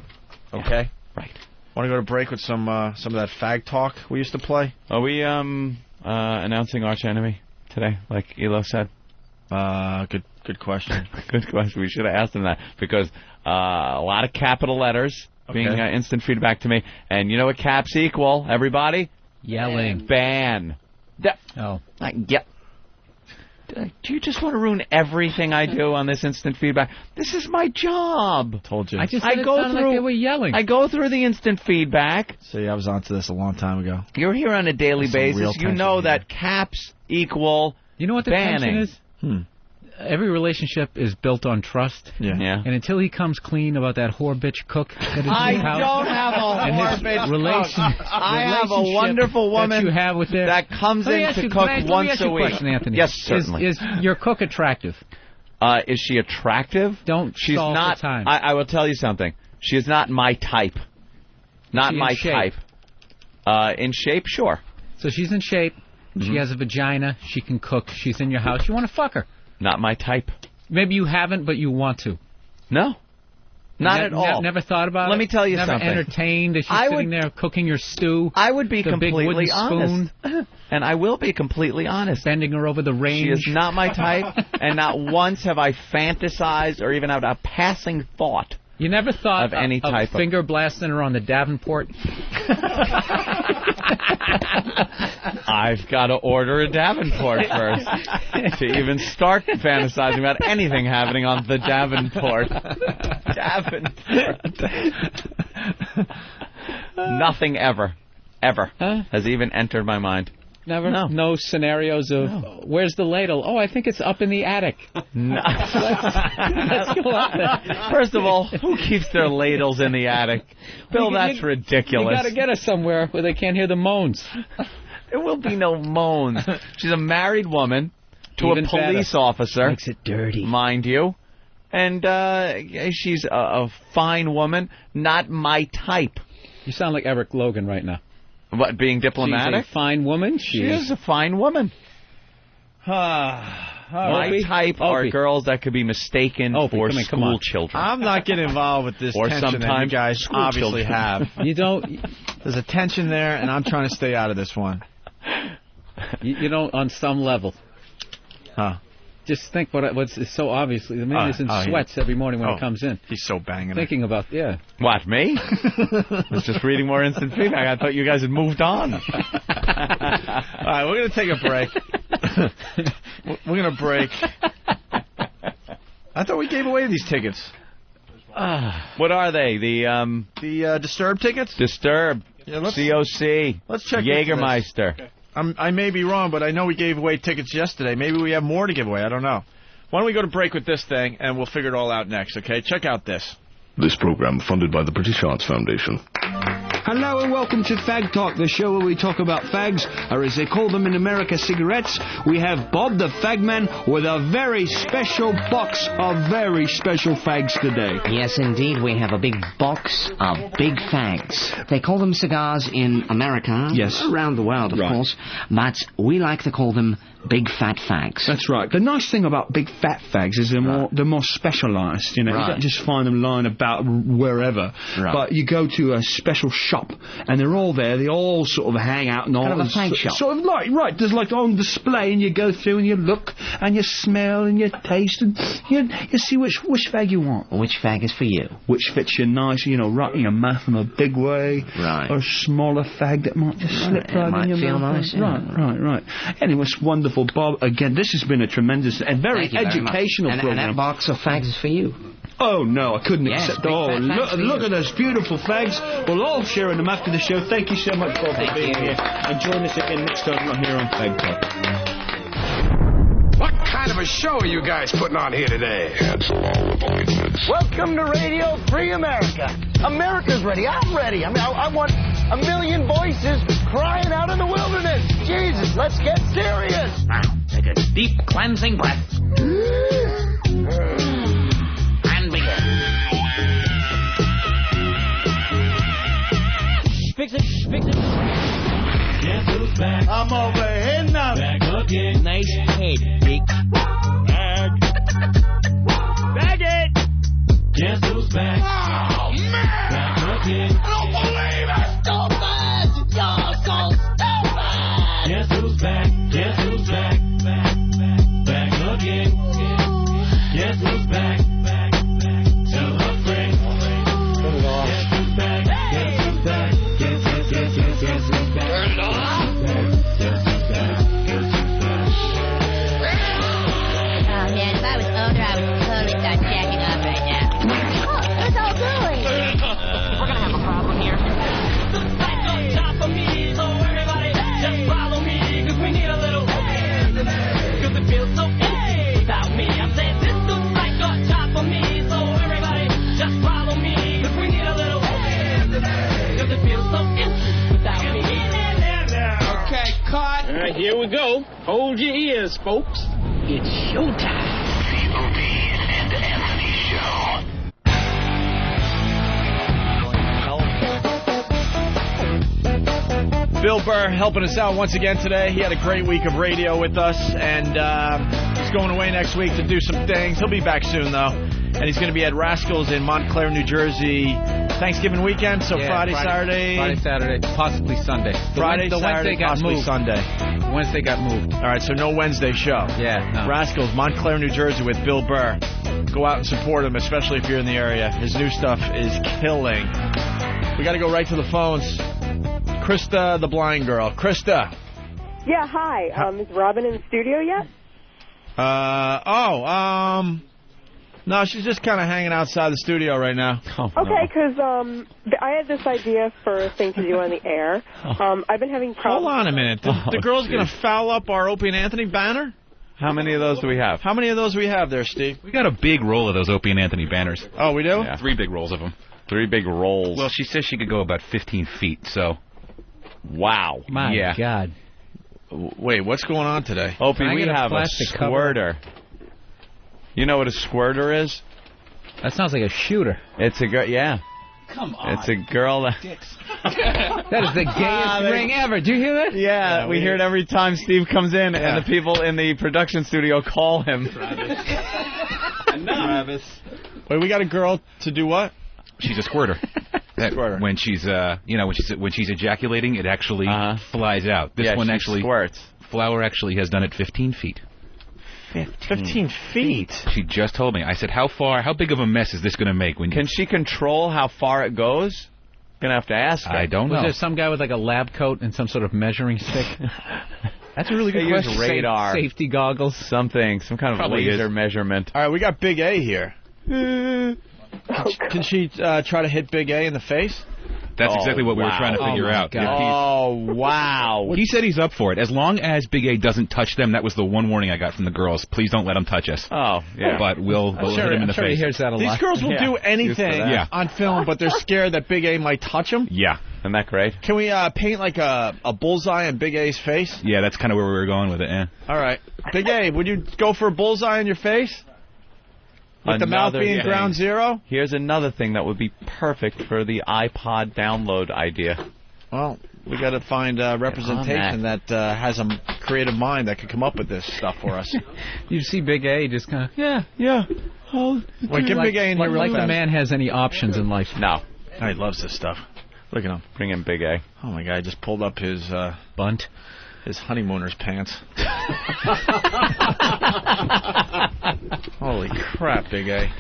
Okay? Right. Want to go to break with some of that fag talk we used to play? Are we announcing Arch Enemy today, like Elo said? Good question. Good question. We should have asked him that because a lot of capital letters being instant feedback to me. And you know what caps equal, everybody? Yelling. Ban. Yep. Do you just want to ruin everything I do on this instant feedback? This is my job. Told you. I just said it sounded like they were yelling. I go through the instant feedback. See, I was onto this a long time ago. You're here on a daily basis. You know that caps equal You know what the banning. tension is? Every relationship is built on trust. Yeah. And until he comes clean about that whore bitch cook that is I in his house, don't have a and whore his bitch cook. I have a wonderful woman that you have with there, that comes in to cook once a week. Question, Anthony. Yes, certainly. Is your cook attractive? Is she attractive? She's not. The time. I will tell you something. She is not my type. Not my type. In shape, sure. So she's in shape. She has a vagina. She can cook. She's in your house. You want to fuck her. Not my type. Maybe you haven't, but you want to. No. Not at all. Never thought about it? Let me tell you never something. Never entertained as she's sitting there cooking your stew? I would be the completely big wooden honest. spoon, and I will be completely honest. Bending her over the range. She is not my type, and not once have I fantasized or even had a passing thought You never thought of any type of finger blasting her on the Davenport? I've got to order a Davenport first to even start fantasizing about anything happening on the Davenport. Nothing ever has even entered my mind. Never? No scenarios of, where's the ladle? Oh, I think it's up in the attic. No. Let's go up there. First of all, who keeps their ladles in the attic? Bill, that's ridiculous. You got to get her somewhere where they can't hear the moans. There will be no moans. She's a married woman to Even a police officer. Makes it dirty. Mind you. And she's a fine woman, not my type. You sound like Eric Logan right now. What, being diplomatic? She's a fine woman. She is a fine woman. My type are girls that could be mistaken for school children. I'm not getting involved with this or tension that you guys school obviously children. have. You don't. There's a tension there, and I'm trying to stay out of this one. You don't, on some level. Huh. Just think what's so obviously the man is in sweats every morning when he comes in. He's so banging. Thinking about What, me? I was just reading more instant feedback. I thought you guys had moved on. All right, we're gonna take a break. We're gonna break. I thought we gave away these tickets. What are they? The Disturbed tickets? Disturbed. Yeah, COC. Let's check Jägermeister. Okay. I may be wrong, but I know we gave away tickets yesterday. Maybe we have more to give away. I don't know. Why don't we go to break with this thing, and we'll figure it all out next, okay? Check out this. This program funded by the British Arts Foundation. Hello and welcome to Fag Talk, the show where we talk about fags, or as they call them in America, cigarettes. We have Bob the Fagman with a very special box of very special fags today. Yes, indeed, we have a big box of big fags. They call them cigars in America. Yes. Around the world, of course. But we like to call them big fat fags. That's right. The nice thing about big fat fags is they're more specialised. You know, you don't just find them lying about wherever. Right. But you go to a special shop, and they're all there. They all sort of hang out and all. Kind of a fag shop. Sort of like there's like on display, and you go through and you look and you smell and you taste and you see which fag you want. Which fag is for you? Which fits you nice, right in your mouth in a big way. Right. Or a smaller fag that might just slip right in your feel mouth. nice. Yeah. Right. Anyway, it's wonderful, Bob. Again, this has been a tremendous and very educational program. And that box of fags is for you. Oh, no, I couldn't accept. big Oh, fat fags look at those beautiful fags. We'll all share in them after the show. Thank you so much, Bob, for being here. And join us again next time right here on Fag Talk. What kind of a show are you guys putting on here today? Welcome to Radio Free America. America's ready. I'm ready. I mean, I want a million voices crying out in the wilderness. Jesus, let's get serious. Now, take a deep cleansing breath. And begin. Fix it. Guess who's back? I'm over here now. Back again. Nice head, big bag. Bag it. Guess who's back? Oh, man. Back again. I don't believe it. Stupid. You're so stupid. Guess who's back? Guess who's back? Back again. Guess who's back? Tell a friend. Turn it off. Guess who's back? Guess who's back? Guess who's back? Turn it off. Here we go. Hold your ears, folks. It's showtime. The Opie and Anthony Show. Bill Burr helping us out once again today. He had a great week of radio with us, and he's going away next week to do some things. He'll be back soon, though. And he's going to be at Rascals in Montclair, New Jersey, Thanksgiving weekend. So Friday, Saturday, possibly Sunday. Friday, the Saturday, Wednesday got possibly moved. Sunday. Wednesday got moved. All right, so no Wednesday show. Yeah, no. Rascals, Montclair, New Jersey with Bill Burr. Go out and support him, especially if you're in the area. His new stuff is killing. We got to go right to the phones. Krista, the blind girl. Krista. Yeah, hi. Is Robin in the studio yet? No, she's just kind of hanging outside the studio right now. Okay, because I had this idea for a thing to do on the air. I've been having problems. Hold on a minute. The girl's going to foul up our Opie and Anthony banner? How many of those do we have? How many of those do we have there, Steve? We got a big roll of those Opie and Anthony banners. Oh, we do? Yeah. 3 big rolls of them. 3 big rolls. Well, she says she could go about 15 feet, so... Wow. My God. Wait, what's going on today? Opie, we have a squirter. You know what a squirter is? That sounds like a shooter. It's a girl, yeah. Come on. It's a girl that... That is the gayest ring ever. Do you hear that? Yeah, we hear it every time Steve comes in, and the people in the production studio call him. Travis. Wait, we got a girl to do what? She's a squirter. When she's, when she's ejaculating, it actually flies out. This one actually squirts. Flower actually has done it 15 feet. 15 feet? She just told me. I said, how big of a mess is this going to make? Can she control how far it goes? Gonna have to ask her. I don't know. Was there some guy with like a lab coat and some sort of measuring stick? That's a really good question. Use radar. Safety goggles. Some kind of Probably laser measurement. All right, we got Big A here. Can she try to hit Big A in the face? That's exactly what we were trying to figure out. Oh, wow. He said he's up for it. As long as Big A doesn't touch them, that was the one warning I got from the girls. Please don't let him touch us. Oh, yeah. But we'll hit him in the face. He hears that a lot. These girls will do anything on film, but they're scared that Big A might touch them? Yeah. Isn't that great? Can we paint like a bullseye on Big A's face? Yeah, that's kind of where we were going with it, yeah. All right. Big A, would you go for a bullseye on your face? With the mouth being ground zero? Here's another thing that would be perfect for the iPod download idea. Well, we got to find representation that has a creative mind that could come up with this stuff for us. You see Big A just kind of, yeah. Wait, get Big A in here real like fast. the man has any options in life. No. Oh, he loves this stuff. Look at him. Bring in Big A. Oh, my God, I just pulled up his... bunt. His honeymooner's pants. Holy crap, Big A.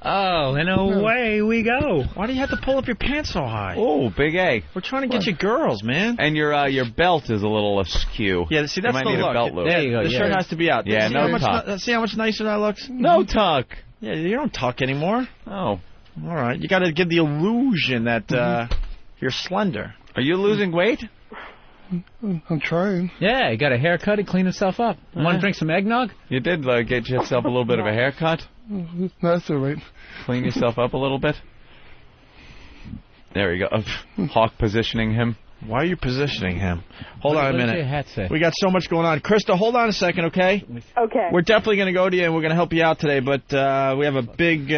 Oh, and away we go. Why do you have to pull up your pants so high? Oh, Big A. We're trying to get you girls, man. And your belt is a little askew. Yeah, see, that's you might the need look. a belt loop. There you go. The shirt has to be out. Yeah, see no tuck. See how much nicer that looks? No tuck. Yeah, you don't tuck anymore. Oh. All right. You got to give the illusion that you're slender. Are you losing weight? I'm trying. Yeah, he got a haircut and cleaned himself up. Want to drink some eggnog? You did get yourself a little bit of a haircut. That's all right. Clean yourself up a little bit. There you go. Hawk positioning him. Why are you positioning him? Hold on a What does minute. your hat say? We got so much going on. Krista, hold on a second, okay? Okay. We're definitely going to go to you, and we're going to help you out today, but we have a big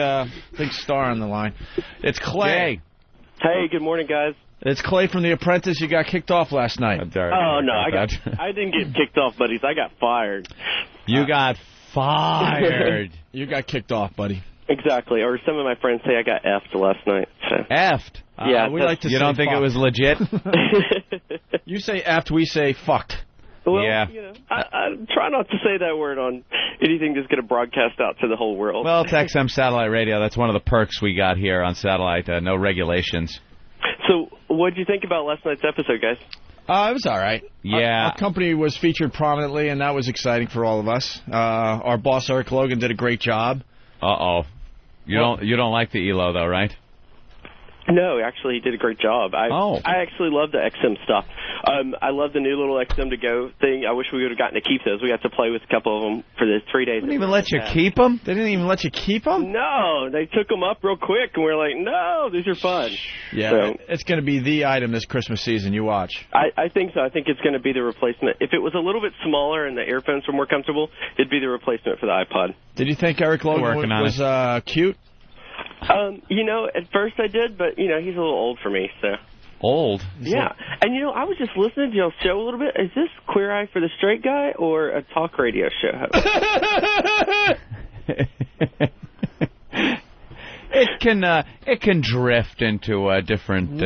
star on the line. It's Clay. Hey, good morning, guys. It's Clay from The Apprentice. You got kicked off last night. Oh, no, I didn't get kicked off, buddies. I got fired. You got fired. You got kicked off, buddy. Exactly. Or some of my friends say I got effed last night. So. Effed? Yeah. We like to you say don't think fucked. it was legit? You say effed, we say fucked. Well, yeah. You know, I try not to say that word on anything that's going to broadcast out to the whole world. Well, it's XM satellite radio. That's one of the perks we got here on satellite. No regulations. So, what did you think about last night's episode, guys? It was all right. Yeah. Our company was featured prominently, and that was exciting for all of us. Our boss, Eric Logan, did a great job. Uh-oh. You don't like the Elo, though, right? No, actually, he did a great job. I actually love the XM stuff. I love the new little XM to go thing. I wish we would have gotten to keep those. We got to play with a couple of them for the 3 days. They didn't even let you keep them? They didn't even let you keep them? No, they took them up real quick, and we were like, no, these are fun. Yeah, so, it's going to be the item this Christmas season. You watch. I think so. I think it's going to be the replacement. If it was a little bit smaller and the earphones were more comfortable, it'd be the replacement for the iPod. Did you think Eric Logan was cute? You know, at first I did, but, you know, he's a little old for me, so. Old? Yeah. And, you know, I was just listening to y'all's show a little bit. Is this Queer Eye for the Straight Guy or a talk radio show host? It can drift into a different...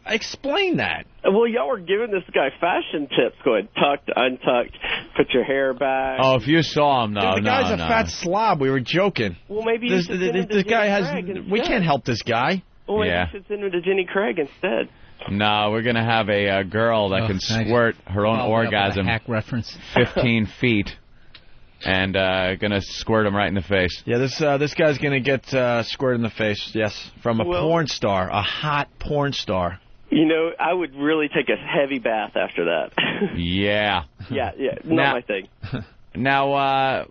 Explain that. Well, y'all were giving this guy fashion tips going tucked, untucked. put your hair back. Oh, if you saw him, no, Dude, the guy's a fat slob. We were joking. Well, maybe you should send him to this guy Jenny has. Craig instead. We can't help this guy. Well, maybe you should send him to Jenny Craig instead. No, we're going to have a girl that can squirt her own orgasm hack reference. 15 feet and going to squirt him right in the face. Yeah, this guy's going to get squirted in the face, yes, from a porn star, a hot porn star. You know, I would really take a heavy bath after that. Yeah. Yeah, not my thing. Now, I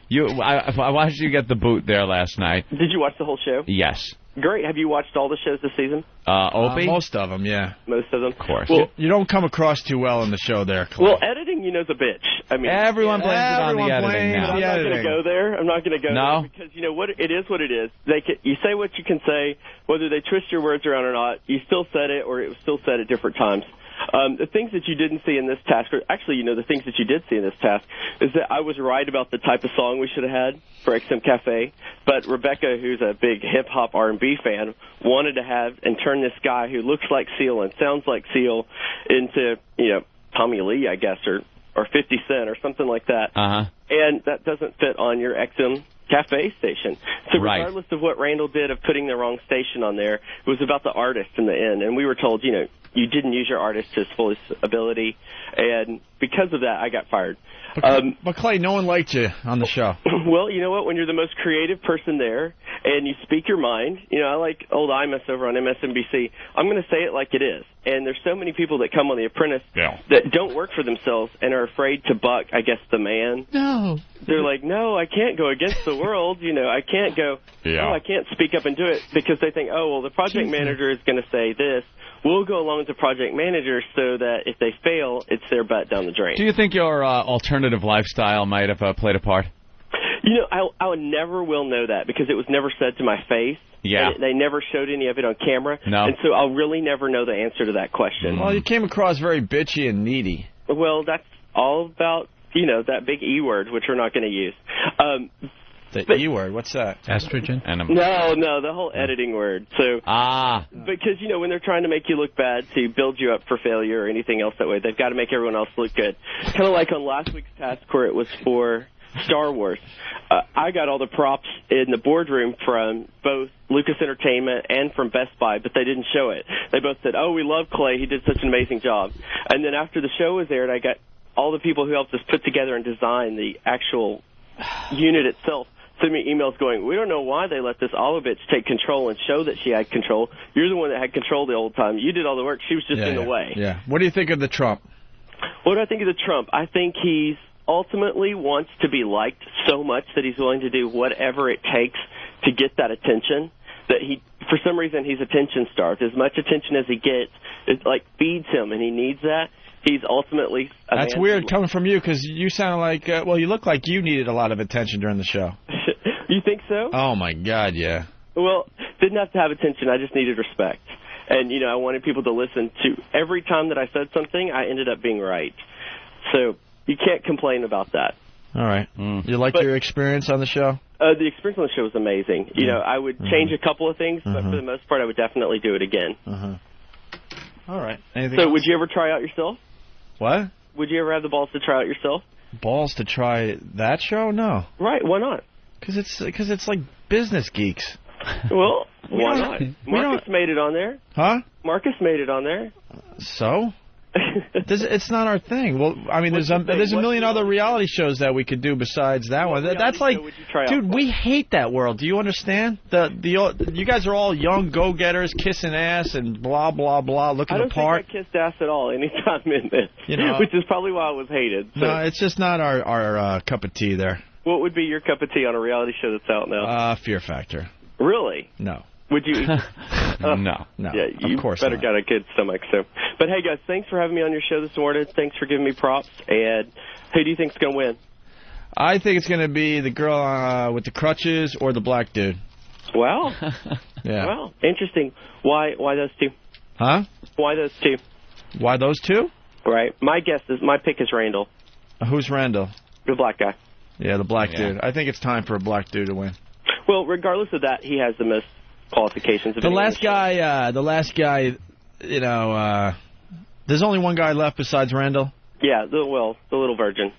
watched you get the boot there last night. Did you watch the whole show? Yes. Great. Have you watched all the shows this season? Opie? Most of them, yeah. Most of them? Of course. Well, you don't come across too well in the show there, Clay. Well, editing, you know, is a bitch. I mean, everyone blames it on the editing now. I'm not going to go there. I'm not going to go No? there because, you know, what it is what it is. You say what you can say, whether they twist your words around or not. You still said it, or it was still said at different times. The things that you didn't see in this task, or actually, you know, the things that you did see in this task, is that I was right about the type of song we should have had for XM Cafe, but Rebecca, who's a big hip-hop R&B fan, wanted to have and turn this guy who looks like Seal and sounds like Seal into, you know, Tommy Lee, I guess, or 50 Cent or something like that. Uh-huh. And that doesn't fit on your XM Cafe station. So regardless of what Randall did of putting the wrong station on there, it was about the artist in the end. And we were told, you know, you didn't use your artist to his fullest ability. And because of that, I got fired. But Clay, no one liked you on the show. Well, you know what? When you're the most creative person there and you speak your mind, you know, I like old Imus over on MSNBC. I'm going to say it like it is. And there's so many people that come on The Apprentice that don't work for themselves and are afraid to buck, I guess, the man. No. They're like, no, I can't go against the world. You know, I can't go, oh, I can't speak up and do it because they think, oh, well, the project manager is going to say this. We'll go along with the project manager so that if they fail, it's their butt down the drain. Do you think your alternative lifestyle might have played a part? You know, I never will know that because it was never said to my face. Yeah. They never showed any of it on camera. No. And so I'll really never know the answer to that question. Well, you came across very bitchy and needy. Well, that's all about, you know, that big E word, which we're not going to use. The E word, what's that? Estrogen? No, the whole editing word. So because, you know, when they're trying to make you look bad to build you up for failure or anything else that way, they've got to make everyone else look good. Kind of like on last week's task where it was for Star Wars. I got all the props in the boardroom from both Lucas Entertainment and from Best Buy, but they didn't show it. They both said, oh, we love Clay. He did such an amazing job. And then after the show was aired, I got all the people who helped us put together and design the actual unit itself send me emails going, we don't know why they let this Olovitch take control and show that she had control. You're the one that had control the whole time. You did all the work. She was just in the way. Yeah. What do you think of the Trump? What do I think of the Trump? I think he's ultimately wants to be liked so much that he's willing to do whatever it takes to get that attention. That he, for some reason, he's attention starved. As much attention as he gets, it like feeds him, and he needs that. He's ultimately a That's man weird coming from you because you sound like, well, you look like you needed a lot of attention during the show. You think so? Oh, my God, yeah. Well, didn't have to have attention. I just needed respect. And, you know, I wanted people to listen to. Every time that I said something, I ended up being right. So you can't complain about that. All right. You like your experience on the show? The experience on the show was amazing. You know, I would change a couple of things, but for the most part, I would definitely do it again. All right. Anything so else? would you ever try out yourself? What? Would you ever have the balls to try out yourself? Balls to try that show? No. Right. Why not? Because it's like business geeks. Well, why not? Marcus made it on there. Huh? Marcus made it on there. So? It's not our thing. Well, I mean, there's a million other reality shows that we could do besides that one. That's like, dude, we hate that world. Do you understand? You guys are all young go-getters, kissing ass and blah blah blah, looking the part. I don't think I kissed ass at all anytime in this, which is probably why I was hated. So. No, it's just not our cup of tea there. What would be your cup of tea on a reality show that's out now? Fear Factor. Really? No. Would you? No. Yeah, you of course better not. got a good stomach. So, but hey, guys, thanks for having me on your show this morning. Thanks for giving me props. And who do you think's going to win? I think it's going to be the girl with the crutches or the black dude. Wow. Yeah. Wow. Interesting. Why those two? Huh? Why those two? Why those two? Right. My pick is Randall. Who's Randall? The black guy. Yeah, the black dude. I think it's time for a black dude to win. Well, regardless of that, he has the most qualifications. Of the last guy, you know, there's only one guy left besides Randall. Yeah, the little virgin.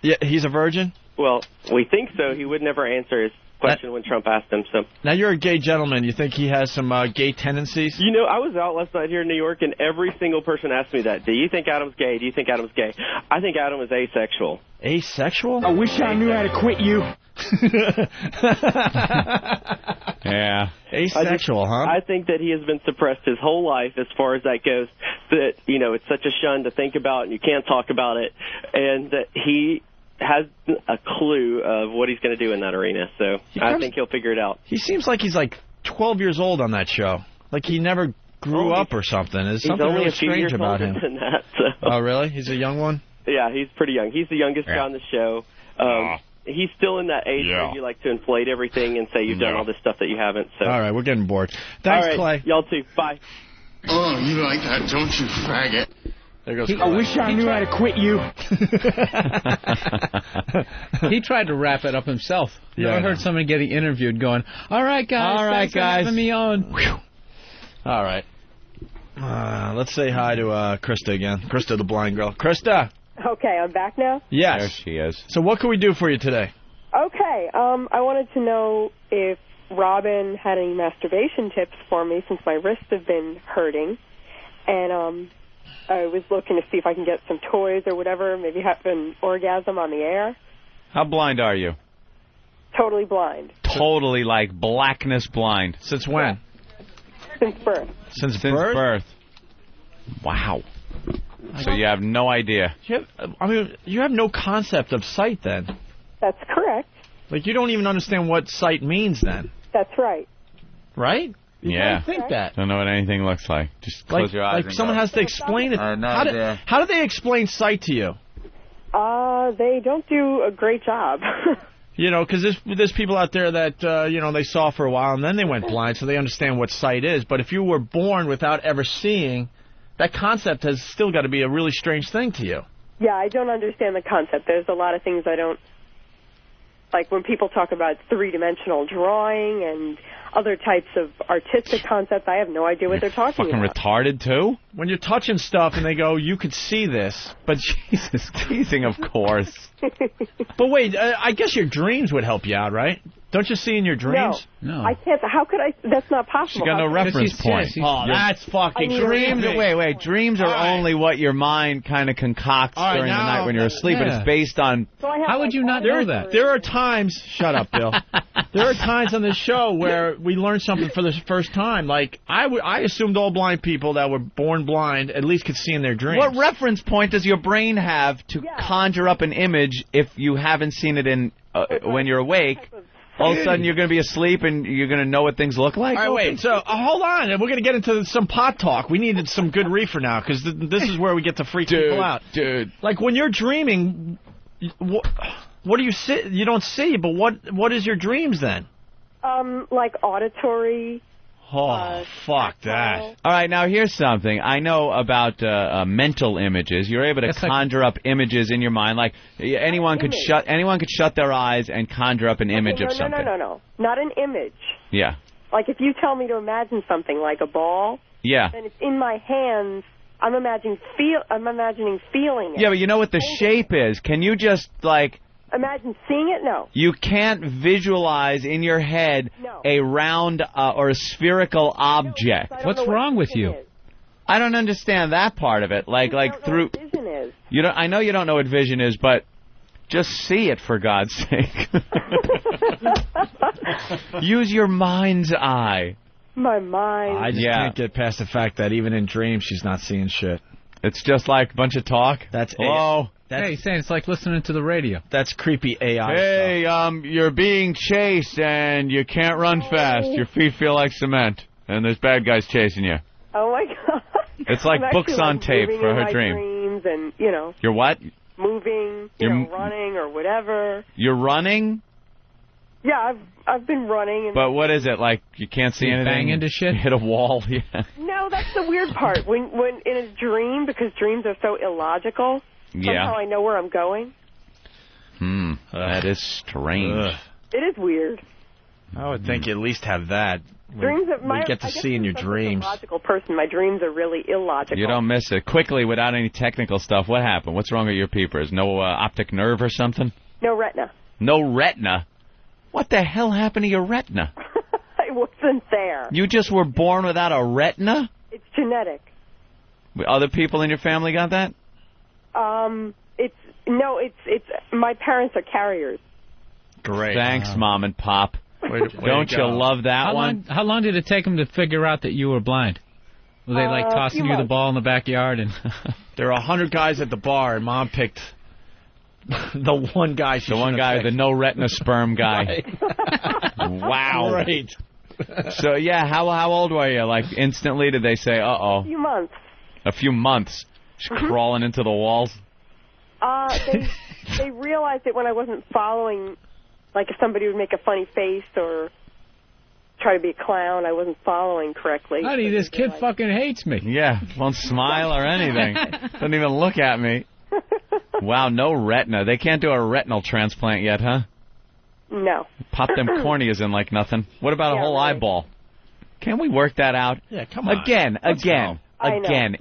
Yeah, he's a virgin? Well, we think so. He would never answer his question when Trump asked him. So now you're a gay gentleman. You think he has some gay tendencies? You know, I was out last night here in New York, and every single person asked me that. Do you think Adam's gay? Do you think Adam's gay? I think Adam is asexual. Asexual? I wish I knew how to quit you. Yeah. Asexual, huh? I think that he has been suppressed his whole life as far as that goes, that, you know, it's such a shun to think about and you can't talk about it, and that he has a clue of what he's going to do in that arena. So I think he'll figure it out. He seems like he's like 12 years old on that show. Like he never grew up or something. There's something only really a few strange years about older him. than that, so. Oh, really? He's a young one? Yeah, he's pretty young. He's the youngest guy on the show. He's still in that age where you like to inflate everything and say you've done all this stuff that you haven't. So. All right, we're getting bored. Thanks, all right, Clay. Y'all too. Bye. Oh, you like that, don't you, faggot? There goes I wish I knew how to quit you. He tried to wrap it up himself. Yeah, I heard somebody getting interviewed going, all right, guys, thanks for having me on. All right. Let's say hi to Krista again. Krista, the blind girl. Krista! Okay, I'm back now? Yes. There she is. So what can we do for you today? Okay, I wanted to know if Robin had any masturbation tips for me since my wrists have been hurting. And I was looking to see if I can get some toys or whatever, maybe have an orgasm on the air. How blind are you? Totally blind. Totally, like, blackness blind. Since when? Since birth. Since birth? Wow. So you have no idea. You have no concept of sight then. That's correct. Like, you don't even understand what sight means then. That's right. Right? Yeah. Think that. Don't know what anything looks like. Just close your eyes. Like and someone go. has to explain it. No how idea. do they explain sight to you? They don't do a great job. You know, because there's people out there that, they saw for a while and then they went blind, so they understand what sight is. But if you were born without ever seeing, that concept has still got to be a really strange thing to you. Yeah, I don't understand the concept. There's a lot of things I don't... Like when people talk about three-dimensional drawing and other types of artistic concepts, I have no idea what they're talking Fucking about. retarded, too? When you're touching stuff and they go, you could see this, but Jesus, teasing, of course. But wait, I guess your dreams would help you out, right? Don't you see in your dreams? No. I can't. How could I? That's not possible. She got no reference point. Oh, that's fucking dreams. creepy. Wait. Dreams are only what your mind kind of concocts during the night when you're asleep, but it's based on... How would you not know that? There are times... Shut up, Bill. There are times on this show where we learn something for the first time. Like, I assumed all blind people that were born blind at least could see in their dreams. What reference point does your brain have to conjure up an image if you haven't seen it in when you're awake? All of a sudden, you're going to be asleep and you're going to know what things look like? All right, wait. So, hold on. We're going to get into some pot talk. We needed some good reefer now, because this is where we get to freak people out. Dude. Like, when you're dreaming, what do you see? You don't see, but what is your dreams then? Like auditory. Oh, fuck that. All right, now here's something. I know about mental images. You're able to conjure up images in your mind. Like anyone could shut their eyes and conjure up an image of something. No. Not an image. Yeah. Like if you tell me to imagine something like a ball, yeah, and it's in my hands, I'm imagining feeling it. Yeah, but you know what the shape is. Can you just imagine seeing it? No. You can't visualize in your head a round or a spherical object. What's wrong with you? I don't understand that part of it. Like through what vision is. You don't. I know you don't know what vision is, but just see it for God's sake. Use your mind's eye. My mind. I just can't get past the fact that even in dreams she's not seeing shit. It's just like a bunch of talk. That's hello. Hey, he's saying it's like listening to the radio. That's creepy AI Hey, stuff. You're being chased and you can't run fast. Your feet feel like cement, and there's bad guys chasing you. Oh my God. It's like I'm books actually, on tape moving for in her my dream. Dreams and You're what? Moving, running or whatever. You're running? Yeah, I've been running. And But what is it? Like you can't see anything? Bang into shit? Hit a wall? Yeah. No, that's the weird part. When in a dream, because dreams are so illogical, somehow I know where I'm going. That is strange. It is weird. I would think you at least have that. Dreams are we get to see in your dreams. I'm a logical person. My dreams are really illogical. You don't miss it. Quickly, without any technical stuff, what happened? What's wrong with your peepers? No optic nerve or something? No retina. No retina? What the hell happened to your retina? It wasn't there. You just were born without a retina? It's genetic. Other people in your family got that? It's my parents are carriers. Great. Thanks, Mom and Pop. Don't you love that one? How long did it take them to figure out that you were blind? Were they like tossing you the ball in the backyard? And there were 100 guys at the bar, and Mom picked the one guy. The no retina sperm guy. Wow. Great. So yeah, how old were you? Like instantly, did they say, "Uh-oh"? A few months. A few months. Just crawling into the walls. They realized it when I wasn't following. Like if somebody would make a funny face or try to be a clown, I wasn't following correctly. Honey, this kid fucking hates me. Yeah, won't smile or anything. Doesn't even look at me. Wow, no retina. They can't do a retinal transplant yet, huh? No. Pop them corneas in like nothing. What about a whole eyeball? Can't we work that out? Yeah, come on. Again. Let's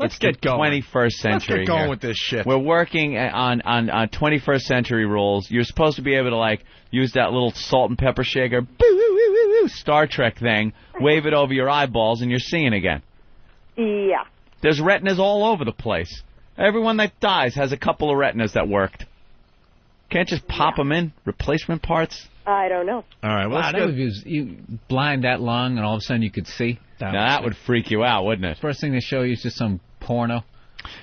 It's the 21st century. Let's get going here. with this shit. We're working on 21st century rules. You're supposed to be able to like use that little salt and pepper shaker, Star Trek thing, wave it over your eyeballs, and you're seeing again. Yeah. There's retinas all over the place. Everyone that dies has a couple of retinas that worked. Can't just pop them in replacement parts. I don't know. All right. Wow, that was you blind that long, and all of a sudden you could see. Now that would freak you out, wouldn't it? First thing they show you is just some porno.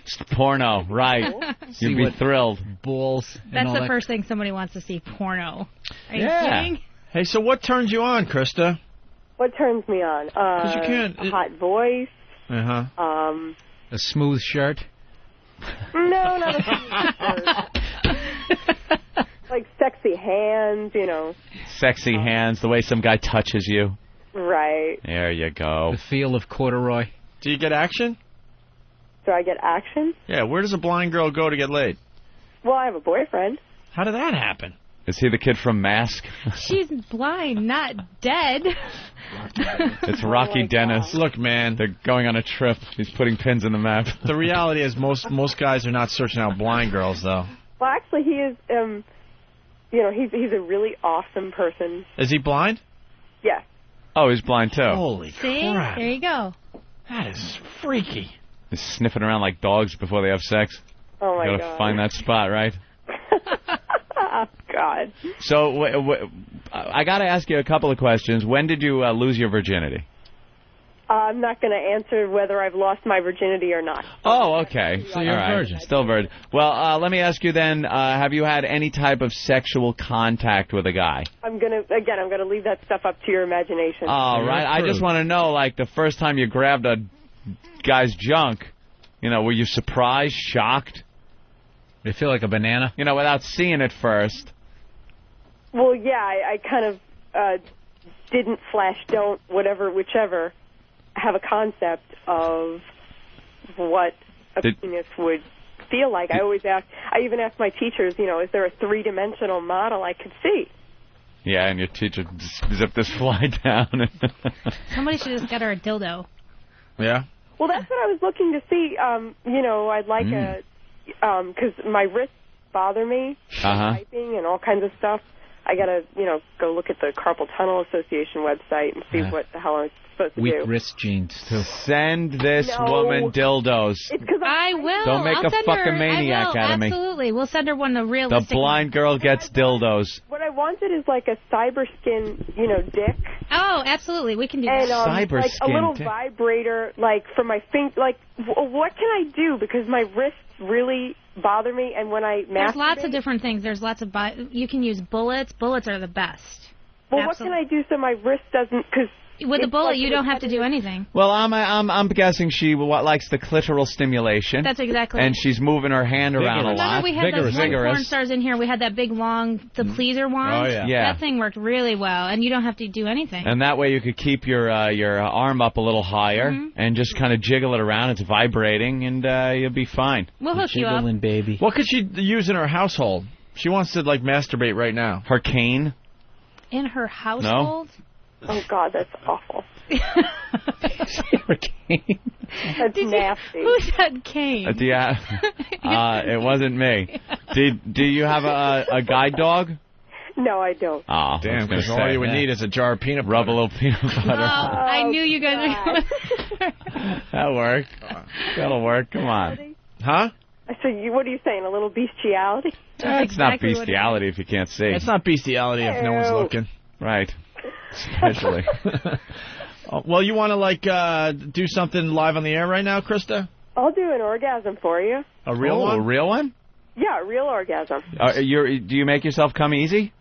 Just porno, right? You'd be thrilled. Balls. That's the first thing somebody wants to see. Porno. Are you Yeah. kidding? Hey, so what turns you on, Krista? What turns me on? You can't. A hot voice. A smooth shirt. No, not a smooth shirt. Like sexy hands, you know. Sexy hands, the way some guy touches you. Right. There you go. The feel of corduroy. Do you get action? Do I get action? Yeah, where does a blind girl go to get laid? Well, I have a boyfriend. How did that happen? Is he the kid from Mask? She's blind, not dead. It's Rocky Dennis. Look, man. They're going on a trip. He's putting pins in the map. The reality is most guys are not searching out blind girls, though. Well, actually, he is, he's a really awesome person. Is he blind? Yes. Oh, he's blind, too. Holy See? crap. There you go. That is freaky. He's sniffing around like dogs before they have sex. Oh, my Gotta God. find that spot, right? Oh, God. So, I got to ask you a couple of questions. When did you lose your virginity? I'm not going to answer whether I've lost my virginity or not. Oh, okay. So you're a virgin. Still virgin. Well, let me ask you then, have you had any type of sexual contact with a guy? I'm going to leave that stuff up to your imagination. All right. I just want to know, like, the first time you grabbed a guy's junk, were you surprised, shocked? They feel like a banana? Without seeing it first. Well, yeah, I kind of didn't / don't, whichever, have a concept of what a penis would feel like. I even asked my teachers, is there a 3-dimensional model I could see? Yeah, and your teacher zipped this fly down. Somebody should just get her a dildo. Yeah? Well, that's what I was looking to see. I'd like because my wrists bother me, typing and all kinds of stuff. I got to, go look at the Carpal Tunnel Association website and see what the hell I'm supposed to do. Weak wrist jeans, too. Send this woman dildos. I will. Don't make I'll a send fucking her. maniac I will, out of me. Absolutely. We'll send her one of the realistic. The blind girl gets dildos. What I wanted is like a cyberskin, dick. Oh, absolutely. We can do And that. like a little vibrator, like for my finger. Like, what can I do? Because my wrists really bother me, and when I masturbate... There's lots of different things. There's lots of... You can use bullets. Bullets are the best. Well, what can I do so my wrist doesn't... Because with a bullet, you don't have to do anything. Well, I'm guessing she likes the clitoral stimulation. That's exactly. And she's moving her hand around a lot. Remember we had those one porn stars in here. We had that big long pleaser wand. Oh yeah. That thing worked really well, and you don't have to do anything. And that way you could keep your arm up a little higher and just kind of jiggle it around. It's vibrating, and you'll be fine. We'll hook you up. Jiggling, baby. What could she use in her household? She wants to masturbate right now. Her cane. In her household? Oh, God, that's awful. That's nasty. Who said cane? It wasn't me. Do you have a guide dog? No, I don't. Oh, damn, because all you would need is a jar of peanut butter. Rub a little peanut butter. I knew you guys were. That'll work. That'll work. Come on. Huh? So what are you saying, a little bestiality? It's not bestiality if you can't see. It's not bestiality if no one's looking. Right. Especially. Well, you want to, do something live on the air right now, Krista? I'll do an orgasm for you. A real one? A real one? Yeah, a real orgasm. Do you make yourself come easy?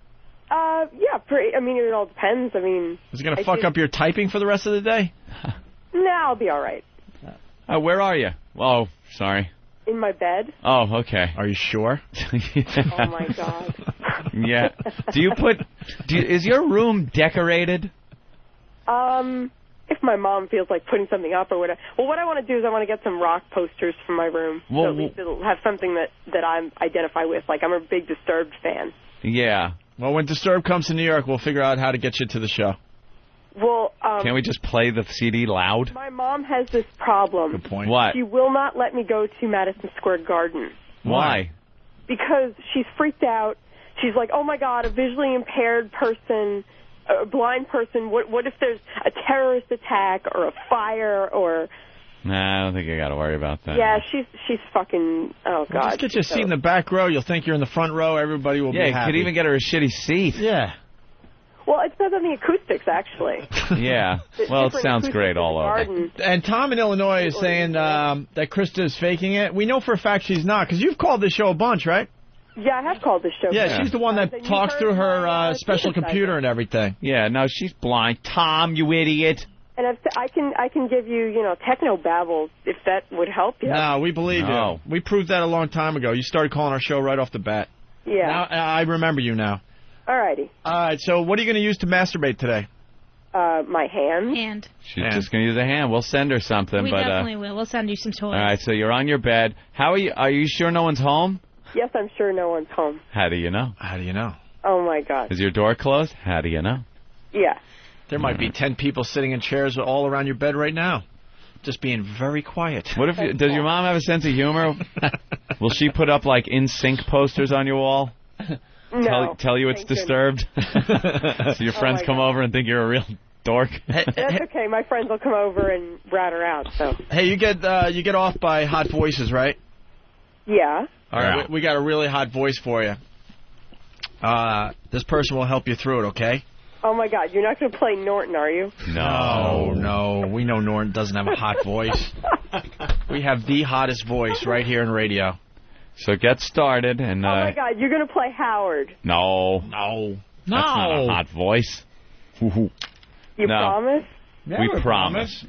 Yeah, I mean, it all depends. I mean... Is it going to fuck up your typing for the rest of the day? No, I'll be all right. Where are you? Oh, sorry. In my bed. Oh, okay. Are you sure? Oh, my God. Yeah. Is your room decorated? If my mom feels like putting something up or whatever. Well, what I want to do is I want to get some rock posters for my room. So at least it'll have something that I identify with. Like, I'm a big Disturbed fan. Yeah. Well, when Disturbed comes to New York, we'll figure out how to get you to the show. Well, can't we just play the CD loud? My mom has this problem. Good point. What? She will not let me go to Madison Square Garden. Why? Because she's freaked out. She's like, oh, my God, a visually impaired person, a blind person, what if there's a terrorist attack or a fire or... Nah, I don't think you got to worry about that. Yeah, she's fucking... Oh, God. Just get your seat in the back row. You'll think you're in the front row. Everybody will be happy. Yeah, you could even get her a shitty seat. Yeah. Well, it depends on the acoustics, actually. Yeah. Well, it sounds great all over. And Tom in Illinois is saying that Krista is faking it. We know for a fact she's not, because you've called this show a bunch, right? Yeah, I have called this show. Yeah, she's the one that talks through her special computer and everything. Yeah, no, she's blind. Tom, you idiot. And I can give you, techno babble if that would help you. No, we believe you. We proved that a long time ago. You started calling our show right off the bat. Yeah. Now, I remember you now. All righty. All right, so what are you going to use to masturbate today? My hand. Hand. She's just going to use a hand. We'll send her something. We definitely will. We'll send you some toys. All right, so you're on your bed. How are you? Are you sure no one's home? Yes, I'm sure no one's home. How do you know? How do you know? Oh, my God. Is your door closed? How do you know? Yeah. There might be 10 people sitting in chairs all around your bed right now, just being very quiet. What if? Does your mom have a sense of humor? Will she put up, like, NSYNC posters on your wall? No. Tell you it's disturbed? So your friends come over and think you're a real dork? That's okay. My friends will come over and rat her out. So. Hey, you get off by hot voices, right? Yeah. All right, we got a really hot voice for you. This person will help you through it, okay? Oh, my God. You're not going to play Norton, are you? No. We know Norton doesn't have a hot voice. We have the hottest voice right here in radio. So get started. And oh, my God. You're going to play Howard. No. That's not a hot voice. You promise? We promise.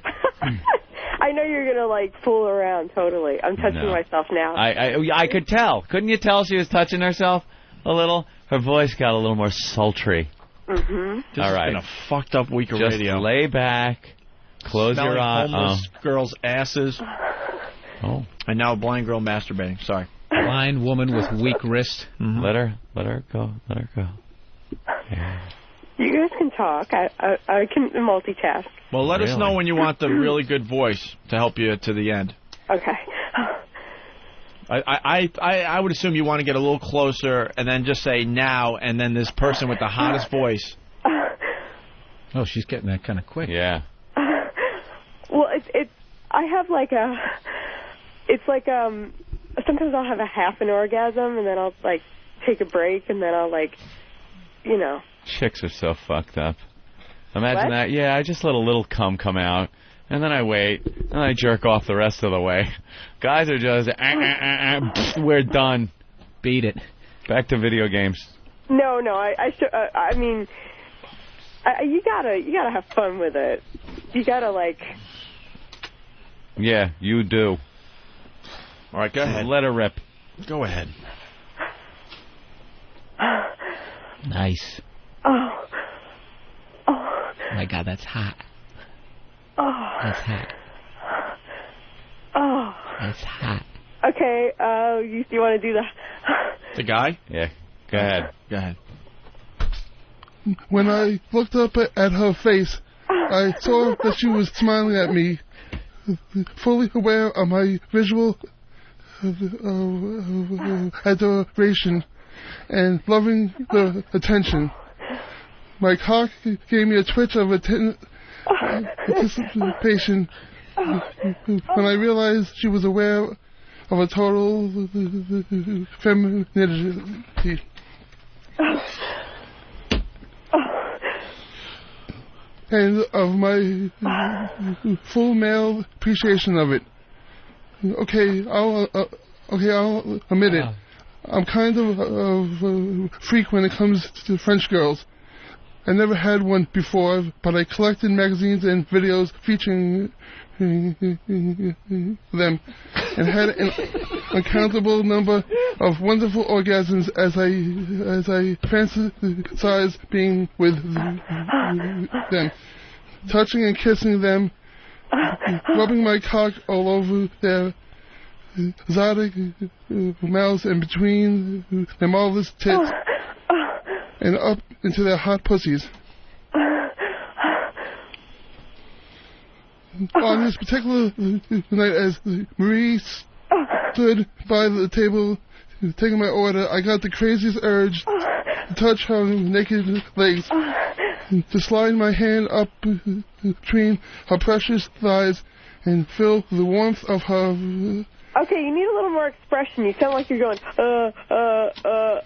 I know you're going to, fool around totally. I'm touching myself now. I could tell. Couldn't you tell she was touching herself a little? Her voice got a little more sultry. Mm-hmm. This has been a fucked up week of radio. Just lay back, close your eyes. Homeless girls' asses. Oh. And now a blind girl masturbating. Sorry. Blind woman with weak wrist. Mm-hmm. Let her go. Let her go. Yeah. You guys can talk. I can multitask. Well, let us know when you want the really good voice to help you to the end. Okay. I would assume you want to get a little closer and then just say now, and then this person with the hottest voice. Oh, she's getting that kind of quick. Yeah. Well, I have sometimes I'll have a half an orgasm and then I'll take a break and then I'll Chicks are so fucked up. Imagine that. Yeah, I just let a little cum come out. And then I wait, and I jerk off the rest of the way. Guys are just, we're done. Beat it. Back to video games. No, I mean, you gotta have fun with it. You gotta Yeah, you do. All right, go ahead. Let her rip. Go ahead. Nice. Oh. Oh my God, that's hot. Oh. That's hot. Oh. That's hot. Okay, you want to do the guy? Yeah, go ahead. Go ahead. When I looked up at her face, I saw that she was smiling at me, fully aware of my visual adoration and loving the attention. My cock gave me a twitch of anticipation when I realized she was aware of a total femininity. And of my full male appreciation of it. Okay, I'll admit it. I'm kind of a freak when it comes to French girls. I never had one before, but I collected magazines and videos featuring them and had an uncountable number of wonderful orgasms as I fantasize being with them, touching and kissing them, rubbing my cock all over their exotic mouths and between their marvelous tits and up into their hot pussies. On this particular night, as Marie stood by the table taking my order, I got the craziest urge to touch her naked legs, to slide my hand up between her precious thighs and feel the warmth of her. Okay, you need a little more expression. You sound like you're going,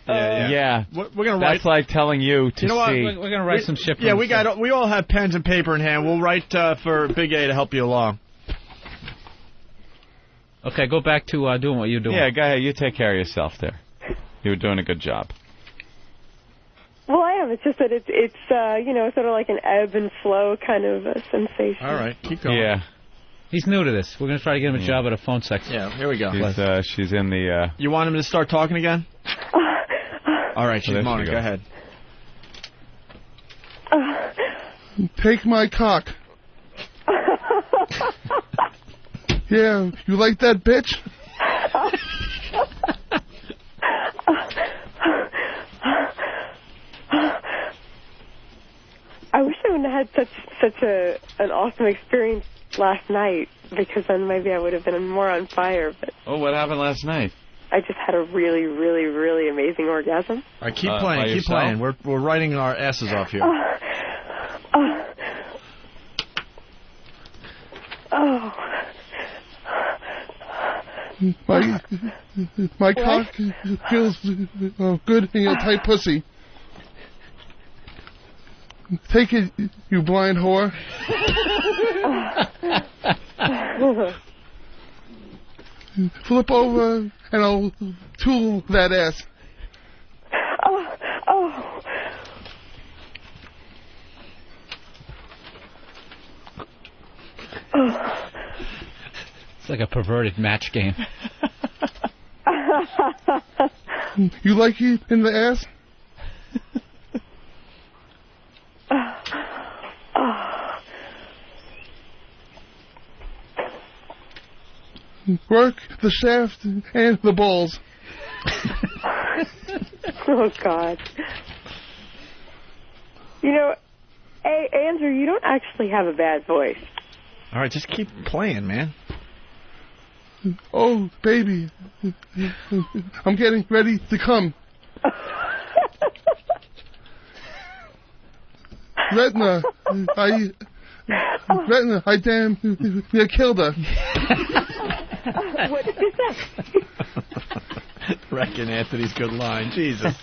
Yeah. We're gonna write. That's like telling you to You know what? see. We're gonna write some shit. Yeah, we all have pens and paper in hand. We'll write for Big A to help you along. Okay, go back to doing what you're doing. Yeah, go ahead. You take care of yourself there. You were doing a good job. Well, I am. It's just that it's sort of like an ebb and flow kind of a sensation. All right, keep going. Yeah. He's new to this. We're going to try to get him a job at a phone sex. Yeah, here we go. She's in the... You want him to start talking again? All right, she's there moaning. she Go goes. ahead. Take my cock. Yeah, you like that, bitch? I wish I wouldn't have had such an awesome experience last night, because then maybe I would have been more on fire. But Oh, what happened last night? I just had a really, really, really amazing orgasm. All right, keep playing. Keep playing. We're writing our asses off here. My cock feels good in your tight pussy. Take it, you blind whore. Flip over and I'll tool that ass. It's like a perverted match game. You like it in the ass? Work the shaft and the balls. Oh, God. You know, hey, Andrew, you don't actually have a bad voice. All right, just keep playing, man. Oh, baby. I'm getting ready to come. Retina, I damn near killed her. What did you say? Reckon Anthony's good line. Jesus.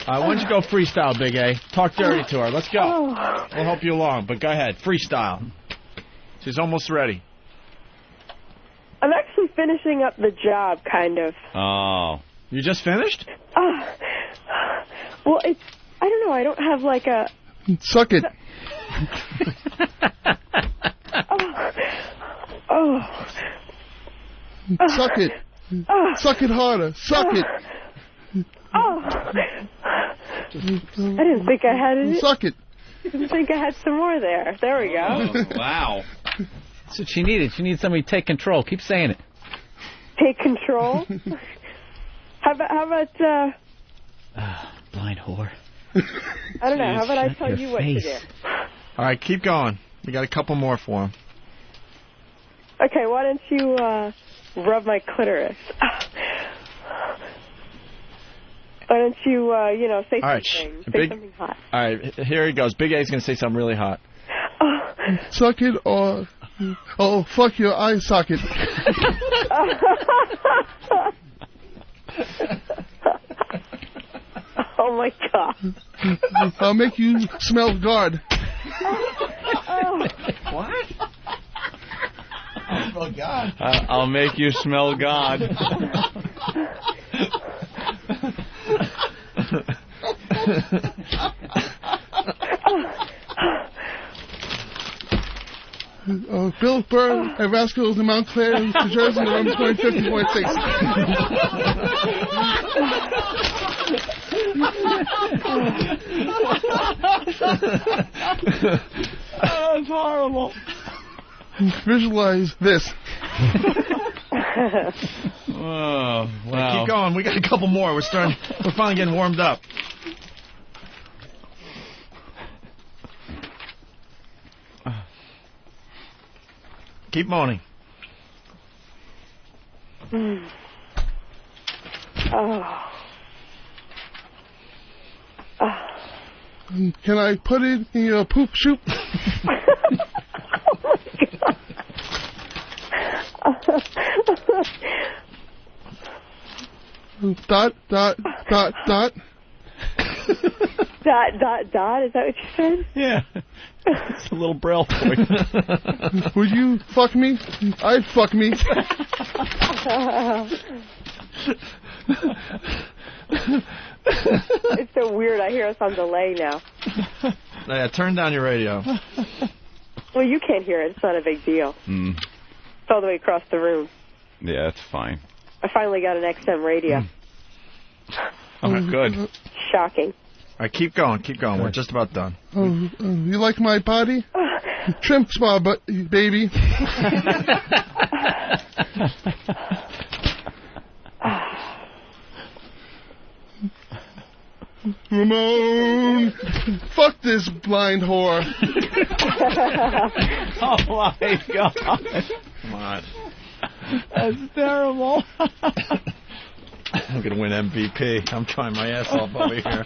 Why don't you go freestyle, Big A? Talk dirty to her. Let's go. We'll help you along, but go ahead. Freestyle. She's almost ready. I'm actually finishing up the job, kind of. Oh. You just finished? Well, I don't know. I don't have like a... Suck it. Suck it. Suck it harder. Suck it. I didn't think I had it. Suck it. I didn't think I had some more there. There we go. Oh, wow. That's what she needed. She needed somebody to take control. Keep saying it. Take control? How about blind whore. I don't know. How about I Shut tell your you what to face. do? All right, keep going. We got a couple more for him. Okay, why don't you rub my clitoris? Why don't you, say All right, something? Say Big- something hot. All right, here he goes. Big A's going to say something really hot. Suck it or... Oh, fuck your eye socket. Oh, my God. I'll make you smell guard. What? Oh, God. I'll make you smell God. Bill Burr at Rascals in Montclair, New Jersey, November 2050.6. Oh, that's horrible. Visualize this. Oh, wow. Keep going. We got a couple more. We're finally getting warmed up. Keep moaning. Can I put it in your poop shoot? Dot, dot, dot, dot. Dot, dot, dot? Is that what you said? Yeah. It's a little braille for you. Would you fuck me? I'd fuck me. It's so weird. I hear us on delay now. Yeah, turn down your radio. Well, you can't hear it. It's not a big deal. Mm. It's all the way across the room. Yeah, that's fine. I finally got an XM radio. Oh, good. Shocking. All right, keep going. Keep going. We're just about done. You like my body? Trim spa, baby. Ramon, fuck this blind whore. Oh my God! Come on, that's terrible. I'm gonna win MVP. I'm trying my ass off over here.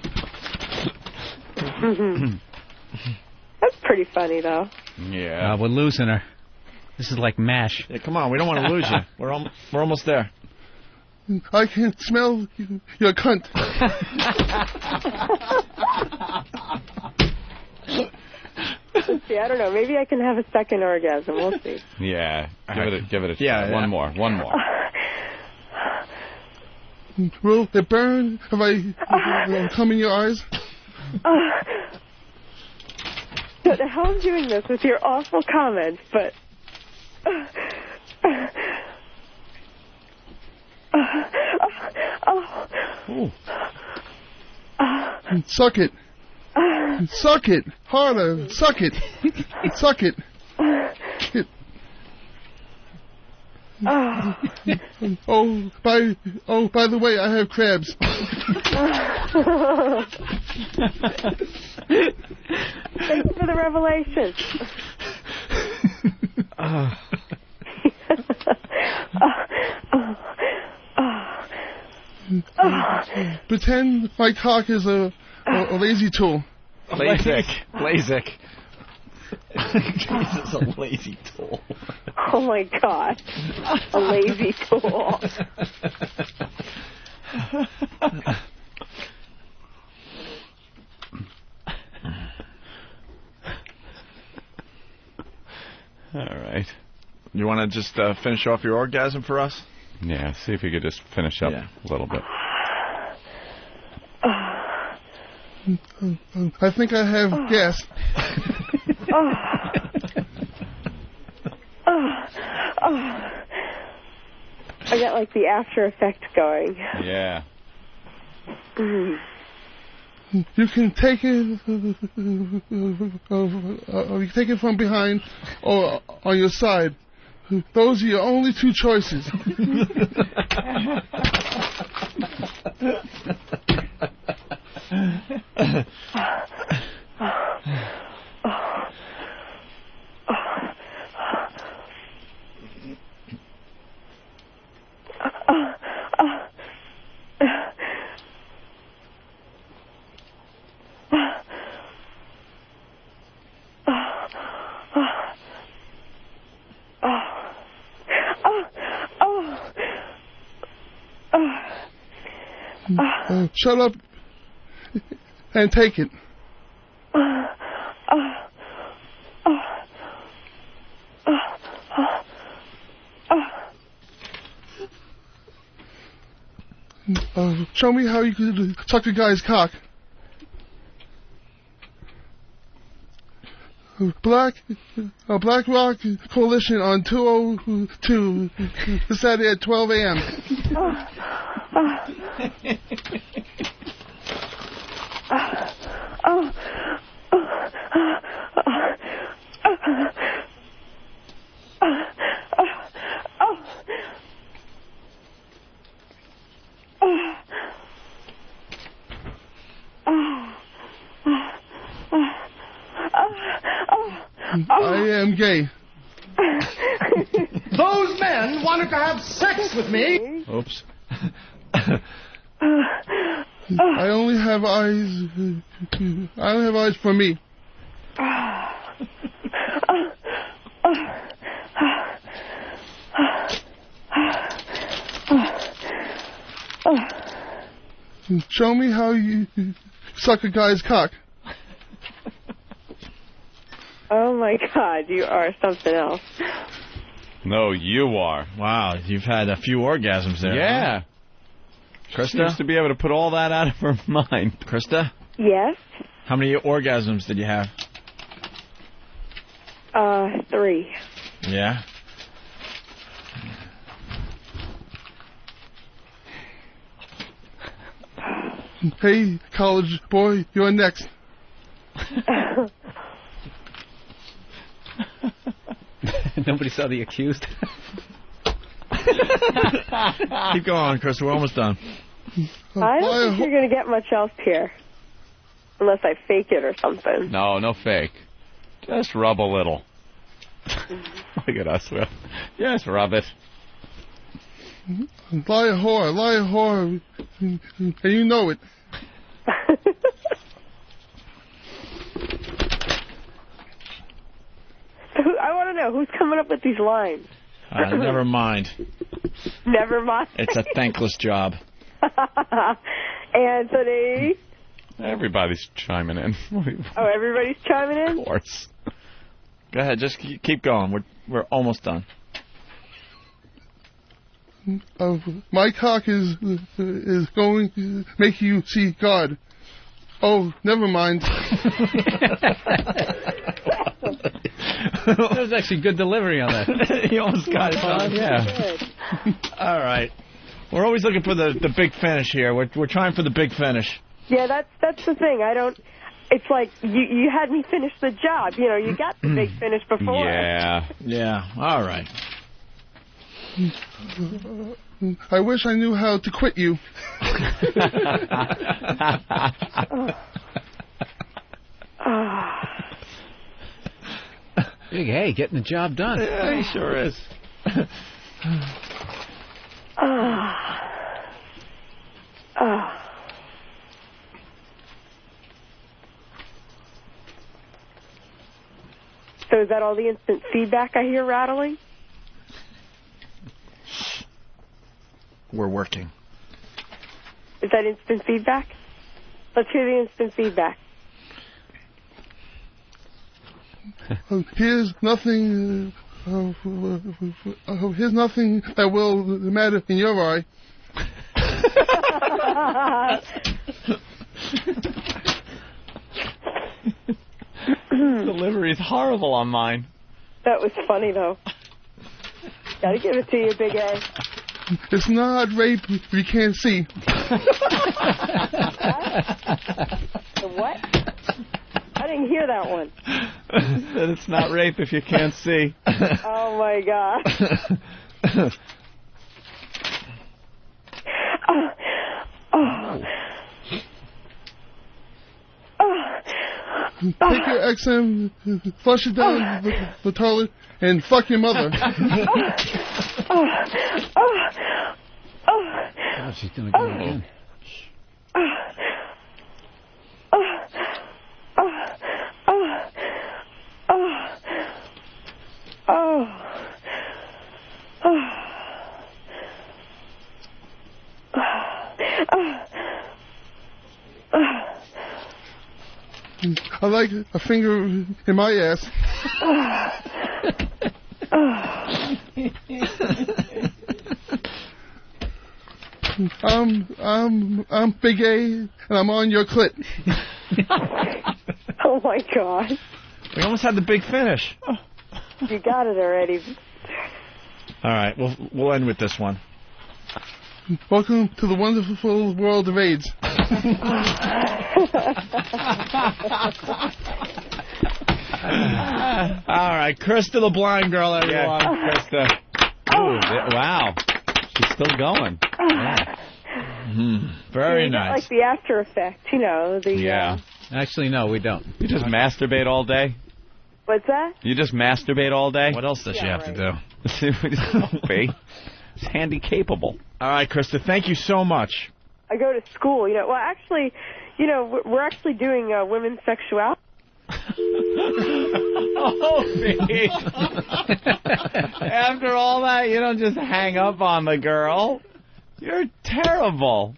That's pretty funny, though. Yeah. We're losing her. This is like MASH. Yeah, come on, we don't want to lose you. We're almost there. I can smell your cunt. Let's see, I don't know. Maybe I can have a second orgasm. We'll see. Yeah. Give it a yeah, try. One more. Will it burn if I come in your eyes? What the hell I'm doing this with your awful comments, but... Suck it. Suck it. Harder. Suck it. Suck it. By the way, I have crabs. Thanks for the revelation. Pretend my cock is a lazy tool. LASIK. Jesus, a lazy tool. Oh my God. A lazy tool. All right. You want to just finish off your orgasm for us? Yeah, see if you could just finish up a little bit. I think I have gas. I got like the after effect going. Yeah. You can take it, you can take it from behind or on your side. Those are your only two choices. Shut up and take it. Show me how you could suck a guy's cock. Black Rock Coalition on 202 Saturday at 12 a.m. I am gay. Those men wanted to have sex with me. Oops. I only have eyes. I only have eyes for me. Show me how you suck a guy's cock. Oh my God, you are something else. No, you are. Wow, you've had a few orgasms there. Yeah. Huh? Krista? Seems to be able to put all that out of her mind. Krista? Yes? How many orgasms did you have? 3. Yeah. Hey, college boy, you're next. Nobody saw The Accused. Keep going, Krista. We're almost done. I don't think you're going to get much else here. Unless I fake it or something. No, no fake. Just rub a little. Look at us, Will. Just rub it. Lie a whore, and you know it. I want to know, who's coming up with these lines? Never mind. Never mind. It's a thankless job. Anthony? Everybody's chiming in. Oh, everybody's chiming in? Of course. Go ahead, just keep going. We're almost done. My cock is going to make you see God. Oh, never mind. That was actually good delivery on that. You almost got it, Tom. Yeah. All right. We're always looking for the big finish here. We're trying for the big finish. Yeah, that's the thing. I don't. It's like you had me finish the job. You know, you got the big finish before. Yeah. Yeah. All right. I wish I knew how to quit you. Big A, getting the job done. Yeah, he sure is. So is that all the instant feedback I hear rattling? We're working. Is that instant feedback? Let's hear the instant feedback. Here's nothing. Here's nothing that will matter in your eye. Delivery is horrible on mine. That was funny, though. Gotta give it to you, Big A. It's not rape if you can't see. What? I didn't hear that one. Said it's not rape if you can't see. Oh, my God. Take your XM, flush it down the toilet, and fuck your mother. Oh, she's gonna go again. I like a finger in my ass. I'm Big A, and I'm on your clit. Oh my God! We almost had the big finish. You got it already. All right, we'll end with this one. Welcome to the wonderful world of AIDS. All right, Krista the blind girl, everyone. Krista. Ooh, wow. She's still going. Yeah. Very You get, nice. like the after effect, you know. Actually, no, we don't. You just masturbate all day? What's that? You just masturbate all day? What else does she have to do? It's handy capable. All right, Krista, thank you so much. I go to school, you know. Well, actually, you know, we're actually doing women's sexuality. Opie. After all that, you don't just hang up on the girl. You're terrible.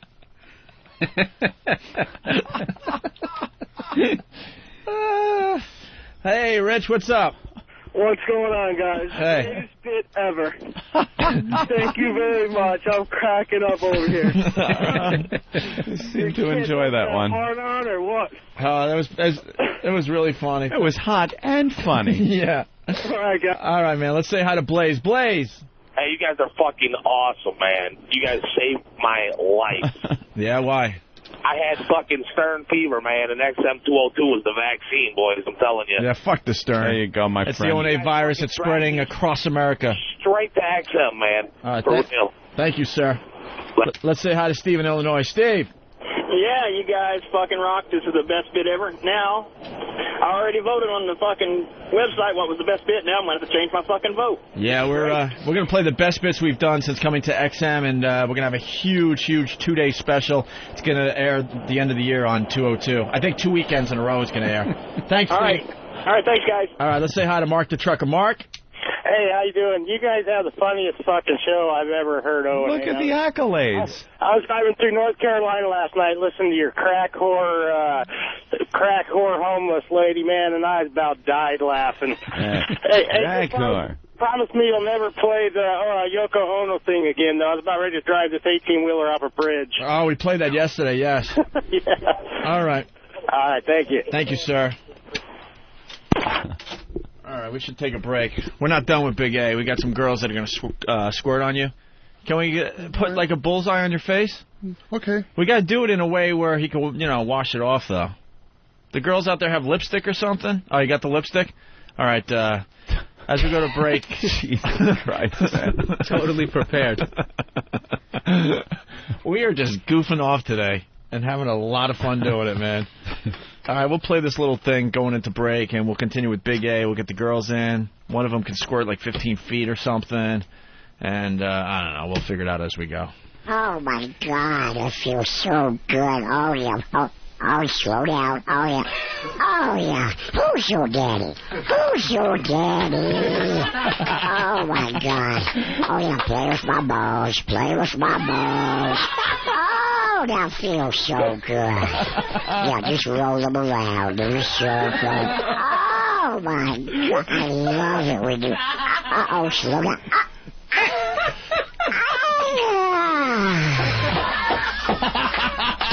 Hey, Rich, what's up? What's going on, guys? Hey. Greatest bit ever. Thank you very much. I'm cracking up over here. You seem to enjoy that one. Hard on or what? It was really funny. It was hot and funny. Yeah. All right, guys. All right, man. Let's say hi to Blaze. Blaze. Hey, you guys are fucking awesome, man. You guys saved my life. Yeah, why? I had fucking stern fever, man, and XM202 was the vaccine, boys. I'm telling you. Yeah, fuck the Stern. There you go, my It's friend. the O&A virus. It's spreading across America. Straight to XM, man. All right, For real. Thank you, sir. Let's say hi to Steve in Illinois. Steve. Yeah, you guys fucking rock. This is the best bit ever. Now, I already voted on the fucking website what was the best bit. Now I'm going to have to change my fucking vote. Yeah, we're going to play the best bits we've done since coming to XM, and we're going to have a huge 2-day special. It's going to air at the end of the year on 202. I think 2 weekends in a row it's going to air. Thanks, All Steve. right. All right, thanks, guys. All right, let's say hi to Mark the Trucker. Mark? Hey, how you doing? You guys have the funniest fucking show I've ever heard of. Look at the accolades. I was driving through North Carolina last night listening to your crack whore homeless lady, man, and I about died laughing. Crack whore. Promise me you'll never play the Yoko Ono thing again, though. I was about ready to drive this 18-wheeler off a bridge. Oh, we played that yesterday, yes. Yeah. All right. All right, thank you. Thank you, sir. All right, we should take a break. We're not done with Big A. We got some girls that are going to squirt on you. Can we put like a bullseye on your face? Okay. We got to do it in a way where he can, wash it off, though. The girls out there have lipstick or something? Oh, you got the lipstick? All right, as we go to break. Jesus Christ. Totally prepared. We are just goofing off today and having a lot of fun doing it, man. All right, we'll play this little thing going into break, and we'll continue with Big A. We'll get the girls in. One of them can squirt like 15 feet or something. And, I don't know, we'll figure it out as we go. Oh, my God, it feels so good. Oh, yeah. Oh, slow down. Oh, yeah. Oh, yeah. Who's your daddy? Who's your daddy? Oh, my God. Oh, yeah, play with my balls. Play with my balls. Oh, that feels so good. Yeah, just roll them around in a circle. Oh, my God. I love it when you... Uh-oh, slow down.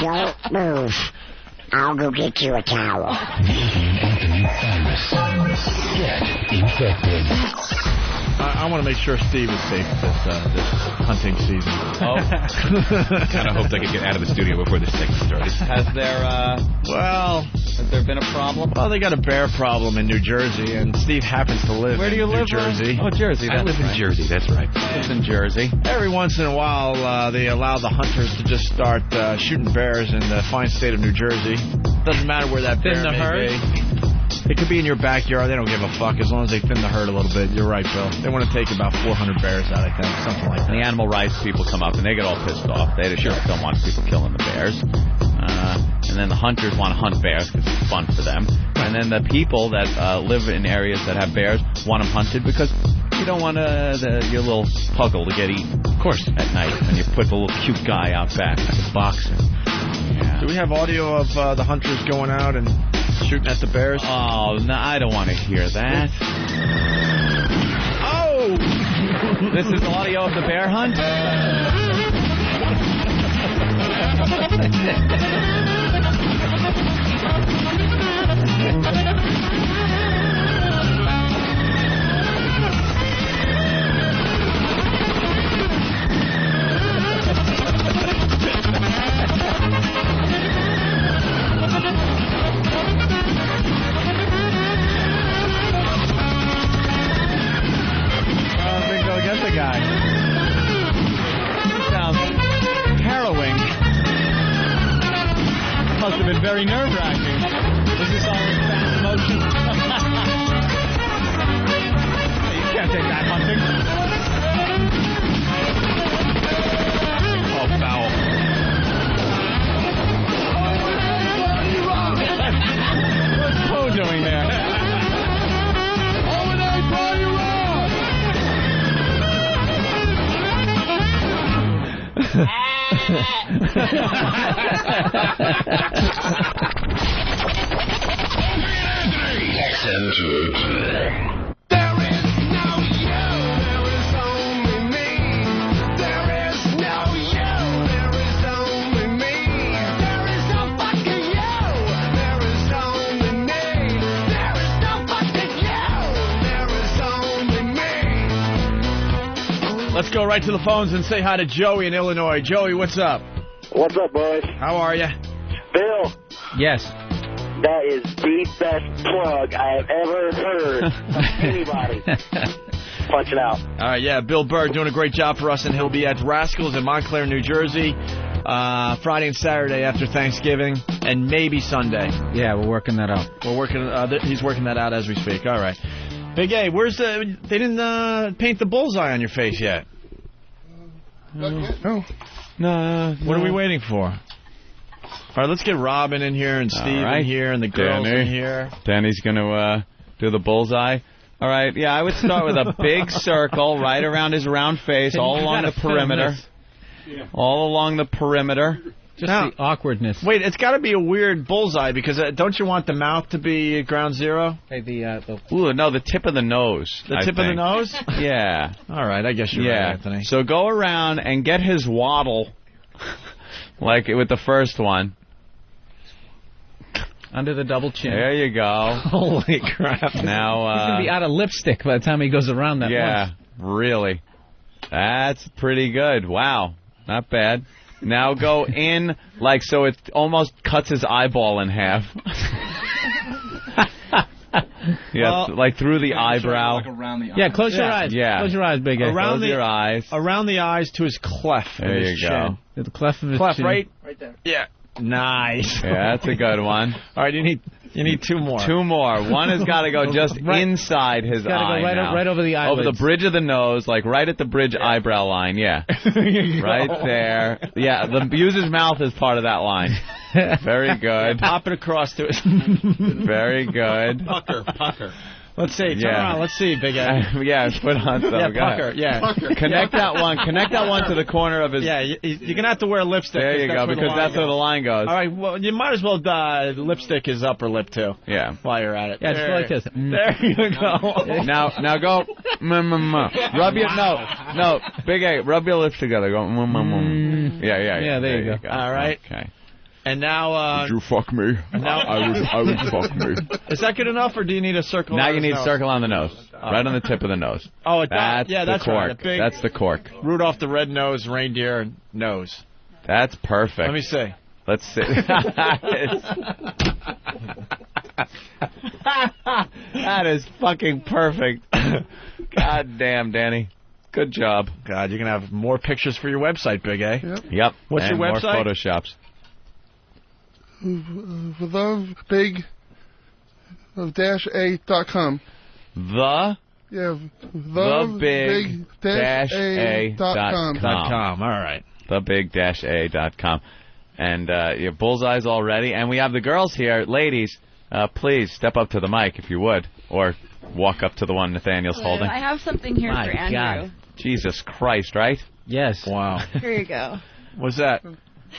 Don't move. I'll go get you a towel. I want to make sure Steve is safe this hunting season. Oh. Kind of hoped I could get out of the studio before this thing started. Has there been a problem? Well, they got a bear problem in New Jersey, and Steve happens to live Where do you in New live, Jersey. Oh, Jersey. I live in Jersey, that's right. Lives in Jersey. Every once in a while, they allow the hunters to just start shooting bears in the fine state of New Jersey. Doesn't matter where that bear may be. It could be in your backyard. They don't give a fuck as long as they thin the herd a little bit. You're right, Bill. They want to take about 400 bears out, I think, something like that. And the animal rights people come up and they get all pissed off. They just don't want people killing the bears. And then the hunters want to hunt bears because it's fun for them. And then the people that live in areas that have bears want them hunted because you don't want your little puggle to get eaten. Of course. At night when you put the little cute guy out back. It's boxing. Yeah. Do we have audio of the hunters going out and shooting at the bears? Oh, no, I don't want to hear that. Oh! This is audio of the bear hunt? Get the guy. Sounds harrowing. Must have been very nerve-wracking. Was this all in fast motion? You can't take that hunting. Oh, foul. What's Poe doing there? Let's go right to the phones and say hi to Joey in Illinois. Joey, what's up? What's up, boys? How are you? Bill. Yes. That is the best plug I have ever heard from anybody. Punch it out. All right, yeah, Bill Burr doing a great job for us, and he'll be at Rascals in Montclair, New Jersey, Friday and Saturday after Thanksgiving, and maybe Sunday. Yeah, we're working that out. He's working that out as we speak. All right. Big A, where's the... They didn't paint the bullseye on your face yet. No. No. What are we waiting for? All right, let's get Robin in here and Steve in here and the girls in here. Danny's going to do the bullseye. All right, yeah, I would start with a big circle right around his round face, all along the perimeter. All along the perimeter. Just the awkwardness. Wait, it's got to be a weird bullseye because don't you want the mouth to be ground zero? Hey, Ooh, no, the tip of the nose. The tip of the nose? Yeah. All right, I guess you're right, Anthony. So go around and get his waddle, like with the first one. Under the double chin. There you go. Holy crap. He's Now, going to be out of lipstick by the time he goes around that once. Really. That's pretty good. Wow. Not bad. Now go in, like, so it almost cuts his eyeball in half. Like through the eyebrow. Like around the eyes. Close your eyes. Yeah. Close your eyes, Big A. Close your eyes. Around the eyes to his cleft. There you go. The cleft of his chin. Right there. Yeah. Nice. Yeah, that's a good one. All right, you need 2 more. 2 more. One has got to go just inside his eye. Got to go right over the eyelids. Over the bridge of the nose, like right at the bridge eyebrow line. Yeah. Right there. Yeah, the user's mouth is part of that line. Very good. Pop it across to it. Very good. Pucker. Let's see. Turn around. Let's see, Big A. Yeah, put on some. Yeah, pucker. Yeah. Pucker. Connect that one. Connect that one to the corner of his. Yeah, you're gonna have to wear lipstick. There you go, because that's where the line goes. All right. Well, you might as well lipstick his upper lip too. Yeah. While you're at it. Yeah, just like this. There you go. Now go. Rub your no. Big A. Rub your lips together. Go. Yeah. Yeah. There you go. All right. Okay. And now, Did you fuck me? Now, I would fuck me. Is that good enough, or do you need a circle? Now you need a circle on the nose, right on the tip of the nose. Oh, that's the cork. Right, big that's the cork. Rudolph the Red-Nosed Reindeer nose. That's perfect. Let me see. Let's see. That is fucking perfect. God damn, Danny. Good job. God, you're going to have more pictures for your website, Big A. Yep. What's your website? More photoshops. Love, Big big-a.com. The? Yeah, thebig-a.com. All right. Thebig-a.com. And your bullseye's all ready. And we have the girls here. Ladies, please step up to the mic if you would. Or walk up to the one Nathaniel's holding. I have something here My for Andrew. God. Jesus Christ, right? Yes. Wow. Here you go. What's that?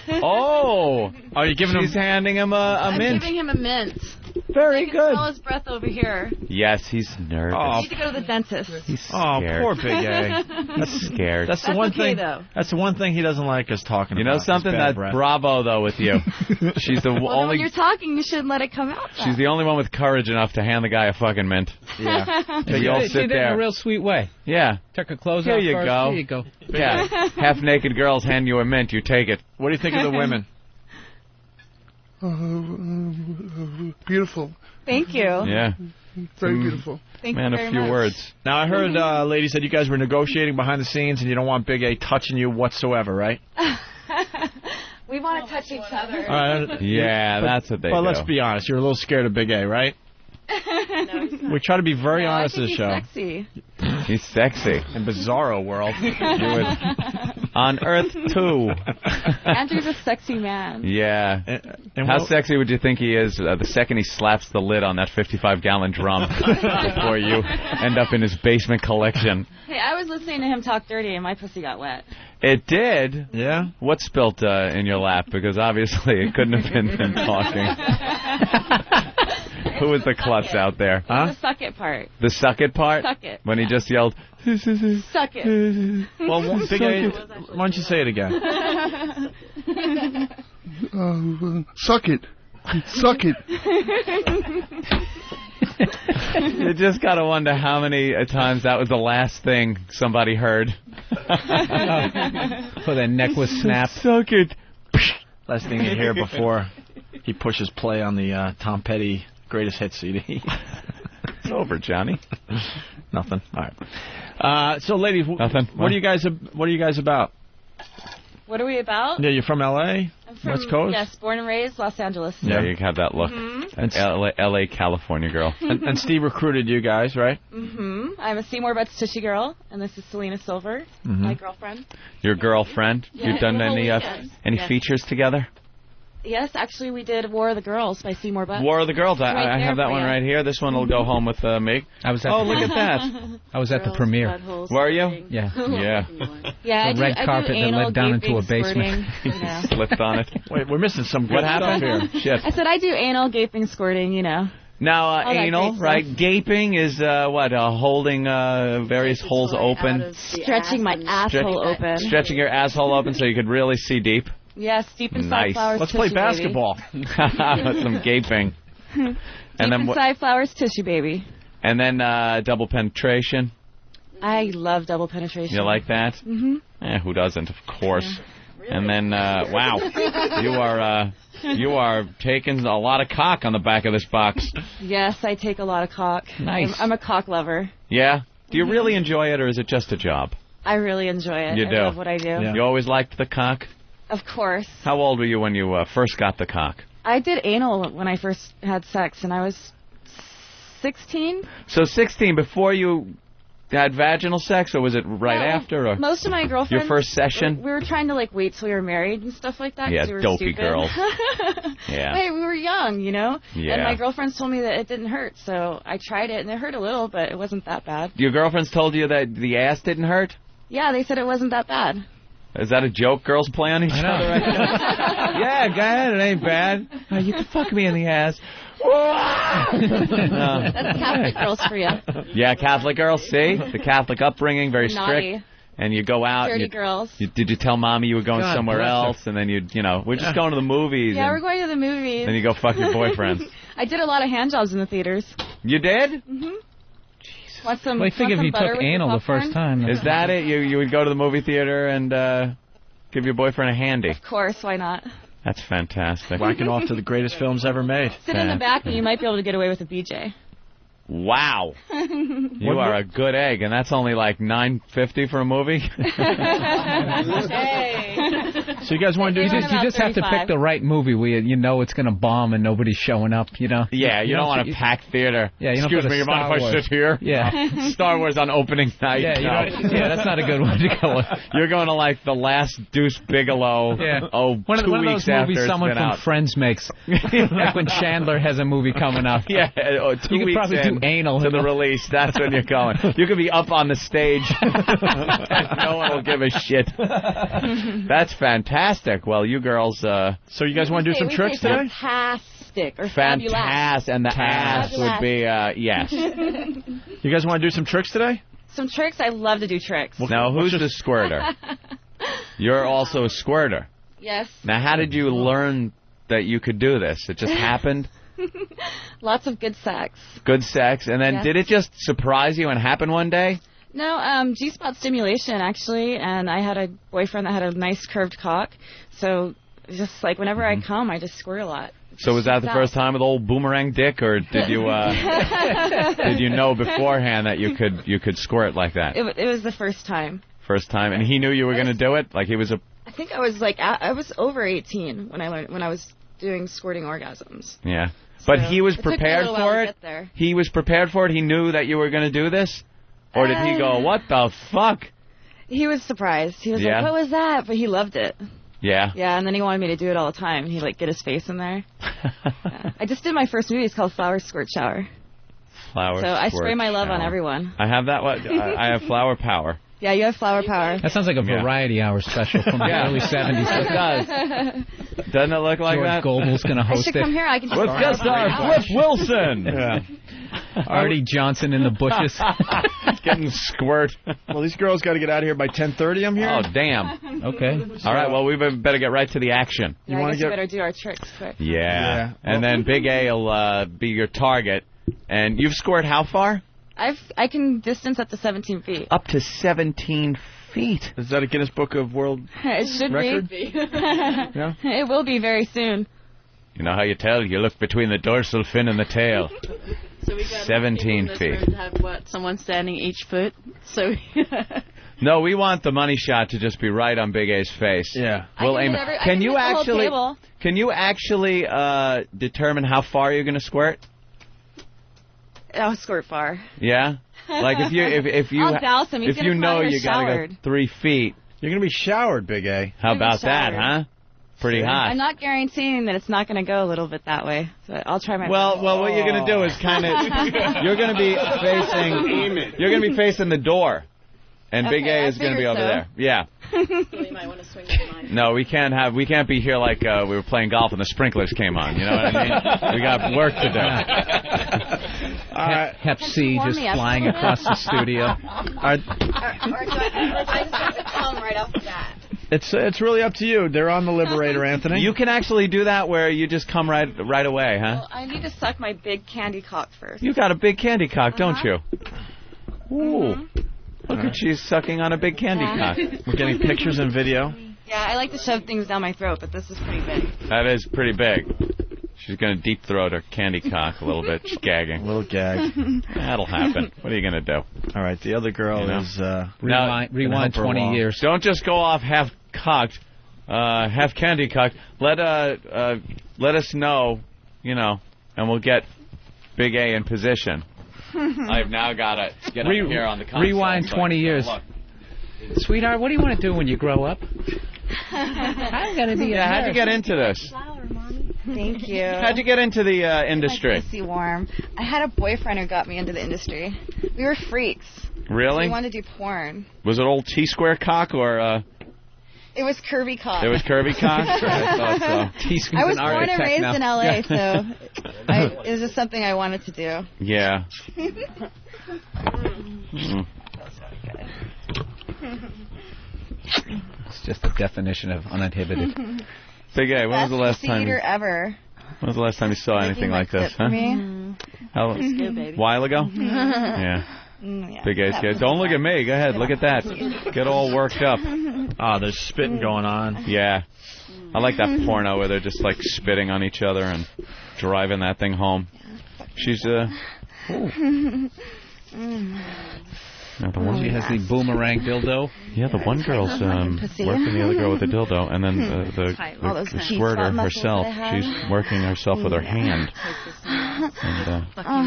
Oh! Are you giving She's handing him a mint. I'm giving him a mint. Very you can smell his breath over here. Yes, he's nervous. You need to go to the dentist. He's Oh, scared. poor Big A. He's scared. That's the That's one okay, thing. though. That's the one thing he doesn't like us talking You about. know is something? bad That breath. bravo though with you. She's the Well, then when only. you're talking, you shouldn't let it come out. She's the only one with courage enough to hand the guy a fucking mint. Yeah. And you all She sit did it in there. a real sweet way. Yeah. Took her clothes Here off you first. go. Here you go. Yeah. Half-naked girls hand you a mint. You take it. What do you think of the women? Beautiful. Thank you. Yeah. Very beautiful. Thank Man, you a very few much. words. Now, I heard, ladies, that you guys were negotiating behind the scenes and you don't want Big A touching you whatsoever, right? We want to touch each other. Yeah, that's what they But do. let's be honest. You're a little scared of Big A, right? We try to be very honest I this think show. he's sexy. He's sexy. In Bizarro world. On Earth 2. Andrew's a sexy man. Yeah. How sexy would you think he is the second he slaps the lid on that 55-gallon drum before you end up in his basement collection? Hey, I was listening to him talk dirty and my pussy got wet. It did? Yeah? What spilt in your lap? Because obviously it couldn't have been him talking. Who was the klutz out there? The suck it part. The suck it part? Suck it. When he just yelled, Suck it. Well, Big A, why don't you say it again? Suck it. Suck it. You just got to wonder how many times that was the last thing somebody heard. For their neck was snapped. Suck it. Last thing you hear before he pushes play on the Tom Petty Greatest Hits CD. It's over, Johnny. Nothing. All right. So, ladies, Nothing. What are you guys about? What are we about? Yeah, you're from L.A. I'm from, West Coast. Yes, born and raised Los Angeles. Yeah, you have that look. Mhm. L.A. California girl. And Steve recruited you guys, right? Mm-hmm. I'm a Seymour Butts Tushy girl, and this is Selena Silver, my girlfriend. Your girlfriend? Yeah, You've done the whole any weekend. any Yes. features together? Yes, actually, we did War of the Girls by Seymour Butts. War of the Girls. Right I there have that for one ya. right here. This one will go home with me. I was at Oh, the look at that. I was at the premiere. Were you? Yeah. Yeah. Yeah, The red I carpet do that anal, led down into gaping, a basement. Squirting, you know. Slipped on it. Wait, we're missing some good What stuff happened? here. Shit. I said I do anal, gaping, squirting, you know. Now, All that anal, great right? stuff. Gaping is what? Holding various holes open. Stretching my asshole open. Stretching your asshole open so you could really see deep. Yes, deep inside Nice. flowers. Let's play tissue, baby. basketball. Some gaping. Deep And then inside flowers tissue, baby. And then double penetration. I love double penetration. You like that? Mm-hmm. Who doesn't? Of course. And then, wow, you are taking a lot of cock on the back of this box. Yes, I take a lot of cock. Nice. I'm a cock lover. Yeah. Do you really enjoy it, or is it just a job? I really enjoy it. You do. I love what I do. You always liked the cock? Of course. How old were you when you first got the cock? I did anal when I first had sex, and I was 16. So 16, before you had vaginal sex, or was it right No, after? Or most of my girlfriends. Your first session? We were trying to wait till we were married and stuff like that. 'cause Yeah, we were dopey stupid. girls. Yeah. Hey, we were young, you know. Yeah. And my girlfriends told me that it didn't hurt, so I tried it, and it hurt a little, but it wasn't that bad. Your girlfriends told you that the ass didn't hurt? Yeah, they said it wasn't that bad. Is that a joke girls play on each other right now? Yeah, go ahead, it ain't bad. Oh, you can fuck me in the ass. That's Catholic girls for you. Yeah, Catholic girls, see? The Catholic upbringing, very strict. Naughty. And you go out. Dirty and girls. Did you tell Mommy you were going God somewhere bless else? And then we're just going to the movies. Yeah, and we're going to the movies. then you go fuck your boyfriend. I did a lot of hand jobs in the theaters. You did? Mm-hmm. Want some? Well, I think want if some you butter took with your anal the popcorn? first time. Is that it? You would go to the movie theater and give your boyfriend a handy. Of course, why not? That's fantastic. Whacking off to the greatest films ever made. Sit in the back, and you might be able to get away with a BJ. Wow. You are a good egg, and that's only like $9.50 for a movie? Hey. So you guys want to do You just have to pick the right movie where you know it's going to bomb and nobody's showing up, you know? Yeah, you don't want a packed theater. Yeah, you don't Excuse put a me, you mind Star if I Wars. sit here? Yeah. Star Wars on opening night. Yeah, no. that's not a good one to go with. You're going to like The Last Deuce Bigelow. Yeah. Oh, One two of weeks those after movies it's someone been from out. Friends makes. Like when Chandler has a movie coming up. Yeah, 2 You could weeks probably in do anal to the release. That's when you're going. You could be up on the stage. No one will give a shit. That's fantastic. Well, you girls. So you guys want to do some tricks today? Fantastic. Or Fantastic. And the ass would be, yes. You guys want to do some tricks today? Some tricks? I love to do tricks. Now, who's the squirter? You're also a squirter. Yes. Now, how did you learn that you could do this? It just happened? Lots of good sex. Good sex. And then Yes. did it just surprise you and happen one day? No, G-spot stimulation, actually, and I had a boyfriend that had a nice curved cock, so just like whenever I come, I just squirt a lot. So was that the Shoots first time with old boomerang dick, or did you did you know beforehand that you could squirt like that? It was the first time. First time, and he knew you were going to do it? Like he was a... I think I was like, I was over 18 when I was doing squirting orgasms. Yeah. But he was it took me a prepared little while for to it? get there. He was prepared for it? He knew that you were going to do this? Or did he go, what the fuck? He was surprised. He was Yeah. like, what was that? But he loved it. Yeah. Yeah, and then he wanted me to do it all the time. He'd like get his face in there. Yeah. I just did my first movie. It's called Flower Squirt Shower. Flower So I spray squirt my love on shower. everyone. I have that one. I have flower power. Yeah, you have flower power. That sounds like a variety hour special from the Yeah. early 70s. It does. Doesn't it look like George that? Goebel's going to I host should it. come here. I can just With guest star Flip Wilson. Yeah. Artie Johnson in the bushes. Getting squirt. Well, these girls got to get out of here by 10:30. I'm here. Oh, damn. Okay. All right, well, we better get right to the action. Yeah, I guess we better do our tricks quick. Yeah. And then Big A will be your target. And you've scored how far? I can distance up to 17 feet. Up to 17 feet. Is that a Guinness Book of World It should Record? be. Yeah. It will be very soon. You know how you tell? You look between the dorsal fin and the tail. So we got 17 people in this feet. room to have what? Someone standing each foot. So No, we want the money shot to just be right on Big A's face. Yeah. We'll I aim can it. hit Can you the whole actually? table. Can you actually determine how far you're going to squirt? I'll squirt far. Yeah. Like if you I'll douse him. He's if gonna you know probably you got to showered. go 3 feet. You're going to be showered, Big A. How I'm gonna about that, shower. huh? Pretty hot. I'm not guaranteeing that it's not going to go a little bit that way. So I'll try my Well, best. what you're going to do is kind of you're going to be facing the door, and Big Okay, A I is going to be figured over so. there. Yeah. so you might want to swing the knife. No, we can't be here like we were playing golf and the sprinklers came on. You know what I mean? We got work to do. Hep C warm just me up a flying little across bit? the studio. Or do I just have to come right off the bat? It's really up to you. They're on the Liberator, Anthony. You can actually do that where you just come right away, huh? Well, I need to suck my big candy cock first. You got a big candy cock, don't you? Ooh. Look Mm-hmm. at you sucking on a big candy cock. We're getting pictures and video. Yeah, I like to shove things down my throat, but this is pretty big. That is pretty big. She's going to deep throat her candy cock a little bit. She's gagging. A little gag. That'll happen. What are you going to do? All right, the other girl You know? is... Rewind 20 years. Don't just go off half cocked, half candy cocked. Let us know, and we'll get Big A in position. I've now got to get up here on the console. Rewind 20 years. Look. Sweetheart, what do you want to do when you grow up? I'm going to be a How'd you get into this? Thank you. How'd you get into the industry? My pussy warm. I had a boyfriend who got me into the industry. We were freaks. Really? We wanted to do porn. Was it old T-square cock or... It was curvy cock. It was curvy cock? I thought so. I was born and raised in L.A., so it was just something I wanted to do. Yeah. It's just the definition of uninhibited. Big A, when was the last time? Theater ever. When was the last time you saw anything like this? For me? How? Good, baby. While ago? Yeah. Yeah. Big A's good. Don't look at me. Go ahead. Look at that. Get all worked up. Oh, there's spitting going on. Yeah. I like that porno where they're just like spitting on each other and driving that thing home. She's No, the one She has the boomerang dildo. Yeah, the one girl's working the other girl with the dildo, and then the squirter herself, she's working herself with her hand.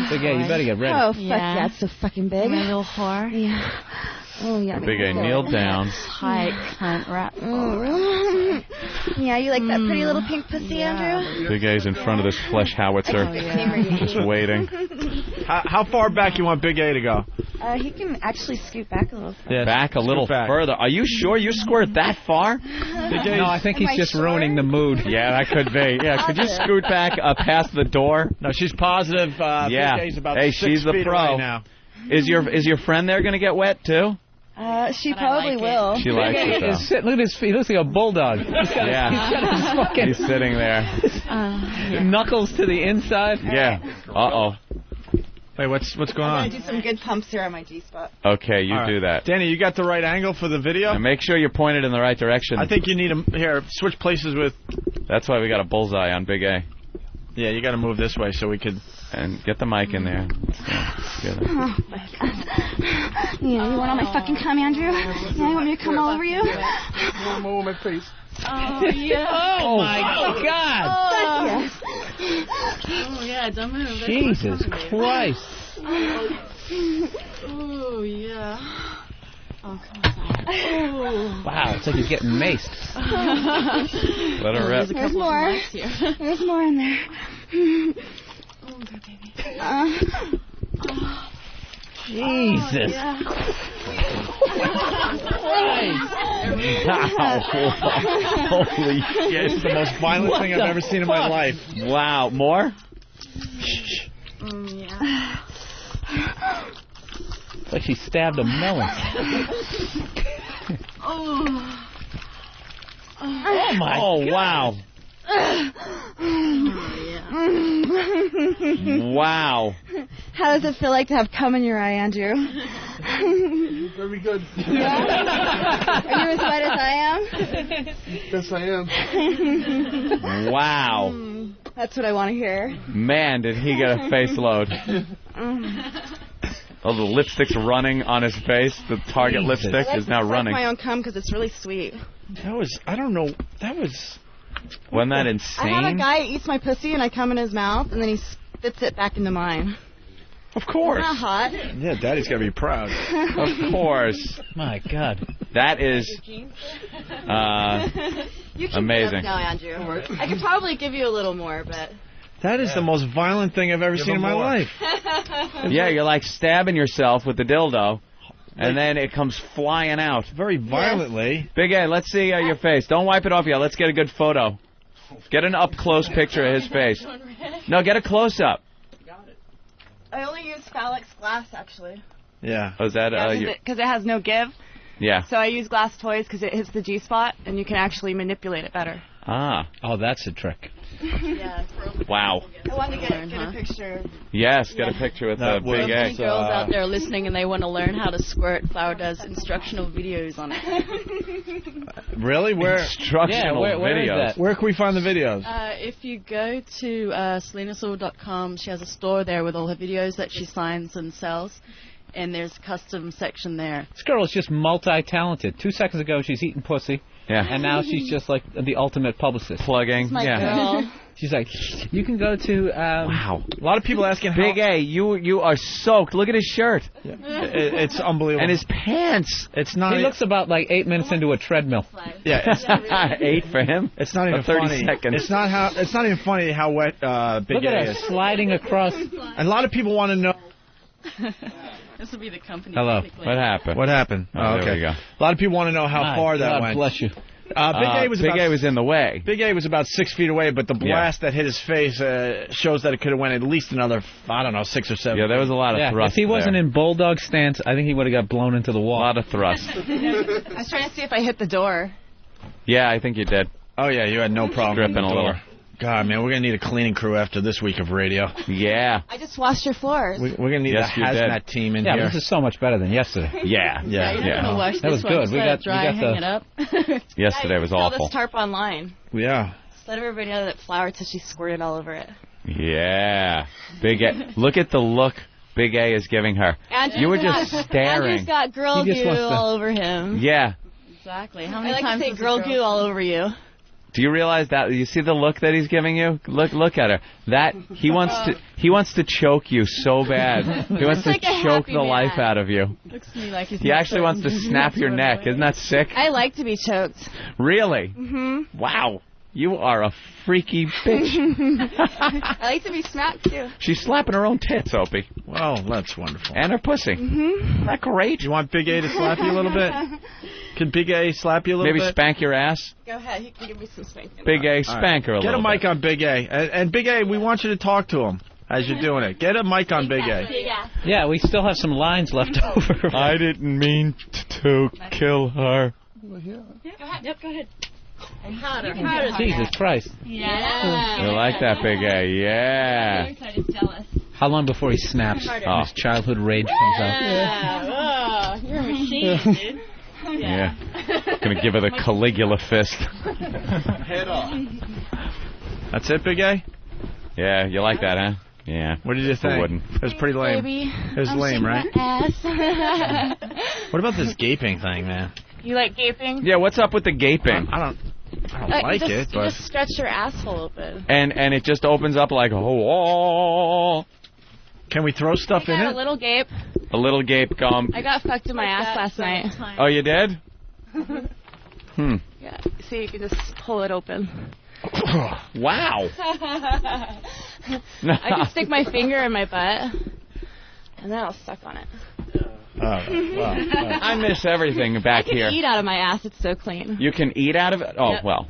Big A, you better get ready. Oh, fuck yeah, it's so fucking big. My little whore. Yeah. Oh, yeah. Big A, kneel down. Tight cunt rat. Yeah, you like that pretty little pink pussy, Andrew? Big A's in front of this flesh howitzer, just waiting. How far back you want Big A to go? He can actually scoot back a little further. Back a little further. Are you sure you squirt that far? No, I think he's just ruining the mood. Yeah, that could be. Yeah, could you scoot back past the door? No, she's positive. Yeah. Big A's about hey, 6 she's the feet pro. away now. Is your friend there going to get wet too? She probably will. She likes it, though. Look at his feet. He looks like a bulldog. He's got his fucking... He's sitting there. Knuckles to the inside. Yeah. Uh-oh. Wait, what's going on? I'm going to do some good pumps here on my G-spot. Okay, you do that. Danny, you got the right angle for the video? Now make sure you're pointed in the right direction. I think you need here, switch places with... That's why we got a bullseye on Big A. Yeah, you got to move this way so we could... And get the mic in there. Yeah, you want all my fucking cum, Andrew? Yeah, you want me to come all over you? One more with my face. Oh, yeah. Oh, my God. Yes. Oh, yeah, don't move. That's Jesus Christ. Oh, yeah. Oh, come on. Oh. Wow, it's like he's getting maced. Let her rip. There's more. There's more in there. Oh, good baby. Jesus. Holy shit. It's the most violent thing I've ever seen in my life. Wow. More? Yeah. It's like she stabbed a melon. Oh. Oh, my God. Wow. Wow. How does it feel like to have cum in your eye, Andrew? Very good. Yeah? Are you as wet as I am? Yes, I am. Wow. That's what I want to hear. Man, did he get a face load. Oh, the lipstick's running on his face. The Target lipstick is now running. I like my own cum because it's really sweet. That was, I don't know, that was... Wasn't that insane? I have a guy who eats my pussy and I cum in his mouth and then he spits it back into mine. Of course. Isn't that hot? Yeah, Daddy's got to be proud. Of course. My God. That is amazing. No, Andrew. I could probably give you a little more, but... That is the most violent thing I've ever seen in my life. Yeah, you're like stabbing yourself with the dildo, and then it comes flying out. Very violently. Yes. Big A, let's see your face. Don't wipe it off yet. Let's get a good photo. Get an up-close picture of his face. No, get a close-up. I only use Phallix glass, actually. Yeah. Oh, is that... Because it has no give. Yeah. So I use glass toys because it hits the G-spot, and you can actually manipulate it better. Ah. Oh, that's a trick. Yeah. Wow. I wanted to get a picture. Yes, get a picture with the Big A. Girls out there listening and they want to learn how to squirt. Flower does instructional videos on it. Really? Where? Instructional where videos. is that? Where can we find the videos? If you go to selinasaw.com, she has a store there with all her videos that she signs and sells. And there's a custom section there. This girl is just multi-talented. 2 seconds ago, she's eating pussy. Yeah. And now she's just like the ultimate publicist. Plugging. My yeah. girl. She's like, you can go to... wow. A lot of people asking Big A, you are soaked. Look at his shirt. Yeah. It's unbelievable. And his pants. It's not... He looks about like 8 minutes into a treadmill. Yeah. 8 for him? It's not even 30 funny. seconds. It's not even funny how wet Big Look at A her is. sliding across... And a lot of people want to know... This will be the company. Hello. What happened? What happened? Oh, okay. There we go. A lot of people want to know how far that God went. bless you. Big A was in the way. Big A was about 6 feet away, but the blast that hit his face shows that it could have went at least another, 6 or 7. Yeah, there was a lot of thrust. If he wasn't in bulldog stance, I think he would have got blown into the wall. A lot of thrust. I was trying to see if I hit the door. Yeah, I think you did. Oh, yeah, you had no problem dripping a little. God, man, we're going to need a cleaning crew after this week of radio. Yeah. I just washed your floors. We're going to need a hazmat team in here. Yeah, this is so much better than yesterday. Yeah. That was good. We got hang it up. Yesterday was awful. Saw this tarp online. Yeah. Just let everybody know that Flower Tushy squirted all over it. Yeah. Look at the look Big A is giving her. Andrew's You were just staring. Andrew's got girl He just goo wants to- all over him. Yeah. Exactly. How I many like times to say does a girl goo all over you. Do you realize that? You see the look that he's giving you? Look at her. That he wants to choke you so bad. He wants Like to a choke happy the life man. out of you. Looks to me like he's He not actually wants to certain. snap your neck. Isn't that sick? I like to be choked. Really? Mhm. Wow. You are a freaky bitch. I like to be smacked too. She's slapping her own tits, Opie. Well, that's wonderful. And her pussy. Mhm. Isn't that great? You want Big A to slap you a little bit? Can Big A slap you a little Maybe bit? spank your ass? Go ahead. You can give me some spanking. Big A, All right. spank her a Get little a mic bit. on Big A. And Big A, we want you to talk to him as you're doing it. Get a mic on Big A. Yeah, we still have some lines left over. I didn't mean to kill her. Go ahead. Yep, go ahead. Jesus Christ. Yeah. You like that, Big A? Yeah. I'm kind of jealous. How long before he snaps? Oh. His childhood rage comes out. Yeah. Oh, you're a machine, dude. Yeah. Gonna give her the Caligula fist. Head off. That's it, Big A? Yeah, you like that, huh? Yeah. What did you Who think? wouldn't? It was pretty lame. Baby, It was I'm lame, right? ass. What about this gaping thing, man? You like gaping? Yeah, what's up with the gaping? I don't like you it, just, but... You just stretch your asshole open. And it just opens up like, oh. Can we throw stuff I in got it? a little gape. A little gape gum. I got fucked in my ass last night. Oh, you did? Yeah. See, you can just pull it open. Wow. I can stick my finger in my butt, and then I'll suck on it. I miss everything back I can here. eat out of my ass. It's so clean. You can eat out of it? Oh, Yep. well.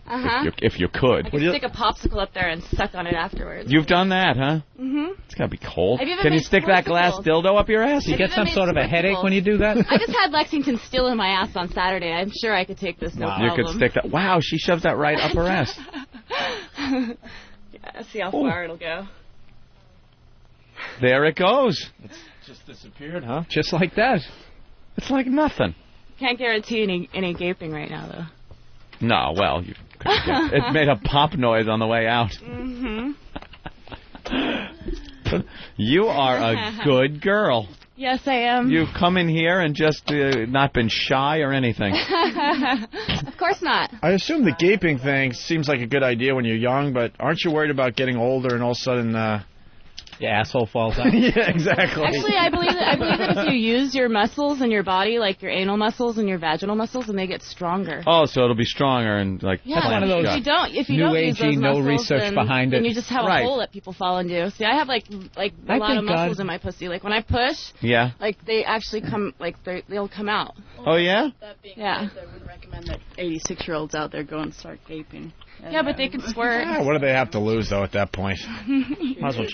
Uh-huh. If you could. I can stick a popsicle up there and suck on it afterwards. You've done that, huh? Mm-hmm. It's got to be cold. Have you ever Can you made stick that glass popsicles? dildo up your ass? You get some sort of a headache when you do that? I just had Lexington Steel in my ass on Saturday. I'm sure I could take this, no You problem. could stick that. Wow, she shoves that right up her ass. Yeah, see how far it'll go. There it goes. It's just disappeared, huh? Just like that. It's like nothing. Can't guarantee any gaping right now, though. No, well, you couldn't get it made a pop noise on the way out. Mm-hmm. You are a good girl. Yes, I am. You've come in here and just not been shy or anything. Of course not. I assume the gaping thing seems like a good idea when you're young, but aren't you worried about getting older and all of a sudden... Your asshole falls out. Yeah, exactly. Actually, I believe that if you use your muscles in your body, like your anal muscles and your vaginal muscles, and they get stronger. Oh, so it'll be stronger and like. Yeah, clamp one of those shut. if you don't use those no muscles, research then, behind then it. you just have Right. a hole that people fall into. See, I have like a I lot of think muscles God- in my pussy. Like when I push, Yeah. like they actually come, like they'll come out. Oh yeah. That being Yeah. said, I would recommend that 86-year-olds out there go and start gaping. Yeah, but they can squirt. Yeah, what do they have to lose, though, at that point? Might as well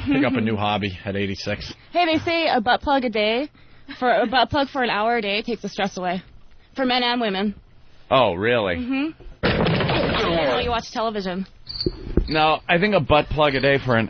pick up a new hobby at 86. Hey, they say a butt plug for an hour a day takes the stress away, for men and women. Oh really? Mm-hmm. While you watch television. No, I think a butt plug a day for an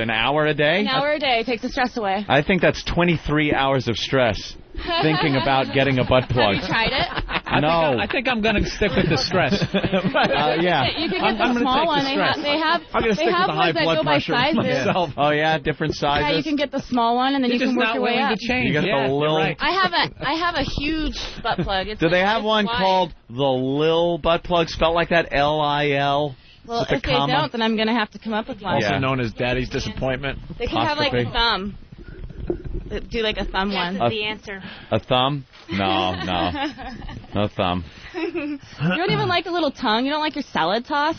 hour a day? An hour a day takes the stress away. I think that's 23 hours of stress thinking about getting a butt plug. Have you tried it? I think I'm going to stick with the stress. Yeah. You can I'm get the gonna small take the one. stress. They have I'm gonna stick with the high ones that blood go by pressure sizes. myself. Oh yeah, different sizes. Yeah, you can get the small one, and then You're you just can work not your way willing up. to change. You got Yeah, the you're little. right. I have a huge butt plug. It's Do they have it's one wide. called the Lil butt plug, spelled like that? L-I-L? Well, with the if they comma? don't, then I'm gonna have to come up with one. Also Yeah. known as Daddy's Disappointment. They can have like a Apostrophe. thumb. Do like a thumb one. The answer. A thumb? No thumb. You don't even like a little tongue? You don't like your salad toss?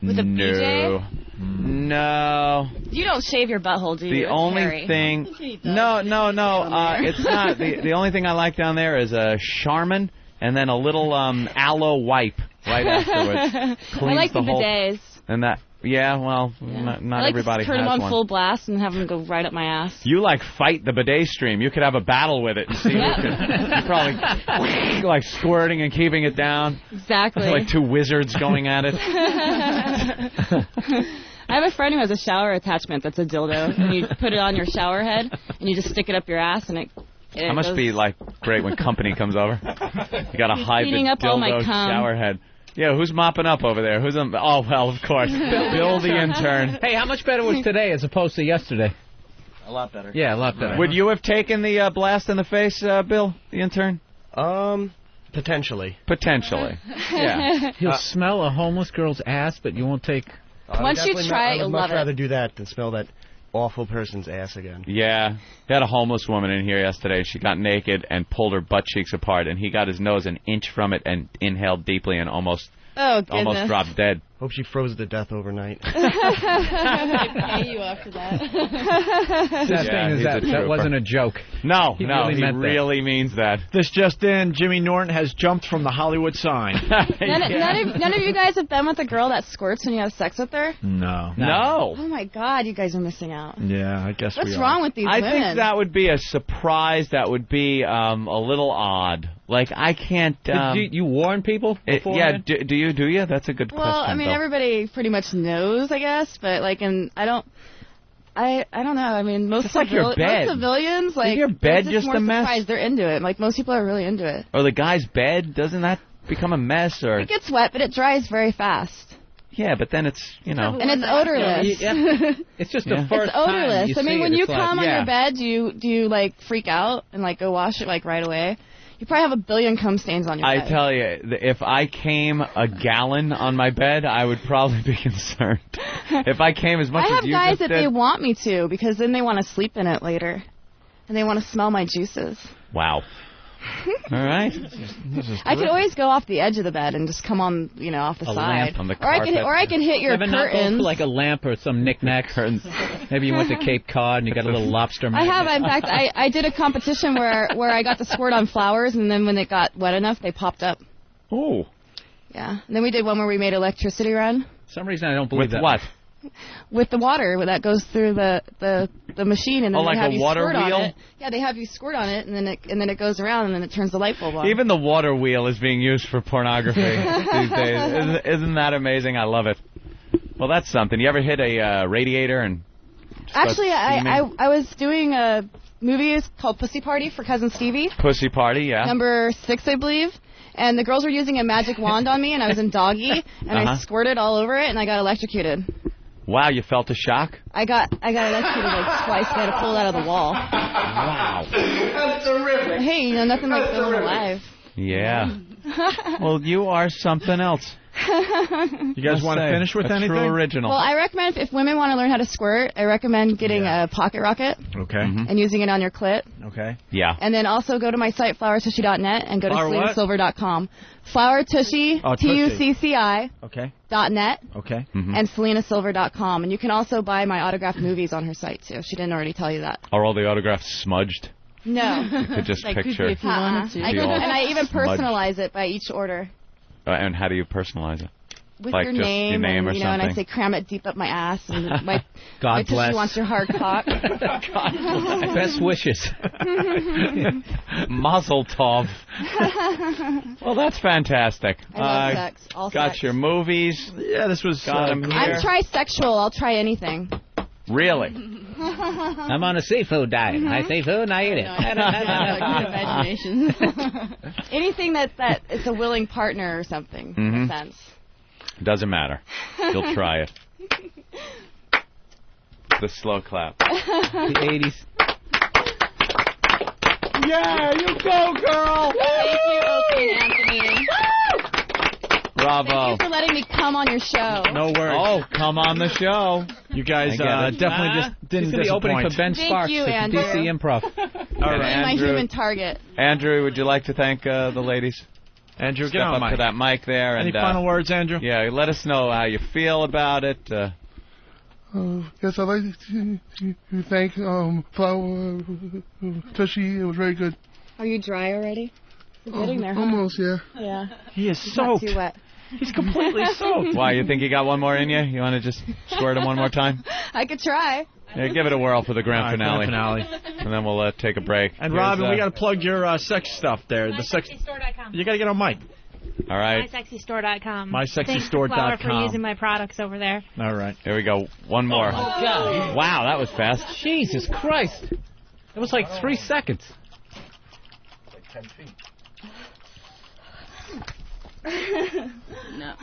With a BJ? No. You don't shave your butthole, do you? The It's only hairy. thing. No. It's not. The only thing I like down there is a Charmin and then a little aloe wipe right afterwards. I Cleans like the whole. bidets. And that. Yeah. Well, not I like everybody to turn has them on one. full blast and have them go right up my ass. You like fight the bidet stream. You could have a battle with it and see who could. You're probably like squirting and keeping it down. Exactly. Like two wizards going at it. I have a friend who has a shower attachment that's a dildo, and you put it on your shower head, and you just stick it up your ass, and it That must goes, be like great when company comes over. You got to hide the cleaning up all my dildo cum. shower head. Yeah, who's mopping up over there? Oh, well, of course. Bill the intern. Hey, how much better was today as opposed to yesterday? A lot better. Yeah, a lot better. Would you have taken the blast in the face, Bill, the intern? Potentially. Potentially. Yeah. You'll smell a homeless girl's ass, but you won't take... Once you try it, you'll love I would much rather it. do that than smell that awful person's ass again. Yeah. We had a homeless woman in here yesterday. She got naked and pulled her butt cheeks apart, and he got his nose an inch from it and inhaled deeply and almost dropped dead. Hope she froze to death overnight. They pay you after that. That wasn't a joke. No, He really means that. This just in, Jimmy Norton has jumped from the Hollywood sign. None of you guys have been with a girl that squirts when you have sex with her? No. Oh, my God, you guys are missing out. Yeah, I guess What's wrong with these women? I think that would be a surprise. That would be a little odd. Like, I can't... you warn people beforehand? Yeah, do you? That's a good question. Well, I mean, Bill. everybody pretty much knows, I guess, but, like, I don't know. I mean, most like your bed. most civilians, like, Isn't your bed they're just more a mess? surprised. They're into it. Like, most people are really into it. Or the guy's bed, doesn't that become a mess? Or It gets wet, but it dries very fast. Yeah, but then it's, And it's odorless. It's just the first It's odorless. time you I mean, see when it, you it's come like, on your bed, do you, like, freak out and, like, go wash it, like, right away? You probably have a billion cum stains on your bed. I tell you, if I came a gallon on my bed, I would probably be concerned. If I came as much I as you have guys just that did. they want me to, because then they want to sleep in it later. And they want to smell my juices. Wow. All right. I could always go off the edge of the bed and just come on, off the A side. lamp on the or I can hit your Ever not go curtains. for like a lamp or some knick-knack curtains? Maybe you went to Cape Cod and you got a little lobster I magnet. have. In fact, I did a competition where I got to squirt on flowers, and then when it got wet enough, they popped up. Oh. Yeah. And then we did one where we made electricity run. For some reason I don't believe With that. what? With the water that goes through the machine, and then like they have a you water squirt wheel? on it. Yeah, they have you squirt on it, and then it goes around, and then it turns the light bulb on. Even the water wheel is being used for pornography these days. Isn't that amazing? I love it. Well, that's something. You ever hit a radiator and... Actually, I was doing a movie called Pussy Party for Cousin Stevie. Pussy Party, yeah. Number 6, I believe. And the girls were using a magic wand on me, and I was in doggy, and I squirted all over it, and I got electrocuted. Wow, you felt a shock? I got electrocuted like twice. I had to pull it out of the wall. Wow. That's terrific. Hey, nothing like feeling alive. Yeah. Well, you are something else. You guys want to finish with anything? True original. Well, I recommend if women want to learn how to squirt, I recommend getting a pocket rocket. Okay. And using it on your clit. Okay. Yeah. And then also go to my site, flowertushy.net, and go to Flower what? SelenaSilver.com. Flower Tushy, TUCCI. Okay. .net. Okay. And SelenaSilver.com. And you can also buy my autographed movies on her site, too. She didn't already tell you that. Are all the autographs smudged? No. You could just picture. If you wanted to. And I even personalize it by each order. And how do you personalize it? With like your just name, your name and, or you know, and I something? say cram it deep up my ass, and my God tushy bless. wants your hard cock. Best wishes. Mazel tov. Well, that's fantastic. I love sex. All got sex. your movies. Yeah, this was... Got them here. I'm trisexual. I'll try anything. Really? I'm on a seafood diet. I seafood and I eat it. Imagination. Anything that is a willing partner or something, in a sense. Doesn't matter. You'll try it. The slow clap. The 80s. Yeah, you go, girl! Thank you, Opie Anthony. Bravo. Thank you for letting me come on your show. No worries. Oh, come on the show. You guys I get it. definitely just didn't He's going to be opening disappoint. for Ben Thank Sparks you, at the Andrew. DC Improv. All right, Be my Andrew. human target. Andrew, would you like to thank the ladies? Andrew, Step get on up mic. to that mic there. Any and, final words, Andrew? Yeah, let us know how you feel about it. Yes, I'd like to thank Flower Tushy. It was very good. Are you dry already? You're getting there, huh? Almost, yeah. Yeah. He is Not soaked. too wet. He's completely soaked. Why, you think you got one more in you? You want to just squirt him one more time? I could try. Yeah, give it a whirl for the grand finale. Finale. And then we'll take a break. And Here's, Robin, we got to plug your sex stuff there. The sex. MySexyStore.com. You got to get on mic. All right. MySexyStore.com. MySexyStore.com. Thanks, Flower, for using my products over there. All right. Here we go. One more. Oh, my God. Wow, that was fast. Jesus Christ. It was like 3 seconds. Like 10 feet. No.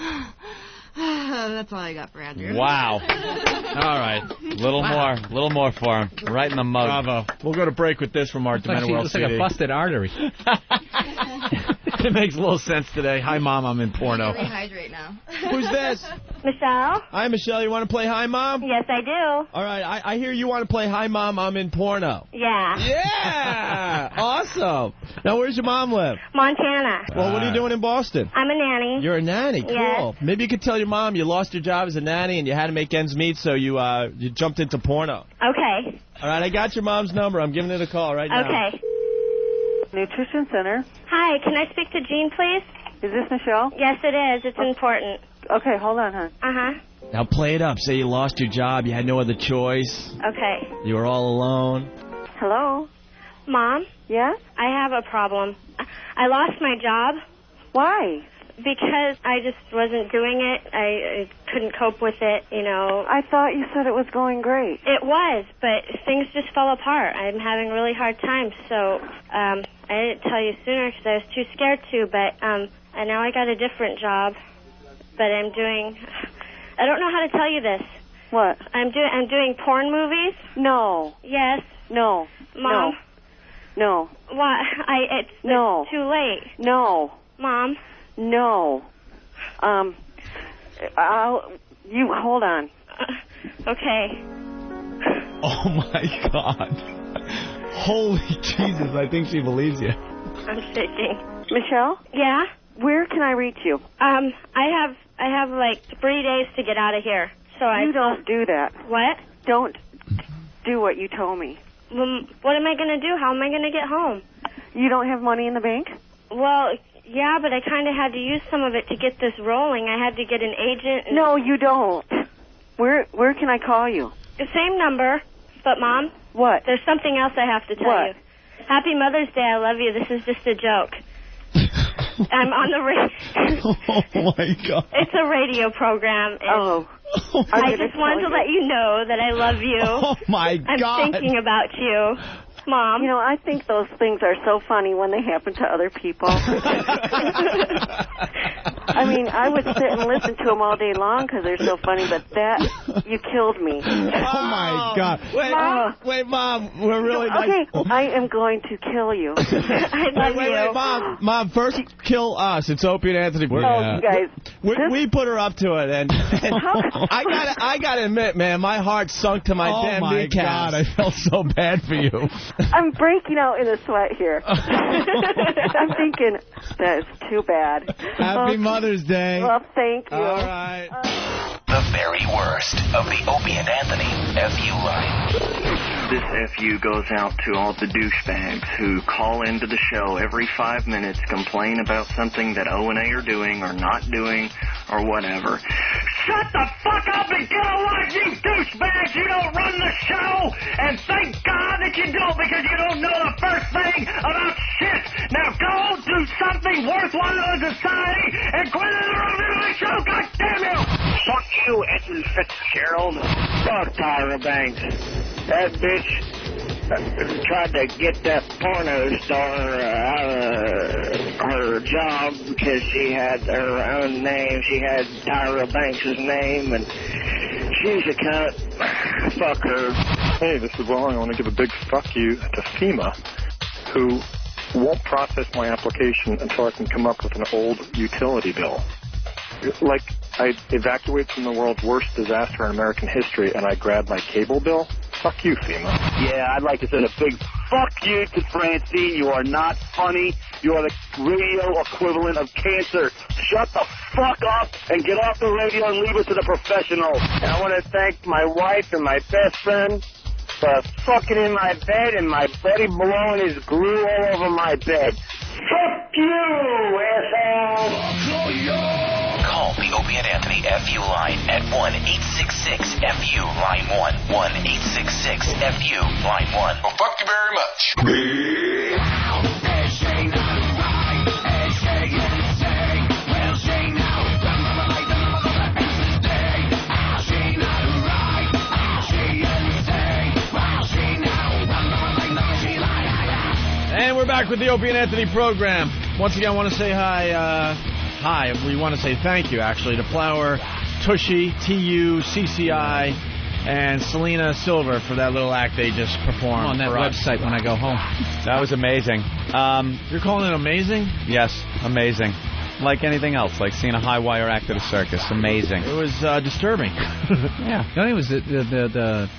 That's all I got for Andrew. Wow. All right. Little more for him. Right in the mug. Bravo. We'll go to break with this from our Domenico Looks like a busted artery. It makes a little sense today. Hi, Mom. I'm in porno. Really hydrate now. Who's this? Michelle? Hi, Michelle. You want to play Hi, Mom? Yes, I do. All right. I hear you want to play Hi, Mom. I'm in porno. Yeah. Yeah. Awesome. Now, where's your mom live? Montana. Well, what are you doing in Boston? I'm a nanny. You're a nanny. Cool. Yes. Maybe you could tell your mom you lost your job as a nanny and you had to make ends meet, so you jumped into porno. Okay. All right. I got your mom's number. I'm giving it a call right now. Okay. Nutrition Center. Hi, can I speak to Jean, please? Is this Michelle? Yes, it is. It's important. Okay, hold on, hon. Uh-huh. Now play it up. Say you lost your job. You had no other choice. Okay. You were all alone. Hello? Mom? Yes? I have a problem. I lost my job. Why? Because I just wasn't doing it. I couldn't cope with it, you know. I thought you said it was going great. It was, but things just fell apart. I'm having really hard times, so I didn't tell you sooner because I was too scared to, but and now I got a different job, but I'm doing... I don't know how to tell you this. What? I'm doing porn movies. No. Yes. No. Mom? No. What? It's too late. No. Mom? No. You hold on. Okay. Oh my God. Holy Jesus, I think she believes you. I'm shaking. Michelle? Yeah? Where can I reach you? I have like 3 days to get out of here. So You don't do that. What? Don't do what you told me. What am I going to do? How am I going to get home? You don't have money in the bank? Well, yeah, but I kind of had to use some of it to get this rolling. I had to get an agent. No, you don't. Where can I call you? The same number. But, Mom? What? There's something else I have to tell you. Happy Mother's Day. I love you. This is just a joke. I'm on the radio. Oh, my God. It's a radio program. And I just wanted to let you know that I love you. Oh, my God. I'm thinking about you. Mom. You know, I think those things are so funny when they happen to other people. I mean, I would sit and listen to them all day long because they're so funny, but you killed me. Oh, my God. Wait, Mom, we're really nice. Okay, I am going to kill you. I love you. Wait, Mom, first kill us. It's Opie and Anthony. You guys. We put her up to it, and I gotta admit, man, my heart sunk to my damn kneecaps. Oh, my God, I felt so bad for you. I'm breaking out in a sweat here. I'm thinking, that is too bad. Happy Mother's Day. Well, thank you. All right. The very worst of the Opie and Anthony FU line. This FU goes out to all the douchebags who call into the show every 5 minutes, complain about something that O&A are doing or not doing or whatever. Shut the fuck up and get a life, you douchebags! You don't run the show! And thank God that you don't, because you don't know the first thing about shit! Now go do something worthwhile in society and quit interrupting my show, goddammit you! Fuck you, Edmund Fitzgerald. Fuck Tyra Banks. That bitch tried to get that porno star out of her job because she had her own name. She had Tyra Banks' name, and she's a cunt. Fuck her. Hey, this is Will. I want to give a big fuck you to FEMA, who won't process my application until I can come up with an old utility bill. Like, I evacuated from the world's worst disaster in American history, and I grabbed my cable bill. Fuck you, FEMA. Yeah, I'd like to send a big fuck you to Francine. You are not funny. You are the radio equivalent of cancer. Shut the fuck up and get off the radio and leave it to the professionals. And I want to thank my wife and my best friend for fucking in my bed and my buddy blowing his glue all over my bed. Fuck you, asshole! Call the Opie and Anthony FU line at 1-866-FU line 1. 1-866-FU line 1. Well, fuck you very much. And we're back with the Opie and Anthony program. Once again, I want to say hi. We want to say thank you, actually, to Flower Tushy, Tucci, and Selena Silver for that little act they just performed. I'm on that website when I go home. That was amazing. You're calling it amazing? Yes, amazing. Like anything else, like seeing a high wire act at a circus. Amazing. It was disturbing. Yeah. The only was the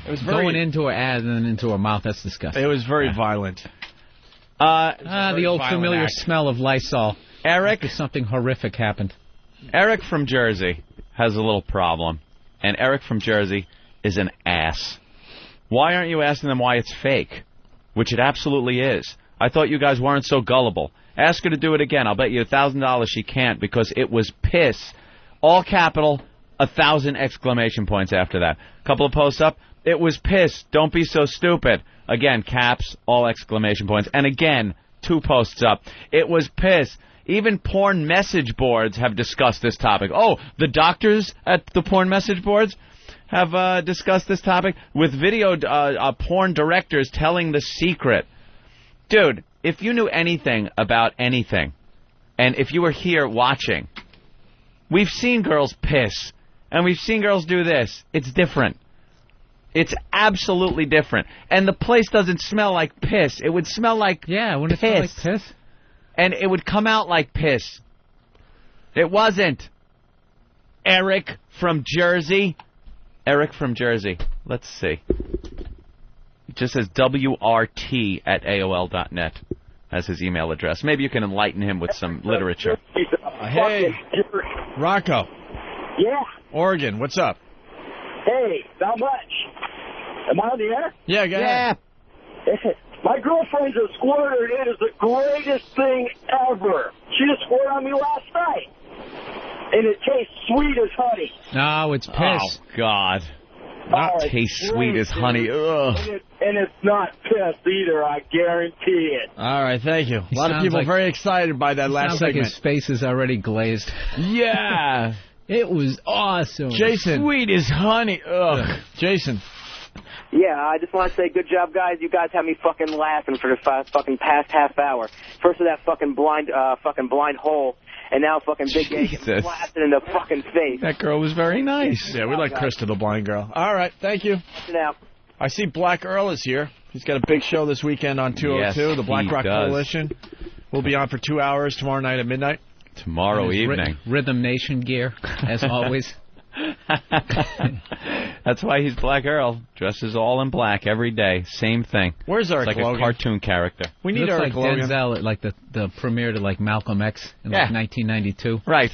it was very, going into her ass and then into her mouth. That's disgusting. It was very violent. The old familiar act. smell of Lysol. Eric, something horrific happened. Eric from Jersey has a little problem, and Eric from Jersey is an ass. Why aren't you asking them why it's fake? Which it absolutely is. I thought you guys weren't so gullible. Ask her to do it again. I'll bet you $1,000 she can't because it was piss. All capital, 1,000 exclamation points after that. Couple of posts up. It was piss. Don't be so stupid. Again, caps, all exclamation points. And again, 2 posts up. It was piss. Even porn message boards have discussed this topic. Oh, the doctors at the porn message boards have discussed this topic with video porn directors telling the secret. Dude, if you knew anything about anything, and if you were here watching, we've seen girls piss, and we've seen girls do this. It's different. It's absolutely different. And the place doesn't smell like piss. It would smell like wouldn't it smell like piss? And it would come out like piss. It wasn't. Eric from Jersey. Eric from Jersey. Let's see. It just says WRT@AOL.net as his email address. Maybe you can enlighten him with some literature. Hey, Rocco. Yeah. Oregon, what's up? Hey, not much. Am I on the air? Yeah, go ahead. My girlfriend's a squirter, and it is the greatest thing ever. She just squirted on me last night. And it tastes sweet as honey. No, it's piss. Oh, God. Not tastes sweet as honey. Ugh. And it's not piss either, I guarantee it. All right, thank you. A lot of people very excited by that last sounds segment. like his face is already glazed. Yeah. It was awesome. Jason. Sweet as honey. Ugh. Jason. Yeah, I just want to say good job, guys. You guys have me fucking laughing for the fucking past half hour. First with that fucking blind hole, and now fucking Big Gay getting blasted in the fucking face. That girl was very nice. Yeah, we like Krista, the blind girl. All right, thank you. Now. I see Black Earl is here. He's got a big show this weekend on 202, Yes, the Black he Rock does. Coalition. We'll be on for 2 hours tomorrow night at midnight. Tomorrow evening. Rhythm Nation gear, as always. That's why he's Black Earl. Dresses all in black every day. Same thing. Where's Eric It's like Logan? a cartoon character. We need Looks Eric like Logan. Denzel at like the premiere to like Malcolm X in like 1992. Right.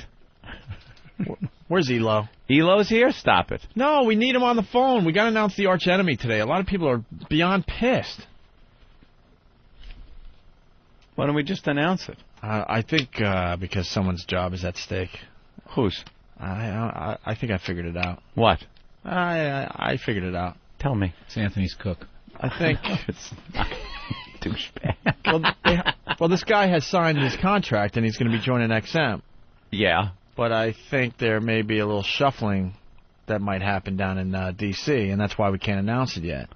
Where's Elo? Elo's here? Stop it. No, we need him on the phone. We got to announce the arch enemy today. A lot of people are beyond pissed. Why don't we just announce it? I think because someone's job is at stake. Whose? I think I figured it out. What? I figured it out. Tell me. It's Anthony's cook. I think it's not douchebag. Well, this guy has signed his contract and he's going to be joining XM. Yeah. But I think there may be a little shuffling that might happen down in D.C., and that's why we can't announce it yet.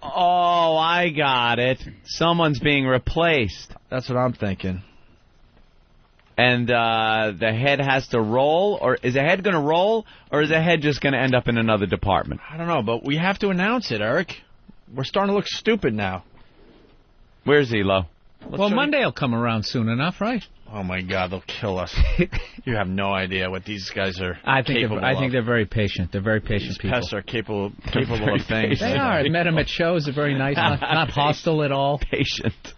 Oh, I got it. Someone's being replaced. That's what I'm thinking. And the head has to roll? Or is the head going to roll? Or is the head just going to end up in another department? I don't know, but we have to announce it, Eric. We're starting to look stupid now. Where's Elo? Well, Monday will come around soon enough, right? Oh, my God, they'll kill us. You have no idea what these guys are capable of. I think they're very patient. They're very patient These people. pests are capable of things. They are. I met them at shows. They're very nice. Not hostile at all. Patient.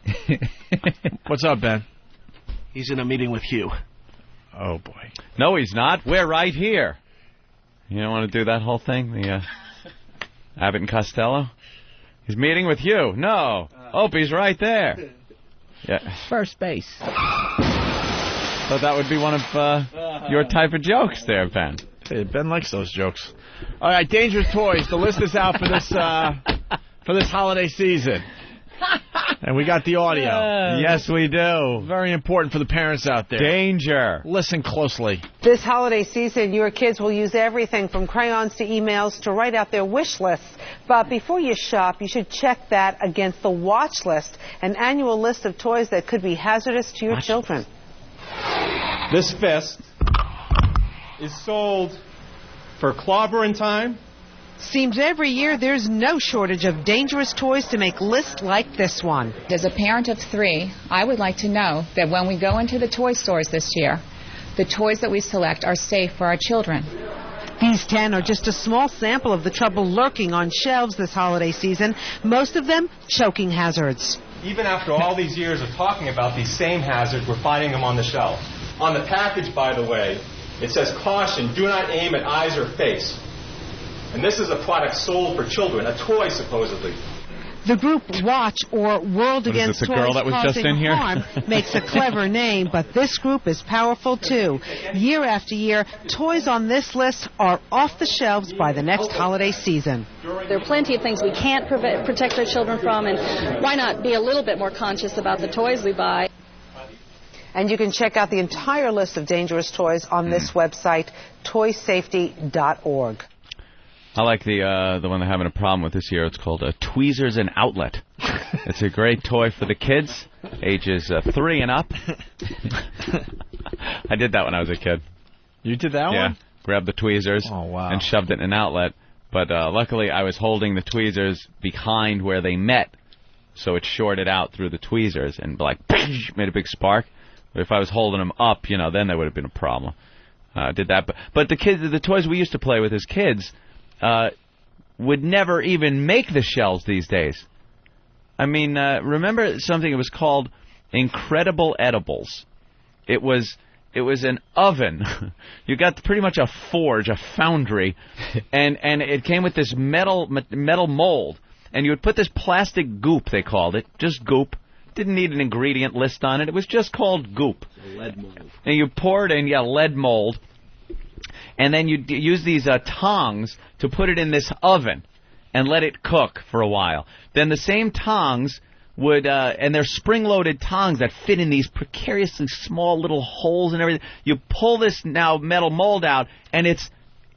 What's up, Ben? He's in a meeting with Hugh. Oh, boy. No, he's not. We're right here. You don't want to do that whole thing? The Abbott and Costello? He's meeting with you. No. Opie's right there. Yeah. First base. Thought that would be one of your type of jokes there, Ben. Hey, Ben likes those jokes. All right, Dangerous Toys. The list is out for this holiday season. And we got the audio. Yes, we do. Very important for the parents out there. Danger. Listen closely. This holiday season, your kids will use everything from crayons to emails to write out their wish lists. But before you shop, you should check that against the watch list, an annual list of toys that could be hazardous to your children. This fist is sold for clobbering time. Seems every year there's no shortage of dangerous toys to make lists like this one. As a parent of 3, I would like to know that when we go into the toy stores this year, the toys that we select are safe for our children. These 10 are just a small sample of the trouble lurking on shelves this holiday season, most of them choking hazards. Even after all these years of talking about these same hazards, we're finding them on the shelf. On the package, by the way, it says, "Caution, do not aim at eyes or face." And this is a product sold for children, a toy supposedly. The group Watch, or World Against Toys Causing Harm, makes a clever name, but this group is powerful too. Year after year, toys on this list are off the shelves by the next holiday season. There are plenty of things we can't protect our children from, and why not be a little bit more conscious about the toys we buy? And you can check out the entire list of dangerous toys on this website, toysafety.org. I like the one they're having a problem with this year. It's called Tweezers and Outlet. It's a great toy for the kids, ages 3 and up. I did that when I was a kid. You did that one? Yeah. Grabbed the tweezers and shoved it in an outlet. But luckily, I was holding the tweezers behind where they met, so it shorted out through the tweezers and made a big spark. But if I was holding them up, then there would have been a problem. Did that, but the toys we used to play with as kids would never even make the shelves these days. I mean, remember something? It was called Incredible Edibles. It was an oven. You got pretty much a forge, a foundry, and it came with this metal mold. And you would put this plastic goop, they called it, just goop. Didn't need an ingredient list on it. It was just called goop. Lead mold. And you pour it in, lead mold. And then you use these tongs to put it in this oven and let it cook for a while. Then the same tongs would, and they're spring-loaded tongs that fit in these precariously small little holes and everything. You pull this now metal mold out, and it's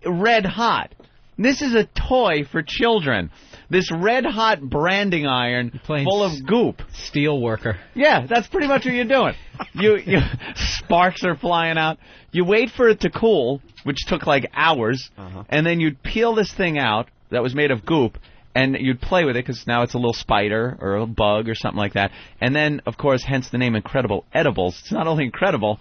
red hot. This is a toy for children. This red-hot branding iron full of goop. Steel worker. Yeah, that's pretty much what you're doing. You sparks are flying out. You wait for it to cool, which took like hours, and then you'd peel this thing out that was made of goop, and you'd play with it because now it's a little spider or a bug or something like that. And then, of course, hence the name Incredible Edibles. It's not only incredible,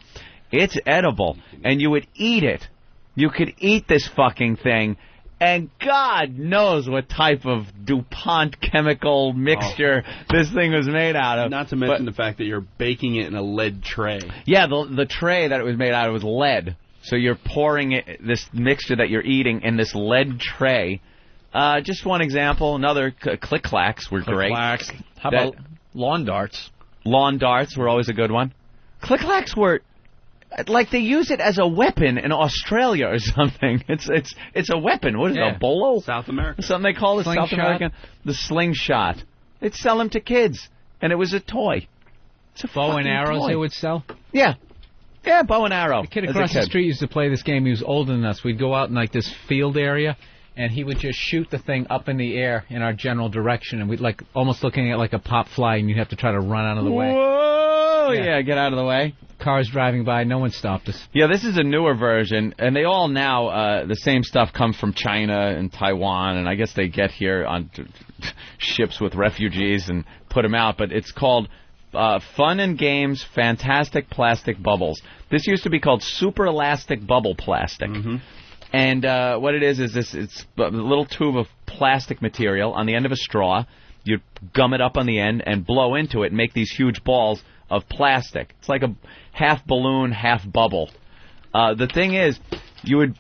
it's edible, and you would eat it. You could eat this fucking thing. And God knows what type of DuPont chemical mixture this thing was made out of. Not to mention the fact that you're baking it in a lead tray. Yeah, the tray that it was made out of was lead. So you're pouring this mixture that you're eating in this lead tray. Just one example. Another, Click-Clacks were great. Click-Clacks. How about lawn darts? Lawn darts were always a good one. Click-Clacks were... like they use it as a weapon in Australia or something. It's a weapon. What is it, a bolo? South America. Something they call it South American. The slingshot. They'd sell them to kids, and it was a toy. It's a bow and arrows toy. they would sell? Yeah. Yeah, bow and arrow. The kid across the street used to play this game. He was older than us. We'd go out in like this field area, and he would just shoot the thing up in the air in our general direction, and we'd like almost looking at like a pop fly, and you'd have to try to run out of the way. Whoa! Yeah, get out of the way. Cars driving by, no one stopped us. Yeah, this is a newer version, and they all now, the same stuff comes from China and Taiwan, and I guess they get here on ships with refugees and put them out, but it's called Fun and Games Fantastic Plastic Bubbles. This used to be called Super Elastic Bubble Plastic. And what it is it's a little tube of plastic material on the end of a straw. You'd gum it up on the end and blow into it and make these huge balls of plastic. It's like a half balloon, half bubble. The thing is, you would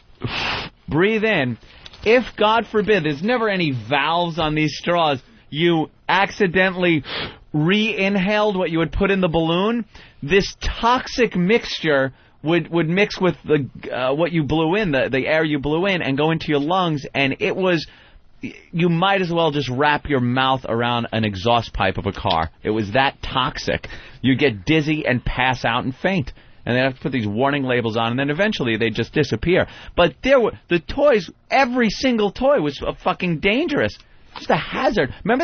breathe in. If, God forbid, there's never any valves on these straws, you accidentally re-inhaled what you would put in the balloon, this toxic mixture would mix with the what you blew in, the air you blew in, and go into your lungs, and it was... You might as well just wrap your mouth around an exhaust pipe of a car. It was that toxic. You get dizzy and pass out and faint. And they have to put these warning labels on, and then eventually they just disappear. But the toys, every single toy was fucking dangerous. Just a hazard. Remember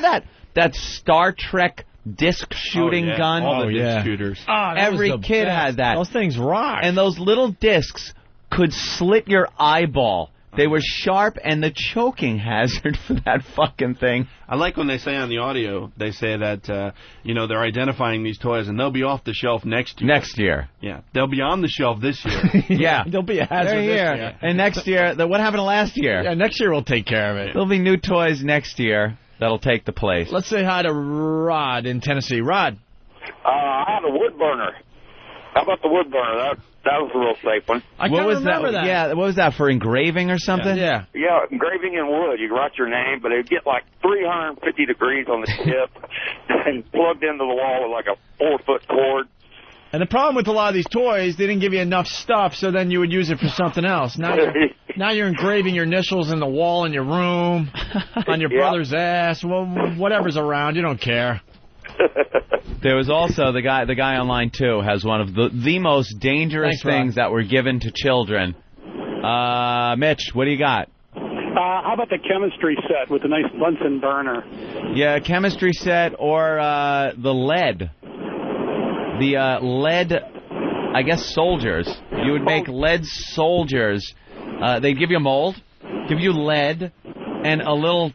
that Star Trek disc shooting gun? All the disc shooters. Every kid had that. Those things rock. And those little discs could slit your eyeball. They were sharp, and the choking hazard for that fucking thing. I like when they say on the audio, they say that, they're identifying these toys, and they'll be off the shelf next year. Next year. Yeah. They'll be on the shelf this year. Yeah. They'll be a hazard this year. And next year, what happened last year? Yeah, next year we'll take care of it. There'll be new toys next year that'll take the place. Let's say hi to Rod in Tennessee. Rod. I have a wood burner. How about the wood burner? That was a real safe one. I can't remember that. Yeah, what was that, for engraving or something? Yeah. Yeah, engraving in wood. You write your name, but it would get like 350 degrees on the tip and plugged into the wall with like a 4-foot cord. And the problem with a lot of these toys, they didn't give you enough stuff, so then you would use it for something else. Now you're engraving your initials in the wall in your room, on your brother's ass, well, whatever's around. You don't care. There was also the guy on line 2 has one of the most dangerous things that were given to children. Mitch, what do you got? How about the chemistry set with a nice Bunsen burner? Yeah, chemistry set or the lead. The lead, I guess, soldiers. You would make lead soldiers. They'd give you a mold, give you lead, and a little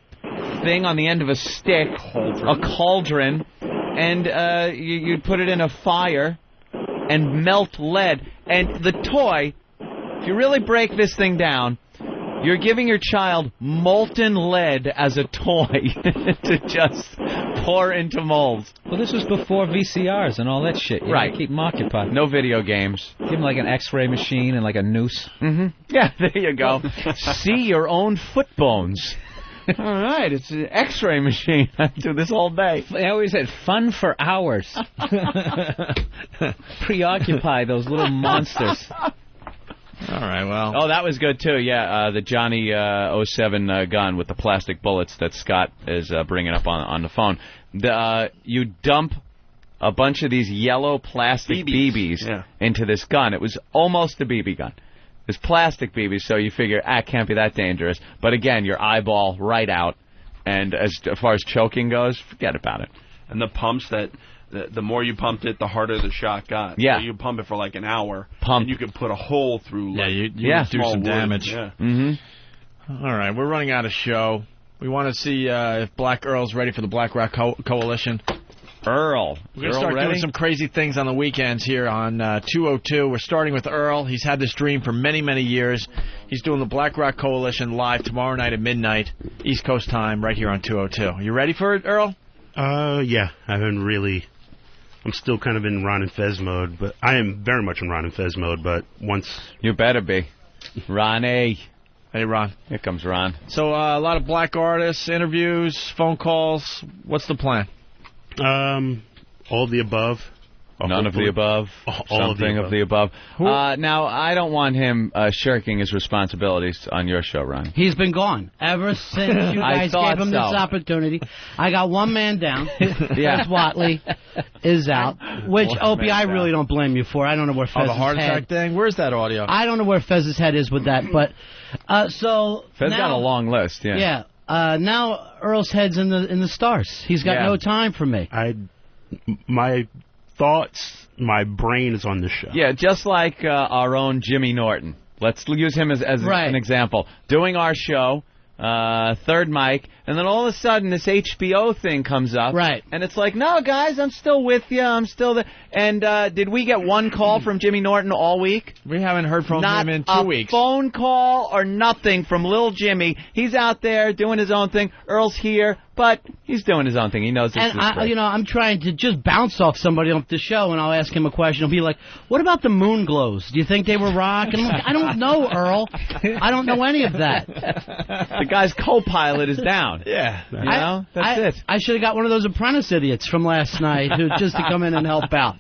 thing on the end of a stick, a cauldron, and you'd put it in a fire and melt lead. And the toy, if you really break this thing down, you're giving your child molten lead as a toy to just pour into molds. Well, this was before VCRs and all that shit. You Right. Keep them occupied. No video games. Give them like an X-ray machine and like a noose. Mm-hmm. Yeah, there you go. See your own foot bones. All right, it's an X-ray machine. I do this all day. They always had fun for hours. Preoccupy those little monsters. All right, well. Oh, that was good, too. Yeah, the Johnny 07 gun with the plastic bullets that Scott is bringing up on the phone. You dump a bunch of these yellow plastic BBs into this gun. It was almost a BB gun. It was plastic BBs, so you figure, it can't be that dangerous. But again, your eyeball right out. And as far as choking goes, forget about it. And the pumps that... The more you pumped it, the harder the shot got. Yeah. So you pump it for like an hour, and you could put a hole through. Like, you do some wood. damage. Yeah. Mm-hmm. All right, we're running out of show. We want to see if Black Earl's ready for the Black Rock Coalition. Earl. We're going to start doing some crazy things on the weekends here on 202. We're starting with Earl. He's had this dream for many, many years. He's doing the Black Rock Coalition live tomorrow night at midnight, East Coast time, right here on 202. You ready for it, Earl? Yeah. I'm still kind of in Ron and Fez mode, but I am very much in Ron and Fez mode, but once... You better be. Ronnie. Hey, Ron. Here comes Ron. So a lot of black artists, interviews, phone calls. What's the plan? All of the above. None of the above. Something of the above. Now, I don't want him shirking his responsibilities on your show, Ron. He's been gone ever since you guys gave him this opportunity. I got one man down. Fez Watley is out, which, Opie, I really don't blame you for. I don't know where Fez's head... the heart attack thing? Where's that audio? I don't know where Fez's head is with that, but... so Fez now, got a long list, yeah. Yeah. Now Earl's head's in the stars. He's got no time for me. My thoughts, my brain is on the show. Yeah, just like our own Jimmy Norton. Let's use him as an example. Doing our show, third mic, and then all of a sudden this HBO thing comes up. Right. And it's like, no, guys, I'm still with you. I'm still there. And did we get one call from Jimmy Norton all week? We haven't heard from him in 2 weeks. Not a phone call or nothing from Lil Jimmy. He's out there doing his own thing. Earl's here, but he's doing his own thing. He knows this is great. I'm trying to just bounce off somebody off the show, and I'll ask him a question. He'll be like, what about the moon glows? Do you think they were rock? And I'm like, I don't know, Earl. I don't know any of that. The guy's co-pilot is down. Yeah. You know? That's it. I should have got one of those Apprentice idiots from last night just to come in and help out.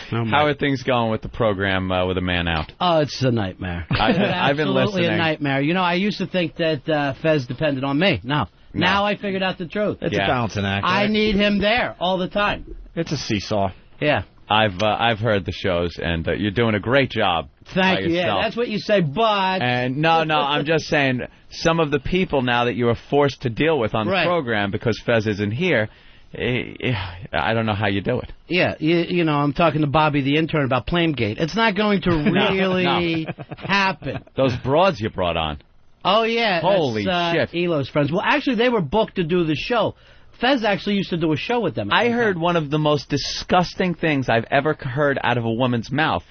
How are things going with the program with a man out? Oh, it's a nightmare. I've been listening. Absolutely a nightmare. I used to think that Fez depended on me. No. Now I figured out the truth. It's a balancing act. I need him there all the time. It's a seesaw. Yeah. I've heard the shows, and you're doing a great job. Thank you. Yeah, that's what you say, but... And no, I'm just saying some of the people now that you are forced to deal with on the program because Fez isn't here, I don't know how you do it. Yeah, you know, I'm talking to Bobby the intern about Plamegate. It's not going to really happen. Those broads you brought on. Oh, yeah. Holy shit. Elo's friends. Well, actually, they were booked to do the show. Fez actually used to do a show with them. I heard one of the most disgusting things I've ever heard out of a woman's mouth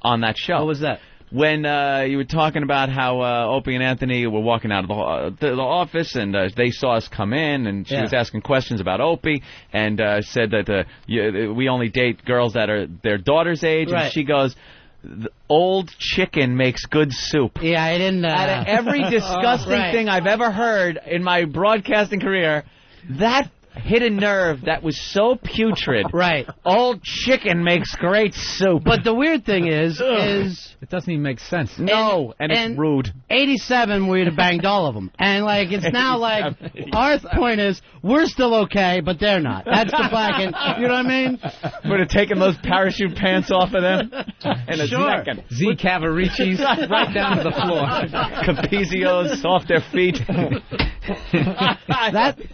on that show. What was that? When you were talking about how Opie and Anthony were walking out of the office, and they saw us come in, and she was asking questions about Opie, and said that we only date girls that are their daughter's age, and she goes, "The old chicken makes good soup." Yeah, I didn't... Out of every disgusting thing I've ever heard in my broadcasting career, that hit a nerve that was so putrid. Right. Old chicken makes great soup. But the weird thing is it doesn't even make sense. No, and it's rude. 87, we'd have banged all of them. And, like, it's now like, our point is, we're still okay, but they're not. That's the fucking, you know what I mean? Would have taken those parachute pants off of them in a second. Z Cavaricis right down to the floor. Capizios off their feet.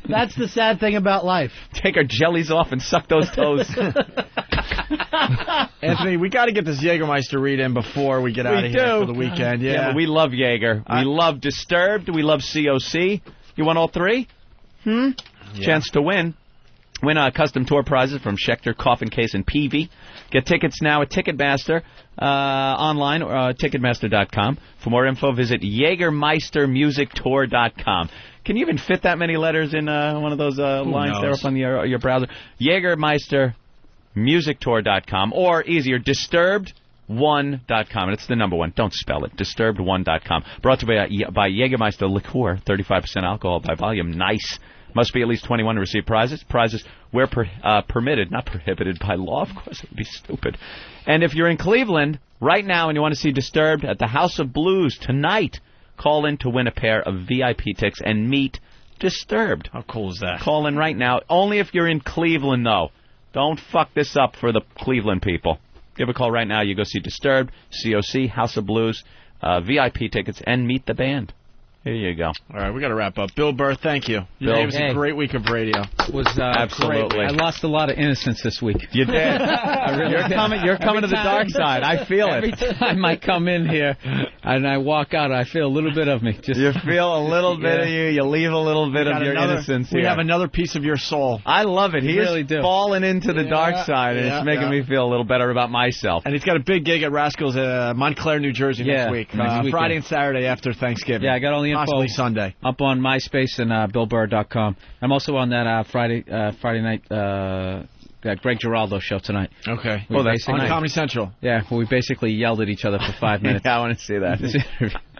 That's the sad thing about life. Take our jellies off and suck those toes. Anthony, we got to get this Jägermeister read in before we get out of here for the weekend. Yeah, but we love Jaeger. We love Disturbed. We love COC. You want all three? Chance to win. Win custom tour prizes from Schecter, Coffin Case, and Peavey. Get tickets now at Ticketmaster online or Ticketmaster.com. For more info, visit JägermeisterMusicTour.com. Can you even fit that many letters in one of those lines there up on your browser? JägermeisterMusicTour.com, or easier, Disturbed1.com. And it's the number one. Don't spell it. Disturbed1.com. Brought to you by Jägermeister Liqueur, 35% alcohol by volume. Nice. Must be at least 21 to receive prizes. Prizes where permitted, not prohibited by law. Of course, it would be stupid. And if you're in Cleveland right now and you want to see Disturbed at the House of Blues tonight, call in to win a pair of VIP tickets and meet Disturbed. How cool is that? Call in right now. Only if you're in Cleveland, though. Don't fuck this up for the Cleveland people. Give a call right now. You go see Disturbed, COC, House of Blues, VIP tickets, and meet the band. Here you go. All right, we got to wrap up. Bill Burr, thank you. It was a great week of radio. It was absolutely. I lost a lot of innocence this week. You did. You're coming to the dark side. I feel every it. Every time I come in here and I walk out, I feel a little bit of me. You feel a little bit of you. You leave a little bit of your innocence here. We have another piece of your soul. I love it. He really is falling into the dark side, and it's making me feel a little better about myself. And he's got a big gig at Rascals Montclair, New Jersey next week. Friday and Saturday after Thanksgiving. Yeah, I got all the info. Possibly Sunday. Up on MySpace and BillBurr.com. I'm also on that Friday night Greg Giraldo show tonight. Okay. That's on Comedy Central. Yeah, we basically yelled at each other for 5 minutes. Yeah, I want to see that.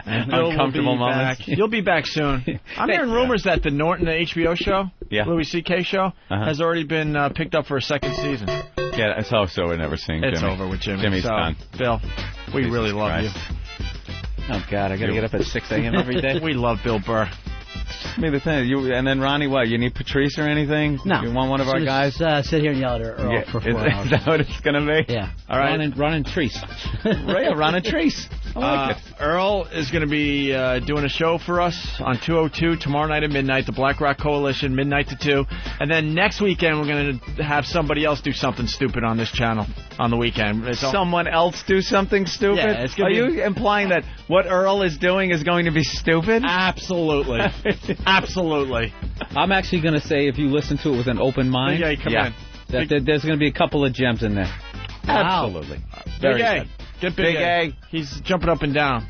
Uncomfortable moments. You'll be back soon. I'm hearing rumors that the Norton HBO show, Louis C.K. show, has already been picked up for a second season. Yeah, it's so we're never seeing Jimmy. It's over with Jimmy. Jimmy's done. Bill, we really love you. Oh, God, I got to get up at 6 a.m. every day. We love Bill Burr. I mean, the thing, and then Ronnie, what? You need Patrice or anything? No. You want one of our guys? Sit here and yell at Earl for 4 hours. Is that what it's going to be? Yeah. All right. Ron and Treese. Right, Ron and Treese. I like it. Earl is going to be doing a show for us on 202 tomorrow night at midnight, the Black Rock Coalition, midnight to 2. And then next weekend, we're going to have somebody else do something stupid on this channel on the weekend. Someone else do something stupid? Yeah, it's gonna Are you implying that what Earl is doing is going to be stupid? Absolutely. Absolutely. I'm actually going to say, if you listen to it with an open mind, come in. That there's going to be a couple of gems in there. Wow. Absolutely. Big A. Get Big A. He's jumping up and down.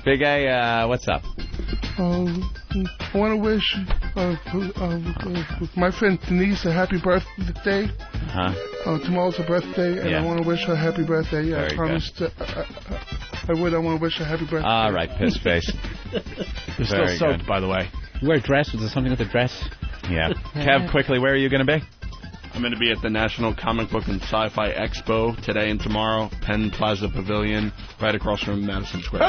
Big A, what's up? I want to wish my friend Denise a happy birthday. Tomorrow's her birthday, and I want to wish her a happy birthday. Yeah, I promised I would. I want to wish her a happy birthday. All right, piss face. You're still soaked, by the way. You wear a dress? Was there something with the dress? Yeah. Kev, quickly, where are you going to be? I'm going to be at the National Comic Book and Sci-Fi Expo today and tomorrow, Penn Plaza Pavilion, right across from Madison Square.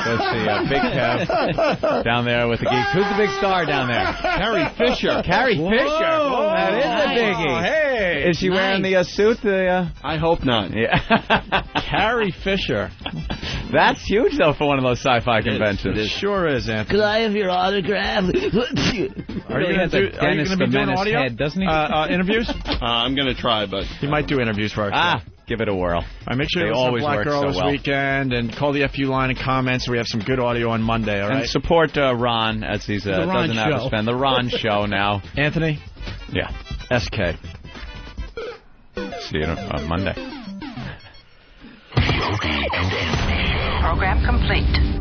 Go see Big Kev down there with the geeks. Who's the big star down there? Carrie Fisher. Carrie Fisher. Whoa, that is the biggie. Oh, hey. Is she wearing the suit? I hope not. Yeah. Carrie Fisher. That's huge, though, for one of those sci-fi conventions. It sure is, Anthony. Could I have your autograph? Are you going to be doing audio? Head, doesn't he? Interviews? I'm going to try, but... He might do interviews for our show. Give it a whirl. All right, make sure they you listen always to Black work Girl so this well. weekend and call the FU line and comment so we have some good audio on Monday, all right? And support Ron as he's doesn't have to spend. The Ron Show now. Anthony? Yeah. SK. See you on Monday. The Opie and Anthony Show. Program complete.